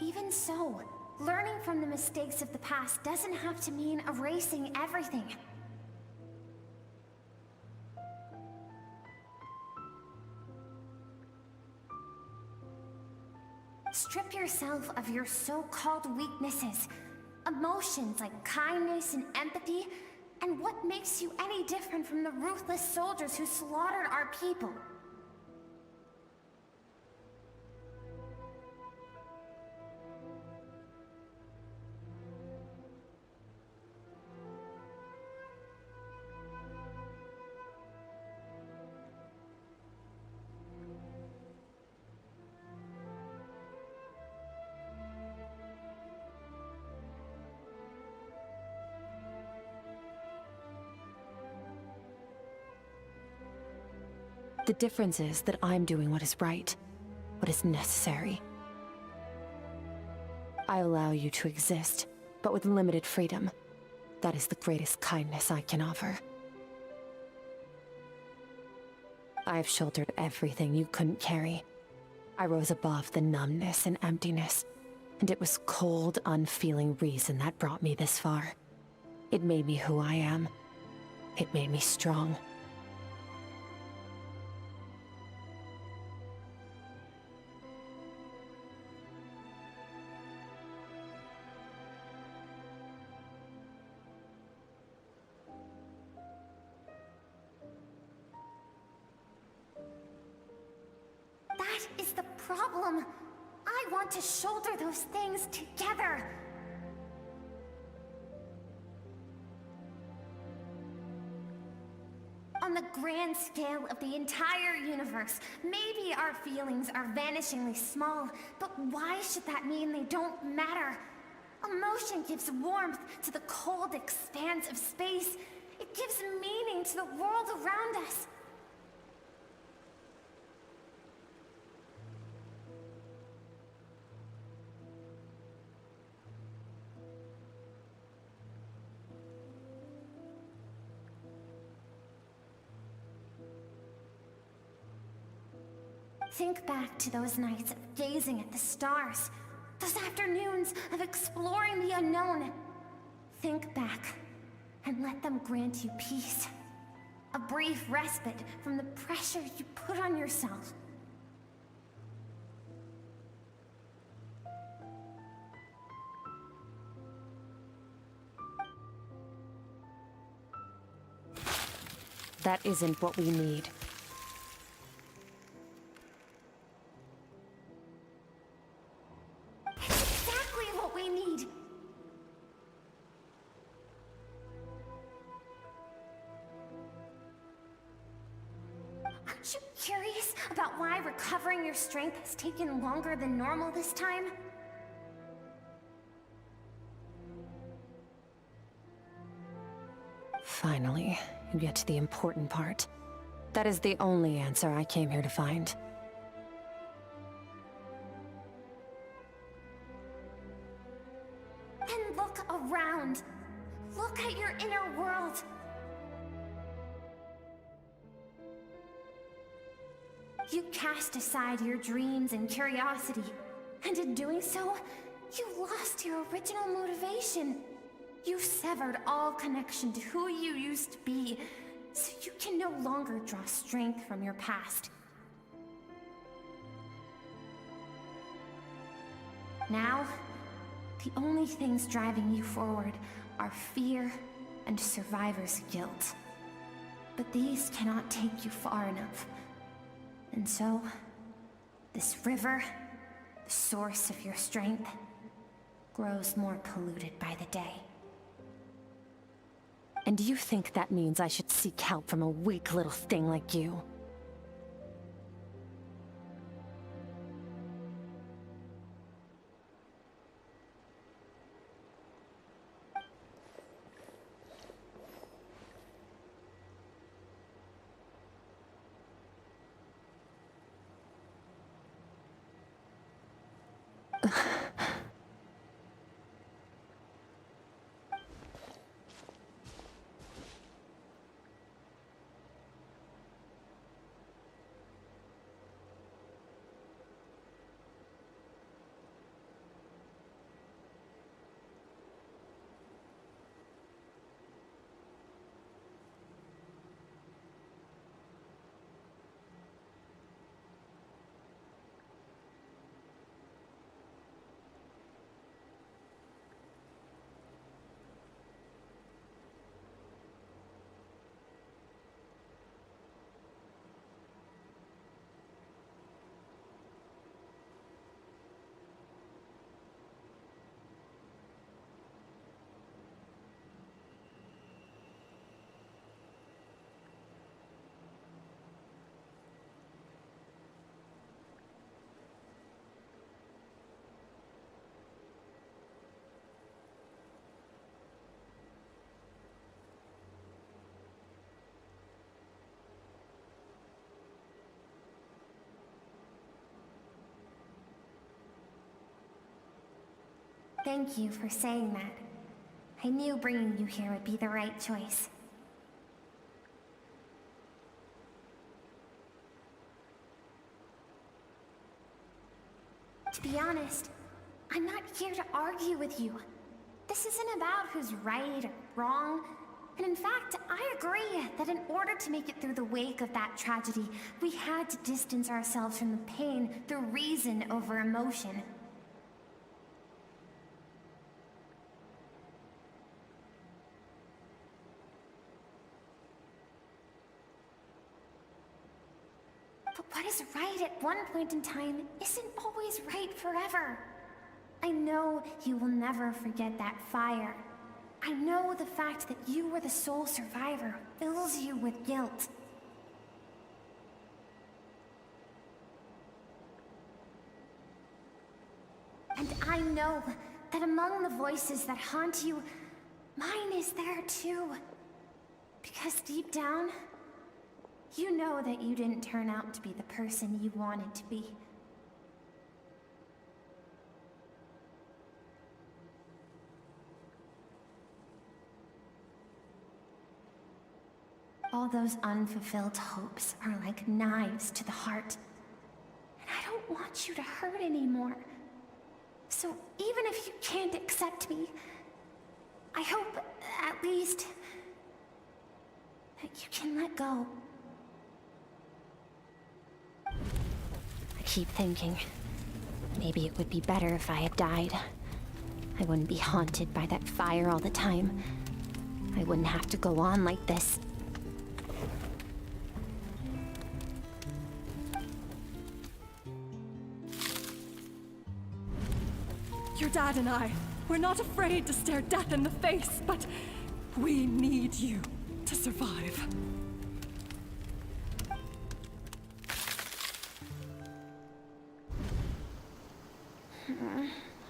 Even so, learning from the mistakes of the past doesn't have to mean erasing everything. Strip yourself of your so-called weaknesses, emotions like kindness and empathy, and what makes you any different from the ruthless soldiers who slaughtered our people? The difference is that I'm doing what is right, what is necessary. I allow you to exist, but with limited freedom. That is the greatest kindness I can offer. I've shouldered everything you couldn't carry. I rose above the numbness and emptiness, and it was cold, unfeeling reason that brought me this far. It made me who I am. It made me strong. That is the problem. I want to shoulder those things together. On the grand scale of the entire universe, maybe our feelings are vanishingly small, but why should that mean they don't matter? Emotion gives warmth to the cold expanse of space. It gives meaning to the world around us. Think back to those nights of gazing at the stars, those afternoons of exploring the unknown. Think back, and let them grant you peace. A brief respite from the pressure you put on yourself. That isn't what we need. Exactly what we need! Aren't you curious about why recovering your strength has taken longer than normal this time? Finally, you get to the important part. That is the only answer I came here to find. And look around. Look at your inner world. You cast aside your dreams and curiosity, and in doing so, you lost your original motivation. You severed all connection to who you used to be, so you can no longer draw strength from your past. Now, the only things driving you forward are fear and survivor's guilt. But these cannot take you far enough. And so, this river, the source of your strength, grows more polluted by the day. And do you think that means I should seek help from a weak little thing like you? Thank you for saying that. I knew bringing you here would be the right choice. To be honest, I'm not here to argue with you. This isn't about who's right or wrong. And in fact, I agree that in order to make it through the wake of that tragedy, we had to distance ourselves from the pain through reason over emotion. But what is right at one point in time isn't always right forever. I know you will never forget that fire. I know the fact that you were the sole survivor fills you with guilt. And I know that among the voices that haunt you, mine is there too. Because deep down, you know that you didn't turn out to be the person you wanted to be. All those unfulfilled hopes are like knives to the heart. And I don't want you to hurt anymore. So even if you can't accept me, I hope, at least, that you can let go. I keep thinking, maybe it would be better if I had died. I wouldn't be haunted by that fire all the time. I wouldn't have to go on like this. Your dad and I, we're not afraid to stare death in the face, but we need you to survive.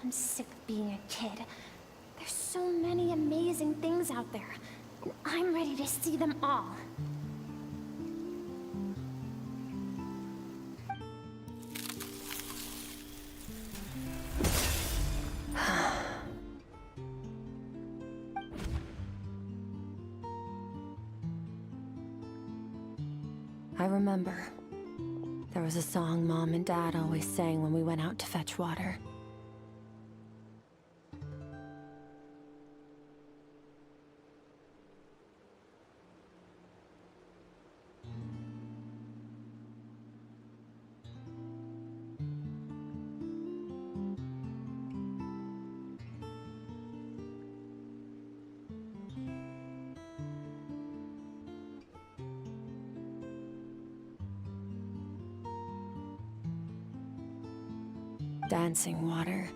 I'm sick of being a kid. There's so many amazing things out there, and I'm ready to see them all. I remember. There was a song Mom and Dad always sang when we went out to fetch water. Dancing water,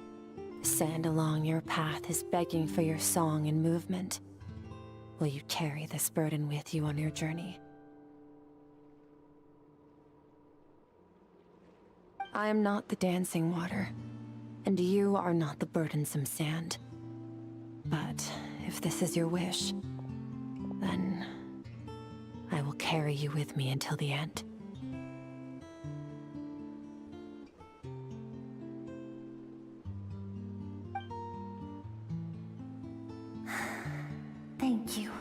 the sand along your path is begging for your song and movement. Will you carry this burden with you on your journey? I am not the dancing water, and you are not the burdensome sand. But if this is your wish, then I will carry you with me until the end. Thank you.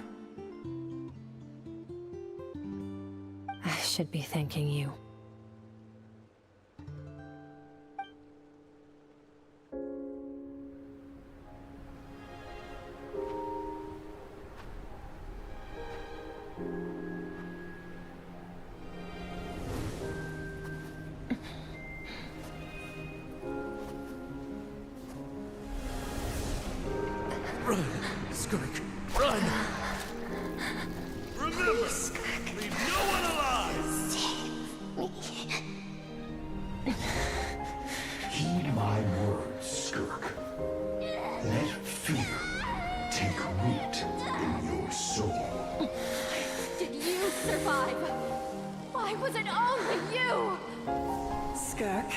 I should be thanking you. Run, Skirk, run! Remember, leave no one alive! Heed my words, Skirk. Let fear take root in your soul. Did you survive? Why was it only you? Skirk,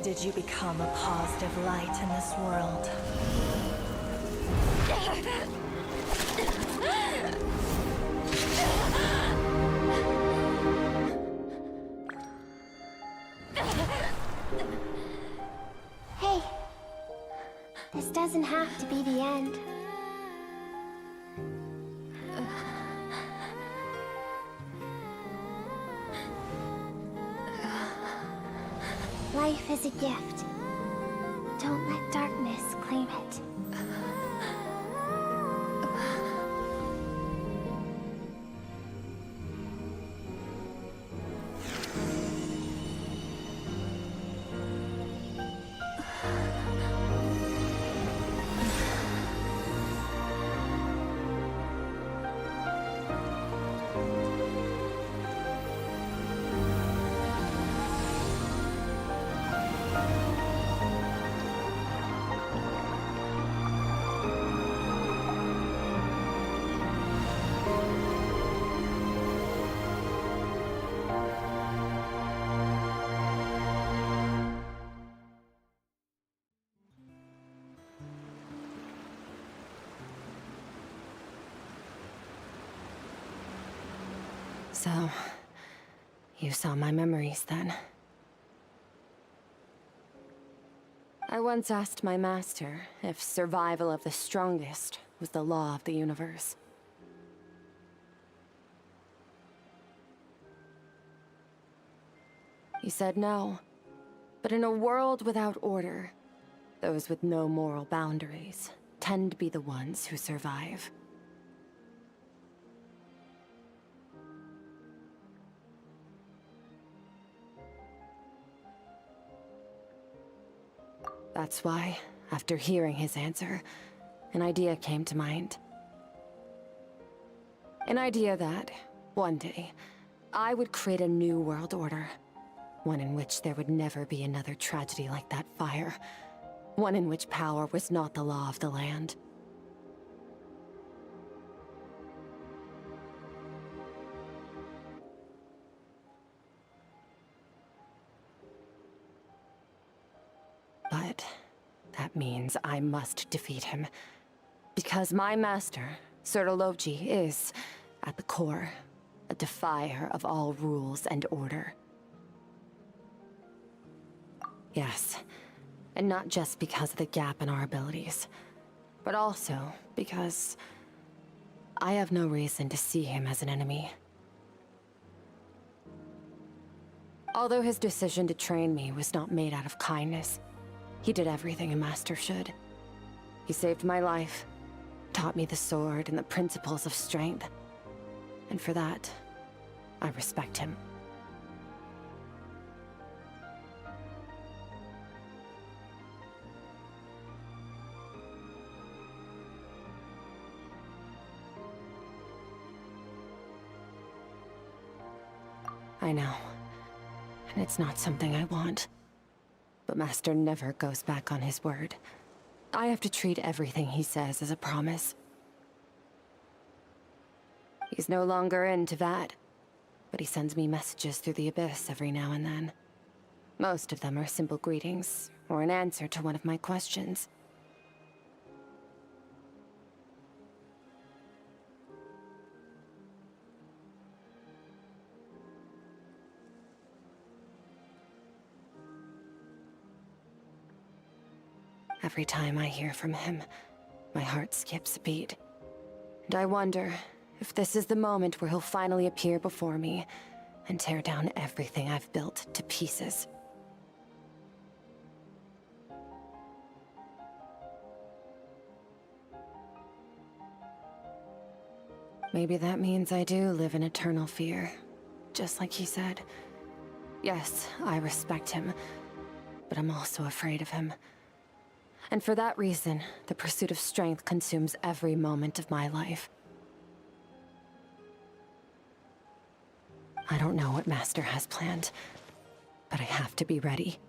did you become a positive light in this world? Hey, This doesn't have to be the end. Life is a gift. Don't let darkness claim it. So, you saw my memories then. I once asked my master if survival of the strongest was the law of the universe. He said no, but in a world without order, those with no moral boundaries tend to be the ones who survive. That's why, after hearing his answer, an idea came to mind. An idea that, one day, I would create a new world order. One in which there would never be another tragedy like that fire. One in which power was not the law of the land. But that means I must defeat him. Because my master, Sertologi, is, at the core, a defier of all rules and order. Yes, and not just because of the gap in our abilities, but also because I have no reason to see him as an enemy. Although his decision to train me was not made out of kindness, he did everything a master should. He saved my life, taught me the sword and the principles of strength. And for that, I respect him. I know. And it's not something I want. But Master never goes back on his word. I have to treat everything he says as a promise. He's no longer into that, but he sends me messages through the abyss every now and then. Most of them are simple greetings, or an answer to one of my questions. Every time I hear from him, my heart skips a beat. And I wonder if this is the moment where he'll finally appear before me and tear down everything I've built to pieces. Maybe that means I do live in eternal fear, just like he said. Yes, I respect him, but I'm also afraid of him. And for that reason, the pursuit of strength consumes every moment of my life. I don't know what Master has planned, but I have to be ready.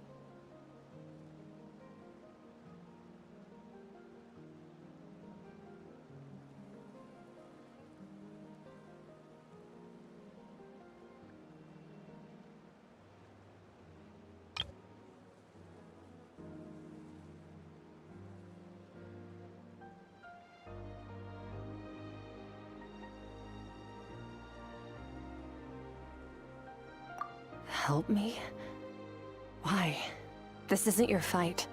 Help me? Why? This isn't your fight.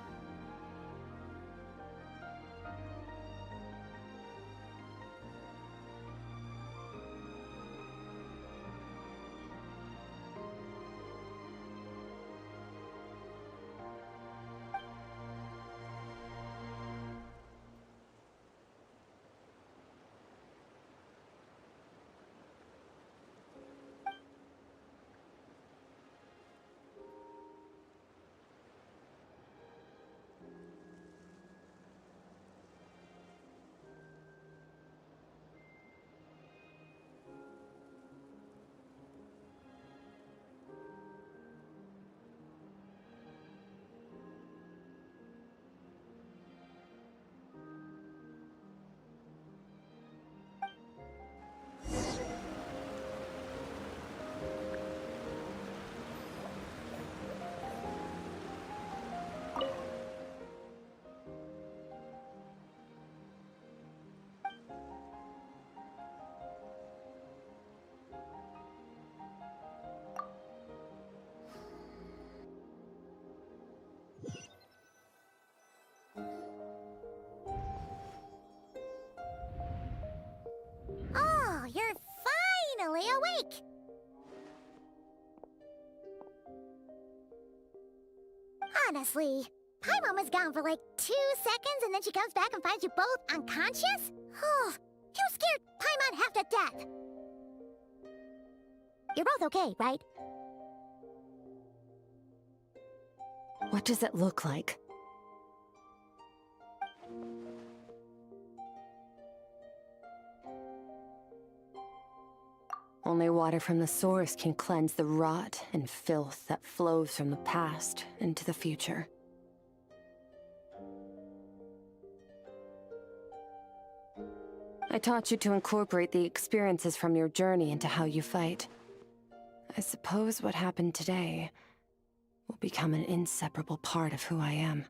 take! Honestly, Paimon was gone for like 2 seconds and then she comes back and finds you both unconscious? Oh, you scared Paimon half to death! You're both okay, right? What does it look like? Only water from the source can cleanse the rot and filth that flows from the past into the future. I taught you to incorporate the experiences from your journey into how you fight. I suppose what happened today will become an inseparable part of who I am.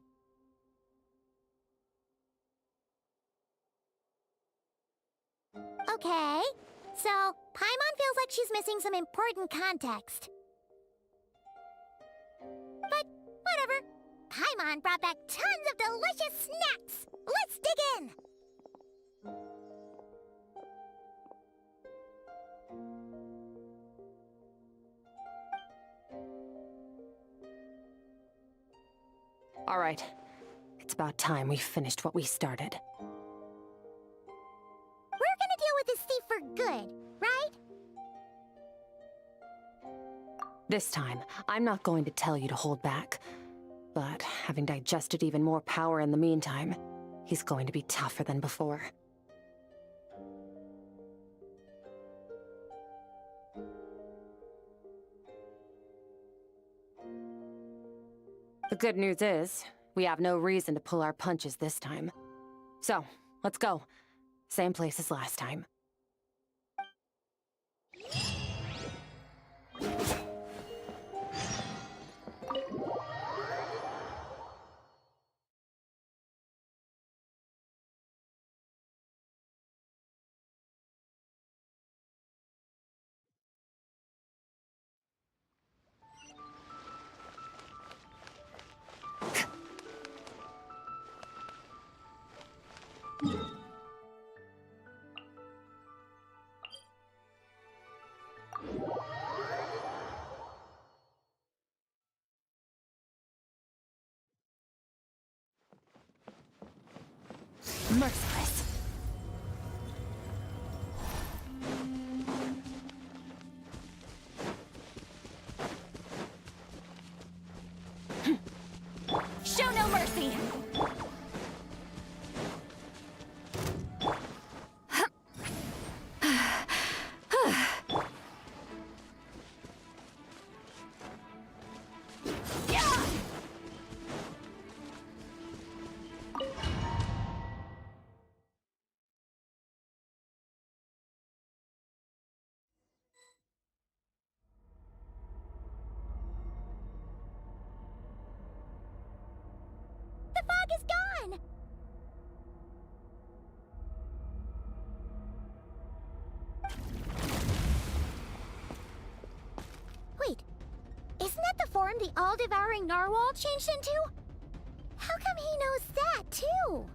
Okay, so Paimon feels like she's missing some important context. But whatever. Paimon brought back tons of delicious snacks! Let's dig in! All right. It's about time we finished what we started. We're gonna deal with this thief for good, right? This time, I'm not going to tell you to hold back. But having digested even more power in the meantime, he's going to be tougher than before. The good news is, we have no reason to pull our punches this time. So, let's go. Same place as last time. Merciless. Show no mercy! The fog is gone! Wait, isn't that the form the all-devouring narwhal changed into? How come he knows that, too?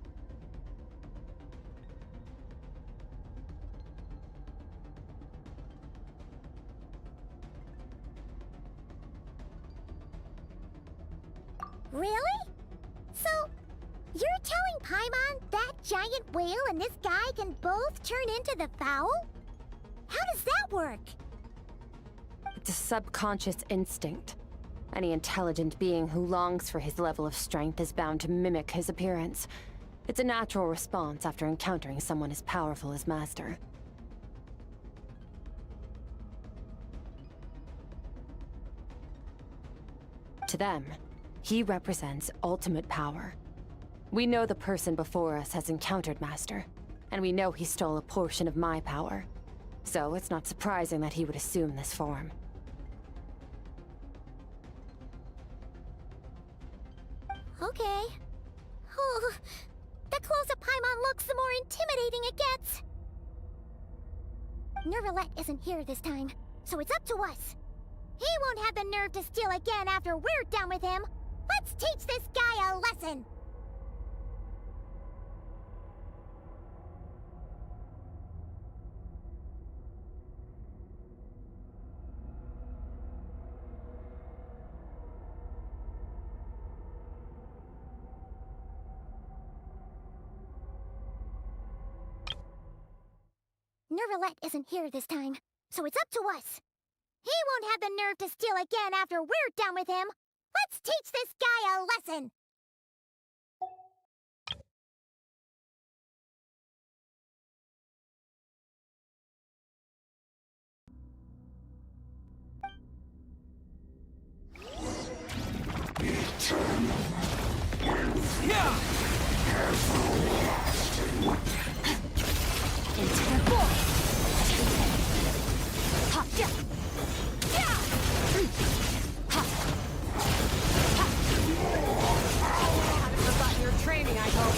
Really? So, you're telling Paimon that giant whale and this guy can both turn into the fowl? How does that work? It's a subconscious instinct. Any intelligent being who longs for his level of strength is bound to mimic his appearance. It's a natural response after encountering someone as powerful as Master. To them, he represents ultimate power. We know the person before us has encountered Master, and we know he stole a portion of my power. So it's not surprising that he would assume this form. Okay. Oh, the closer Paimon looks, the more intimidating it gets. Nervalette isn't here this time, so it's up to us. He won't have the nerve to steal again after we're done with him. Let's teach this guy a lesson! Nervalette isn't here this time, so it's up to us. He won't have the nerve to steal again after we're done with him. Let's teach this guy a lesson! Into the void! Ha! Yeah! Yeah! Ha! Ha! Haven't forgotten your training, I hope.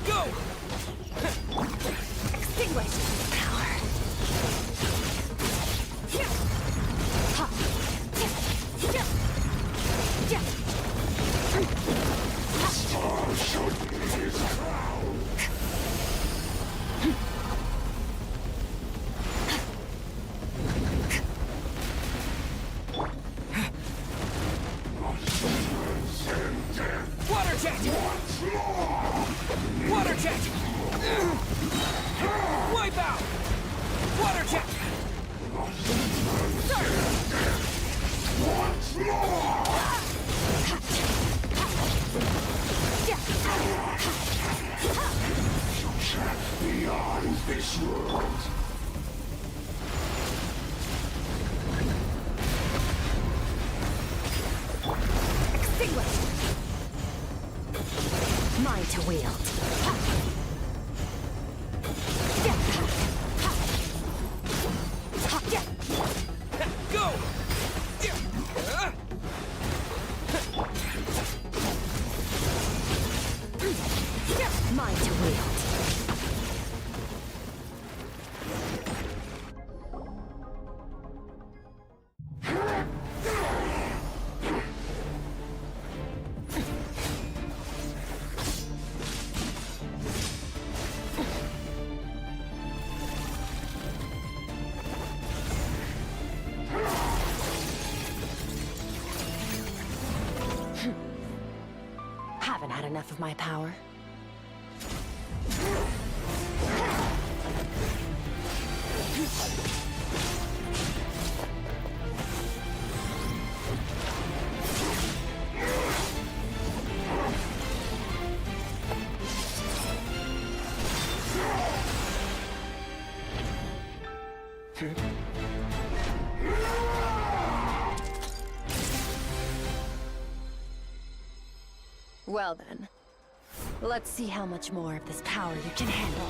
Go! Extinguish power! Yeah! Ha! Yeah! Yeah! Yeah! Water jet! Water jet! Wipe out! Water jet! Beyond this world. Extinguish! Mine to wield. Go! Mine to wield. Haven't had enough of my power. Well then, let's see how much more of this power you can handle.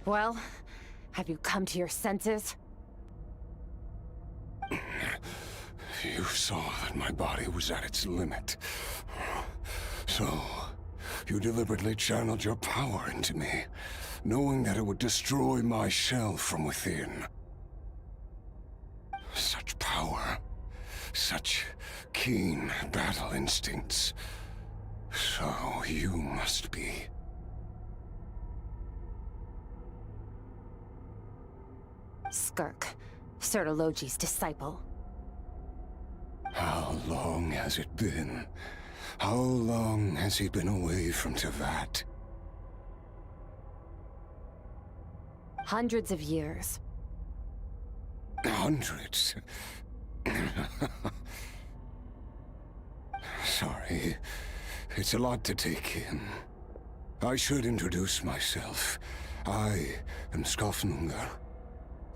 Well, have you come to your senses? You saw that my body was at its limit. So, you deliberately channeled your power into me, knowing that it would destroy my shell from within. Such power, such keen battle instincts. So you must be. Skirk, Sertologi's disciple. How long has it been? How long has he been away from Tevat? Hundreds of years. Hundreds? Sorry. It's a lot to take in. I should introduce myself. I am Skofnungar,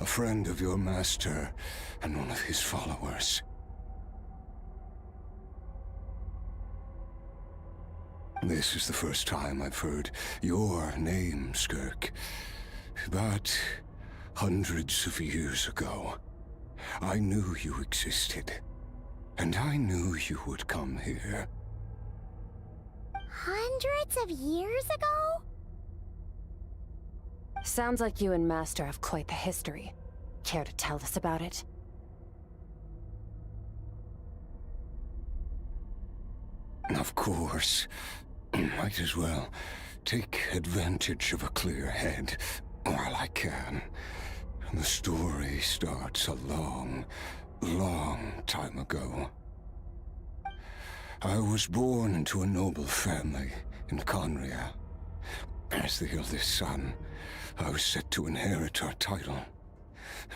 a friend of your master and one of his followers. This is the first time I've heard your name, Skirk. But hundreds of years ago, I knew you existed. And I knew you would come here. Hundreds of years ago? Sounds like you and Master have quite the history. Care to tell us about it? Of course. Might as well take advantage of a clear head while I can. The story starts a long, long time ago. I was born into a noble family in Conria. As the eldest son, I was set to inherit our title.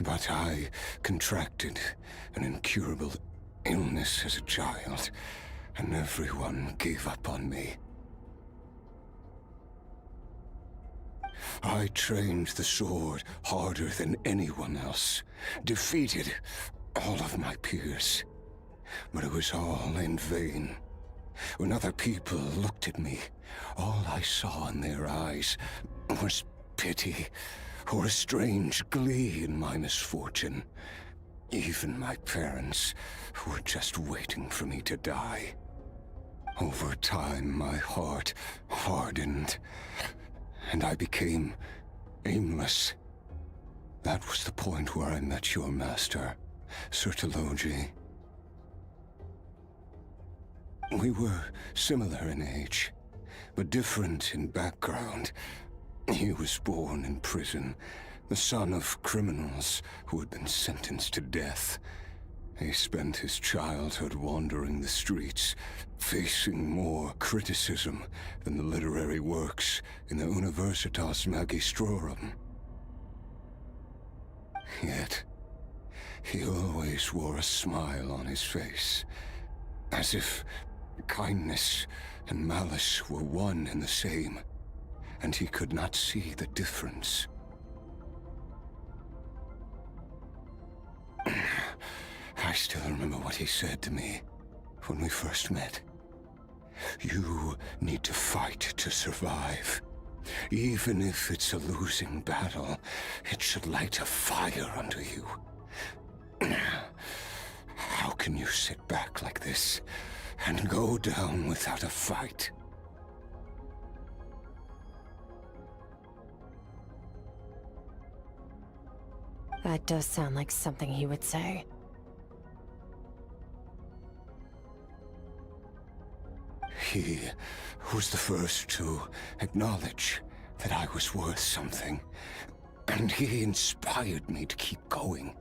But I contracted an incurable illness as a child, and everyone gave up on me. I trained the sword harder than anyone else, defeated all of my peers. But it was all in vain. When other people looked at me, all I saw in their eyes was pity or a strange glee in my misfortune. Even my parents were just waiting for me to die. Over time, my heart hardened, and I became aimless. That was the point where I met your master, Sir Taloji. We were similar in age, but different in background. He was born in prison, the son of criminals who had been sentenced to death. He spent his childhood wandering the streets, facing more criticism than the literary works in the Universitas Magistrorum. Yet, he always wore a smile on his face, as if kindness and malice were one and the same, and he could not see the difference. I still remember what he said to me when we first met. You need to fight to survive. Even if it's a losing battle, it should light a fire under you. How can you sit back like this and go down without a fight? That does sound like something he would say. He was the first to acknowledge that I was worth something, and he inspired me to keep going.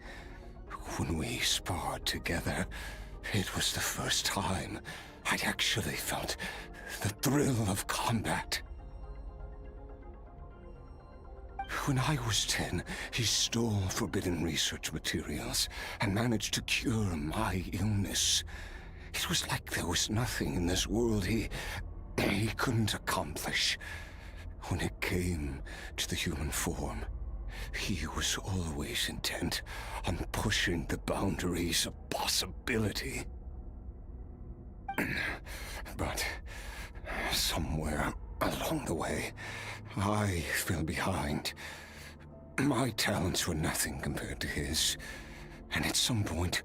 When we sparred together, it was the first time I'd actually felt the thrill of combat. When I was 10, he stole forbidden research materials and managed to cure my illness. It was like there was nothing in this world he couldn't accomplish. When it came to the human form, he was always intent on pushing the boundaries of possibility. But somewhere along the way, I fell behind. My talents were nothing compared to his, and at some point,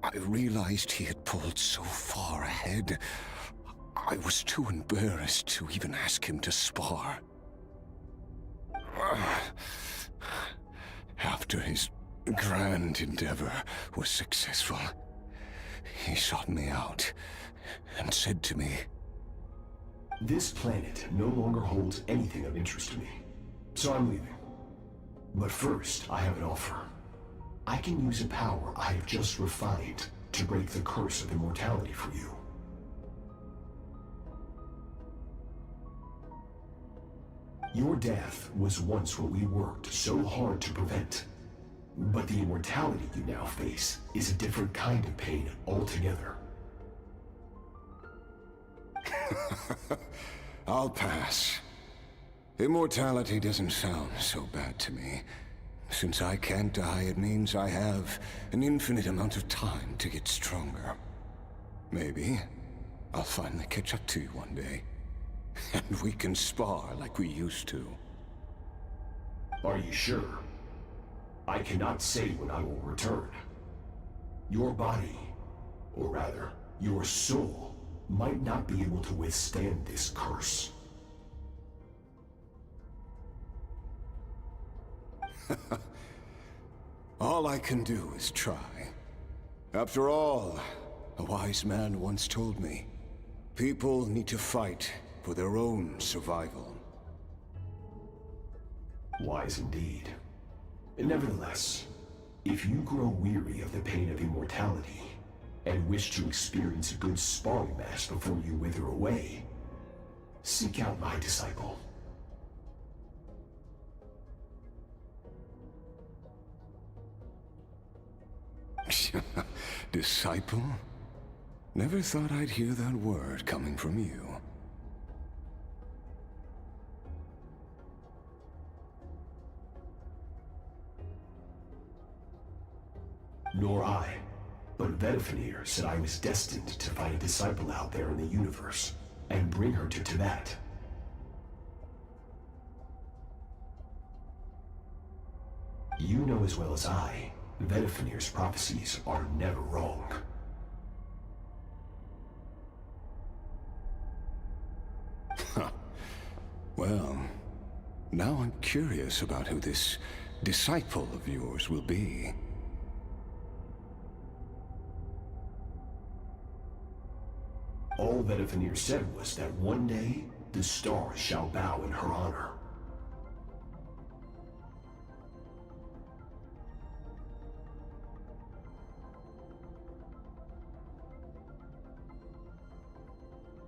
I realized he had pulled so far ahead, I was too embarrassed to even ask him to spar. After his grand endeavor was successful, he sought me out and said to me, "This planet no longer holds anything of interest to me, so I'm leaving. But first, I have an offer. I can use a power I have just refined to break the curse of immortality for you." Your death was once what we worked so hard to prevent. But the immortality you now face is a different kind of pain altogether. I'll pass. Immortality doesn't sound so bad to me. Since I can't die, it means I have an infinite amount of time to get stronger. Maybe I'll finally catch up to you one day. And we can spar like we used to. Are you sure? I cannot say when I will return. Your body, or rather, your soul, might not be able to withstand this curse. All I can do is try. After all, a wise man once told me, people need to fight for their own survival. Wise indeed. Nevertheless, if you grow weary of the pain of immortality, and wish to experience a good sparring match before you wither away, seek out my disciple. Disciple? Never thought I'd hear that word coming from you. Nor I. But Vedifenir said I was destined to find a disciple out there in the universe, and bring her to Tibet. You know as well as I, Vedifenir's prophecies are never wrong. Huh. Well, now I'm curious about who this disciple of yours will be. All Vedifenir said was that one day, the stars shall bow in her honor.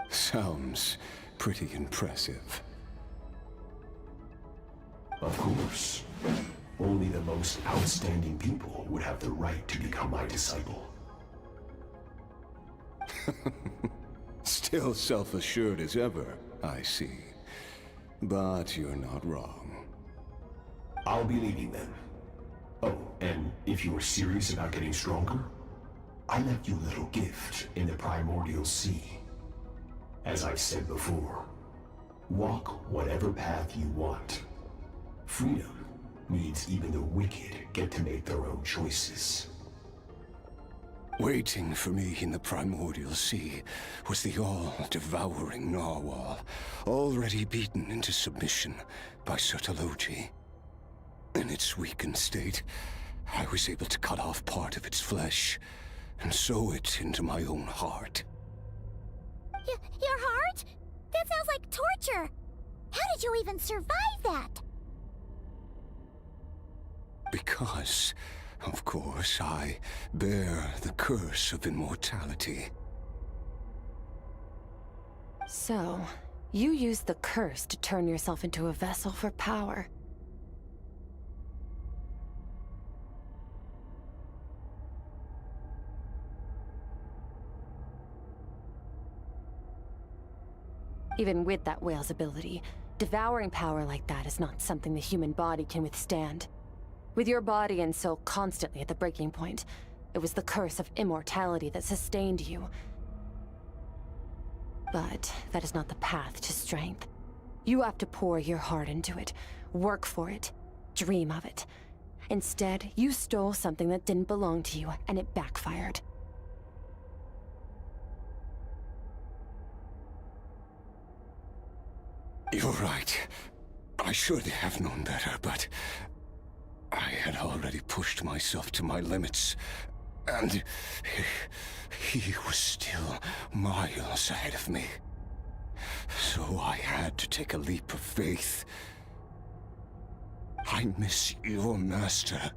Sounds pretty impressive. Of course. Only the most outstanding people would have the right to become my disciple. Still self-assured as ever, I see. But you're not wrong. I'll be leaving then. Oh, and if you are serious about getting stronger, I left you a little gift in the primordial sea. As I've said before, walk whatever path you want. Freedom means even the wicked get to make their own choices. Waiting for me in the primordial sea was the all-devouring narwhal, already beaten into submission by Sertologi. In its weakened state, I was able to cut off part of its flesh and sew it into my own heart. Your heart? That sounds like torture! How did you even survive that? Because, of course, I bear the curse of immortality. So, you used the curse to turn yourself into a vessel for power. Even with that whale's ability, devouring power like that is not something the human body can withstand. With your body and soul constantly at the breaking point, it was the curse of immortality that sustained you. But that is not the path to strength. You have to pour your heart into it, work for it, dream of it. Instead, you stole something that didn't belong to you, and it backfired. You're right. I should have known better, but I had already pushed myself to my limits, and he was still miles ahead of me. So I had to take a leap of faith. I miss your master.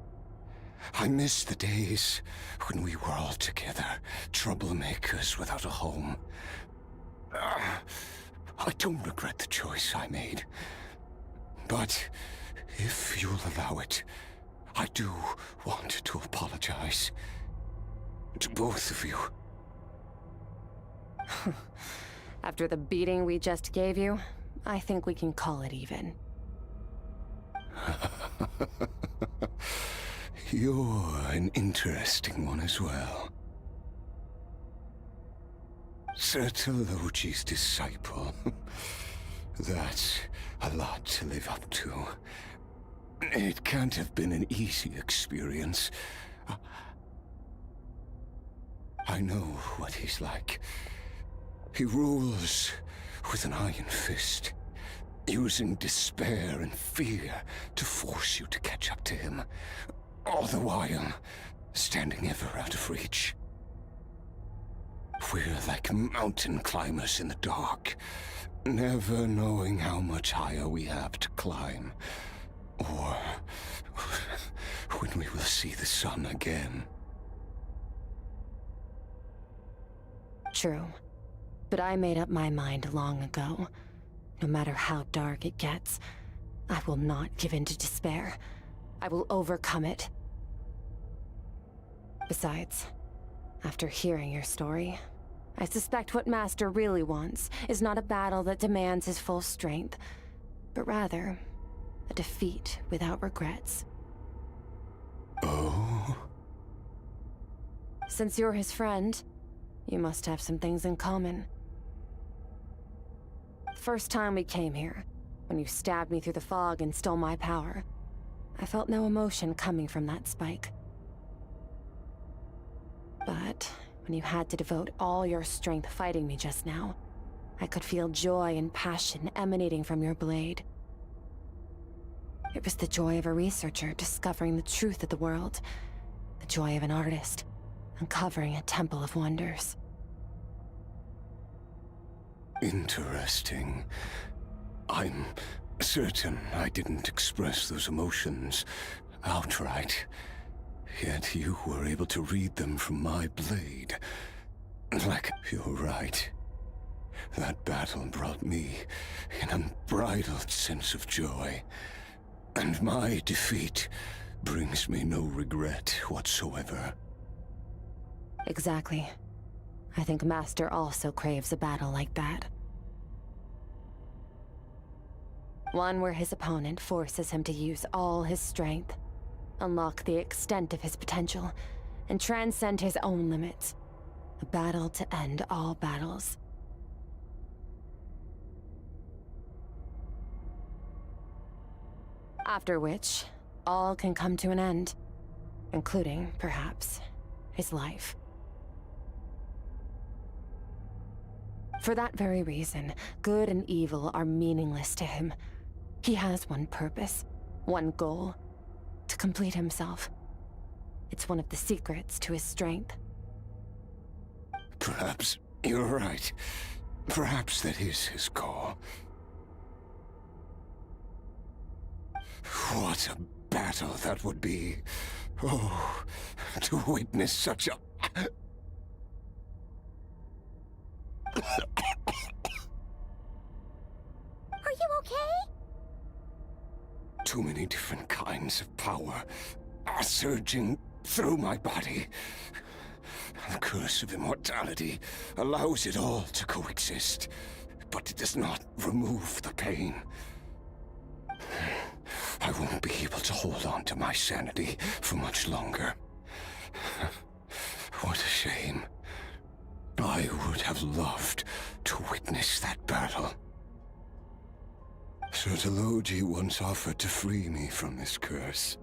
I miss the days when we were all together, troublemakers without a home. I don't regret the choice I made. But if you'll allow it, I do want to apologize. To both of you. After the beating we just gave you, I think we can call it even. You're an interesting one as well. Sertologi's disciple. That's a lot to live up to. It can't have been an easy experience. I know what he's like. He rules with an iron fist, using despair and fear to force you to catch up to him, all the while standing ever out of reach. We're like mountain climbers in the dark, never knowing how much higher we have to climb, or when we will see the sun again. True. But I made up my mind long ago. No matter how dark it gets, I will not give in to despair. I will overcome it. Besides, after hearing your story, I suspect what Master really wants is not a battle that demands his full strength, but rather a defeat without regrets. Oh? Since you're his friend, you must have some things in common. The first time we came here, when you stabbed me through the fog and stole my power, I felt no emotion coming from that spike. But when you had to devote all your strength fighting me just now, I could feel joy and passion emanating from your blade. It was the joy of a researcher discovering the truth of the world, the joy of an artist uncovering a temple of wonders. Interesting. I'm certain I didn't express those emotions outright. Yet you were able to read them from my blade. Like, you're right. That battle brought me an unbridled sense of joy. And my defeat brings me no regret whatsoever. Exactly. I think Master also craves a battle like that. One where his opponent forces him to use all his strength, unlock the extent of his potential, and transcend his own limits. A battle to end all battles. After which, all can come to an end, including, perhaps, his life. For that very reason, good and evil are meaningless to him. He has one purpose, one goal: to complete himself. It's one of the secrets to his strength. Perhaps you're right. Perhaps that is his call. What a battle that would be. Oh, to witness such a... Are you okay? Too many different kinds of power are surging through my body. The curse of immortality allows it all to coexist, but it does not remove the pain. I won't be able to hold on to my sanity for much longer. What a shame. I would have loved to witness that battle. Sertologi once offered to free me from this curse.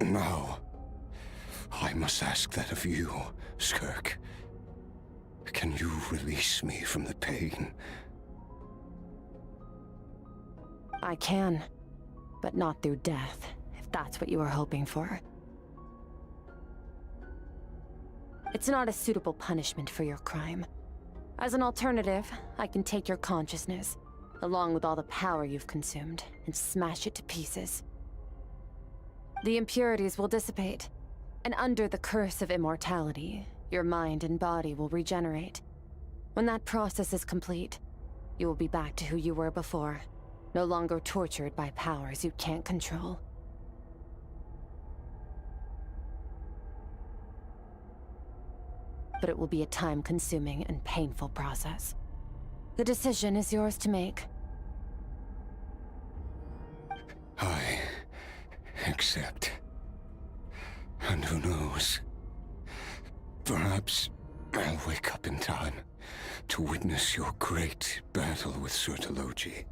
Now, I must ask that of you, Skirk. Can you release me from the pain? I can, but not through death, if that's what you were hoping for. It's not a suitable punishment for your crime. As an alternative, I can take your consciousness, along with all the power you've consumed, and smash it to pieces. The impurities will dissipate, and under the curse of immortality, your mind and body will regenerate. When that process is complete, you will be back to who you were before, no longer tortured by powers you can't control. But it will be a time-consuming and painful process. The decision is yours to make. I accept. And who knows? Perhaps I'll wake up in time to witness your great battle with Sertologi.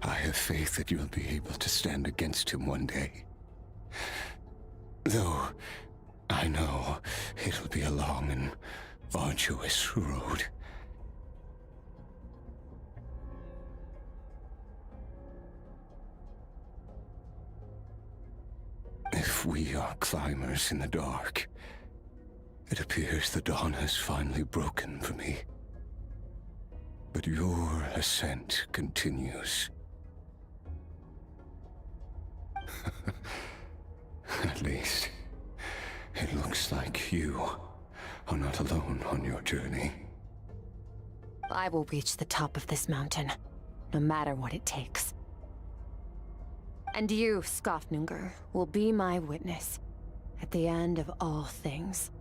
I have faith that you'll be able to stand against him one day. Though, I know it'll be a long and arduous road. If we are climbers in the dark, it appears the dawn has finally broken for me. But your ascent continues. At least, it looks like you are not alone on your journey. I will reach the top of this mountain, no matter what it takes. And you, Skofnungr, will be my witness at the end of all things.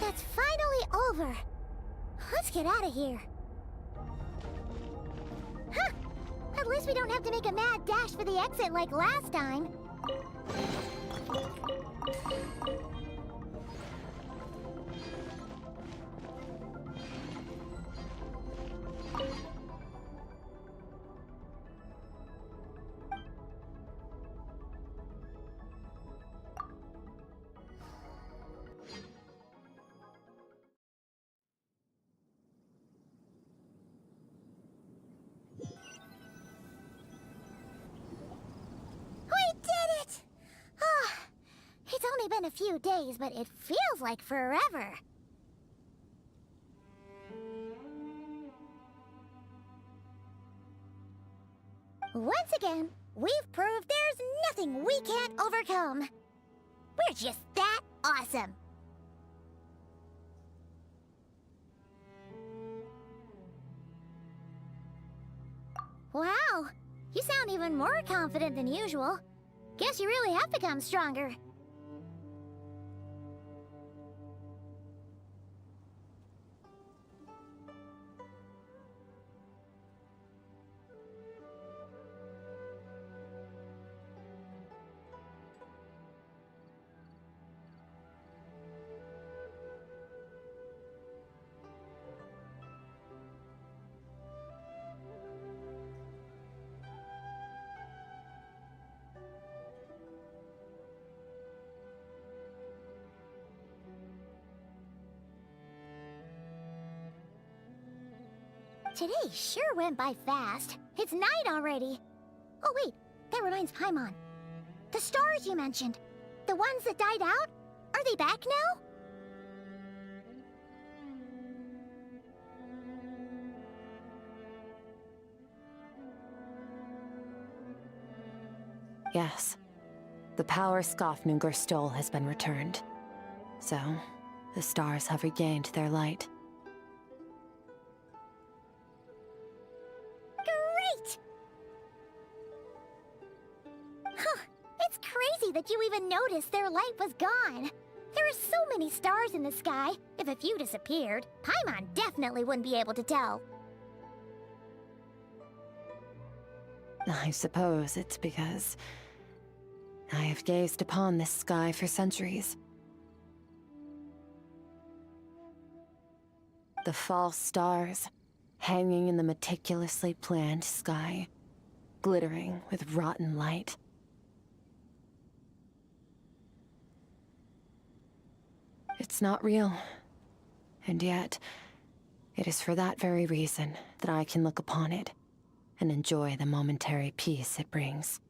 That's finally over. Let's get out of here. Huh! At least we don't have to make a mad dash for the exit like last time. It's only been a few days, but it feels like forever. Once again, we've proved there's nothing we can't overcome. We're just that awesome. Wow, you sound even more confident than usual. Guess you really have become stronger. Today sure went by fast. It's night already. Oh wait, that reminds Paimon. The stars you mentioned, the ones that died out, are they back now? Yes. The power Skofnungr stole has been returned. So, the stars have regained their light. Great! Huh, it's crazy that you even noticed their light was gone. There are so many stars in the sky. If a few disappeared, Paimon definitely wouldn't be able to tell. I suppose it's because I have gazed upon this sky for centuries. The false stars, hanging in the meticulously planned sky, glittering with rotten light. It's not real. And yet, it is for that very reason that I can look upon it and enjoy the momentary peace it brings.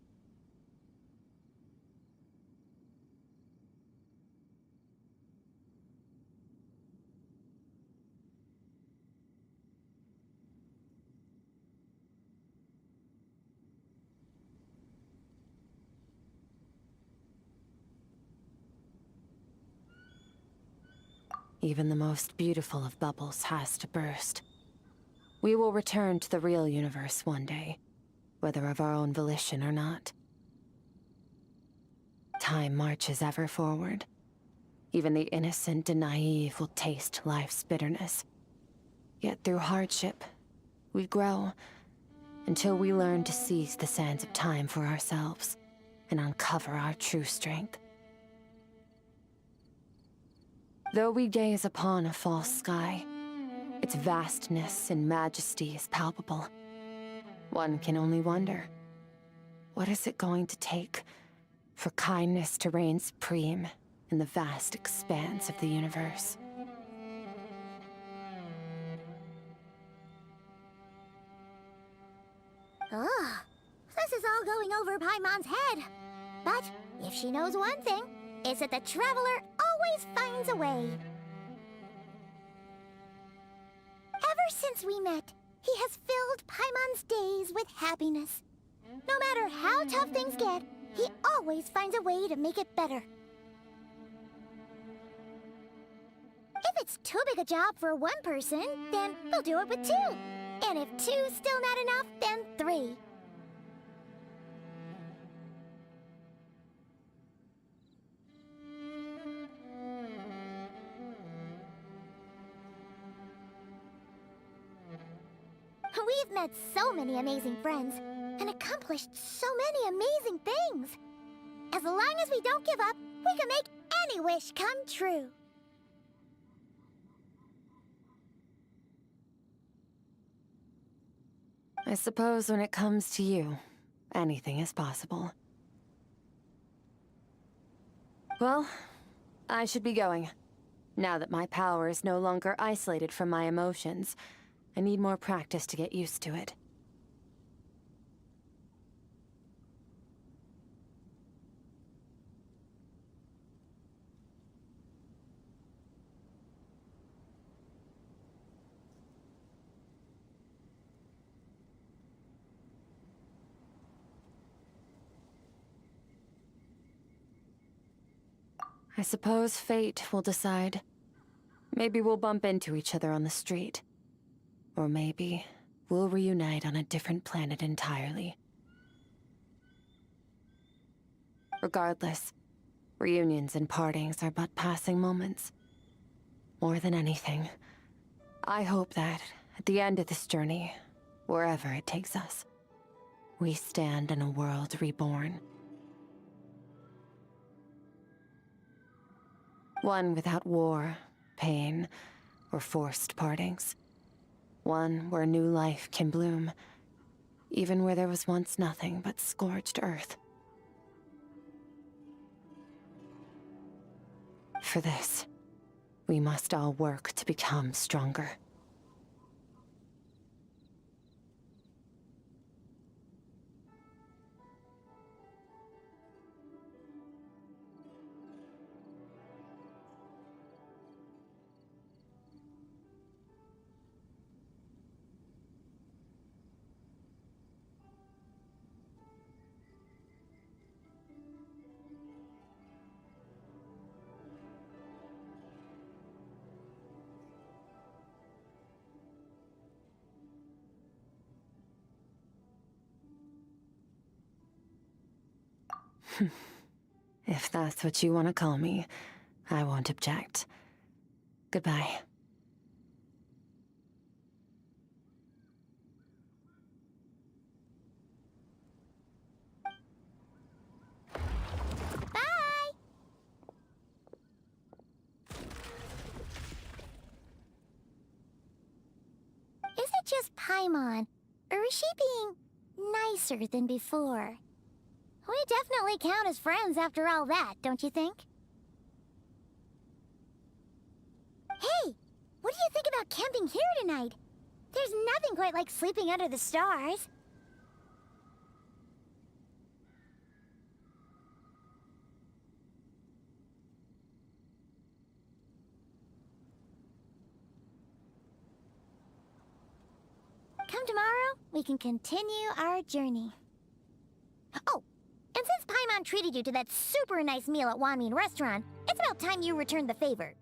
Even the most beautiful of bubbles has to burst. We will return to the real universe one day, whether of our own volition or not. time marches ever forward. Even the innocent and naive will taste life's bitterness. Yet through hardship, we grow until we learn to seize the sands of time for ourselves and uncover our true strength. Though we gaze upon a false sky, its vastness and majesty is palpable. One can only wonder, what is it going to take for kindness to reign supreme in the vast expanse of the universe? Ugh, this is all going over Paimon's head. But if she knows one thing, it's that the Traveler always finds a way. Ever since we met, he has filled Paimon's days with happiness. No matter how tough things get, he always finds a way to make it better. If it's too big a job for one person, then we'll do it with two. And if two's still not enough, then three. We've met so many amazing friends and accomplished so many amazing things. As long as we don't give up, we can make any wish come true. I suppose when it comes to you, anything is possible. Well, I should be going. Now that my power is no longer isolated from my emotions, I need more practice to get used to it. I suppose fate will decide. Maybe we'll bump into each other on the street. Or maybe we'll reunite on a different planet entirely. Regardless, reunions and partings are but passing moments. More than anything, I hope that at the end of this journey, wherever it takes us, we stand in a world reborn. One without war, pain, or forced partings. One where new life can bloom, even where there was once nothing but scorched earth. For this, we must all work to become stronger. If that's what you want to call me, I won't object. Goodbye. Bye! Is it just Paimon, or is she being nicer than before? We definitely count as friends after all that, don't you think? Hey, what do you think about camping here tonight? There's nothing quite like sleeping under the stars. Come tomorrow, we can continue our journey. Oh! And since Paimon treated you to that super nice meal at Wanmin Restaurant, it's about time you returned the favor.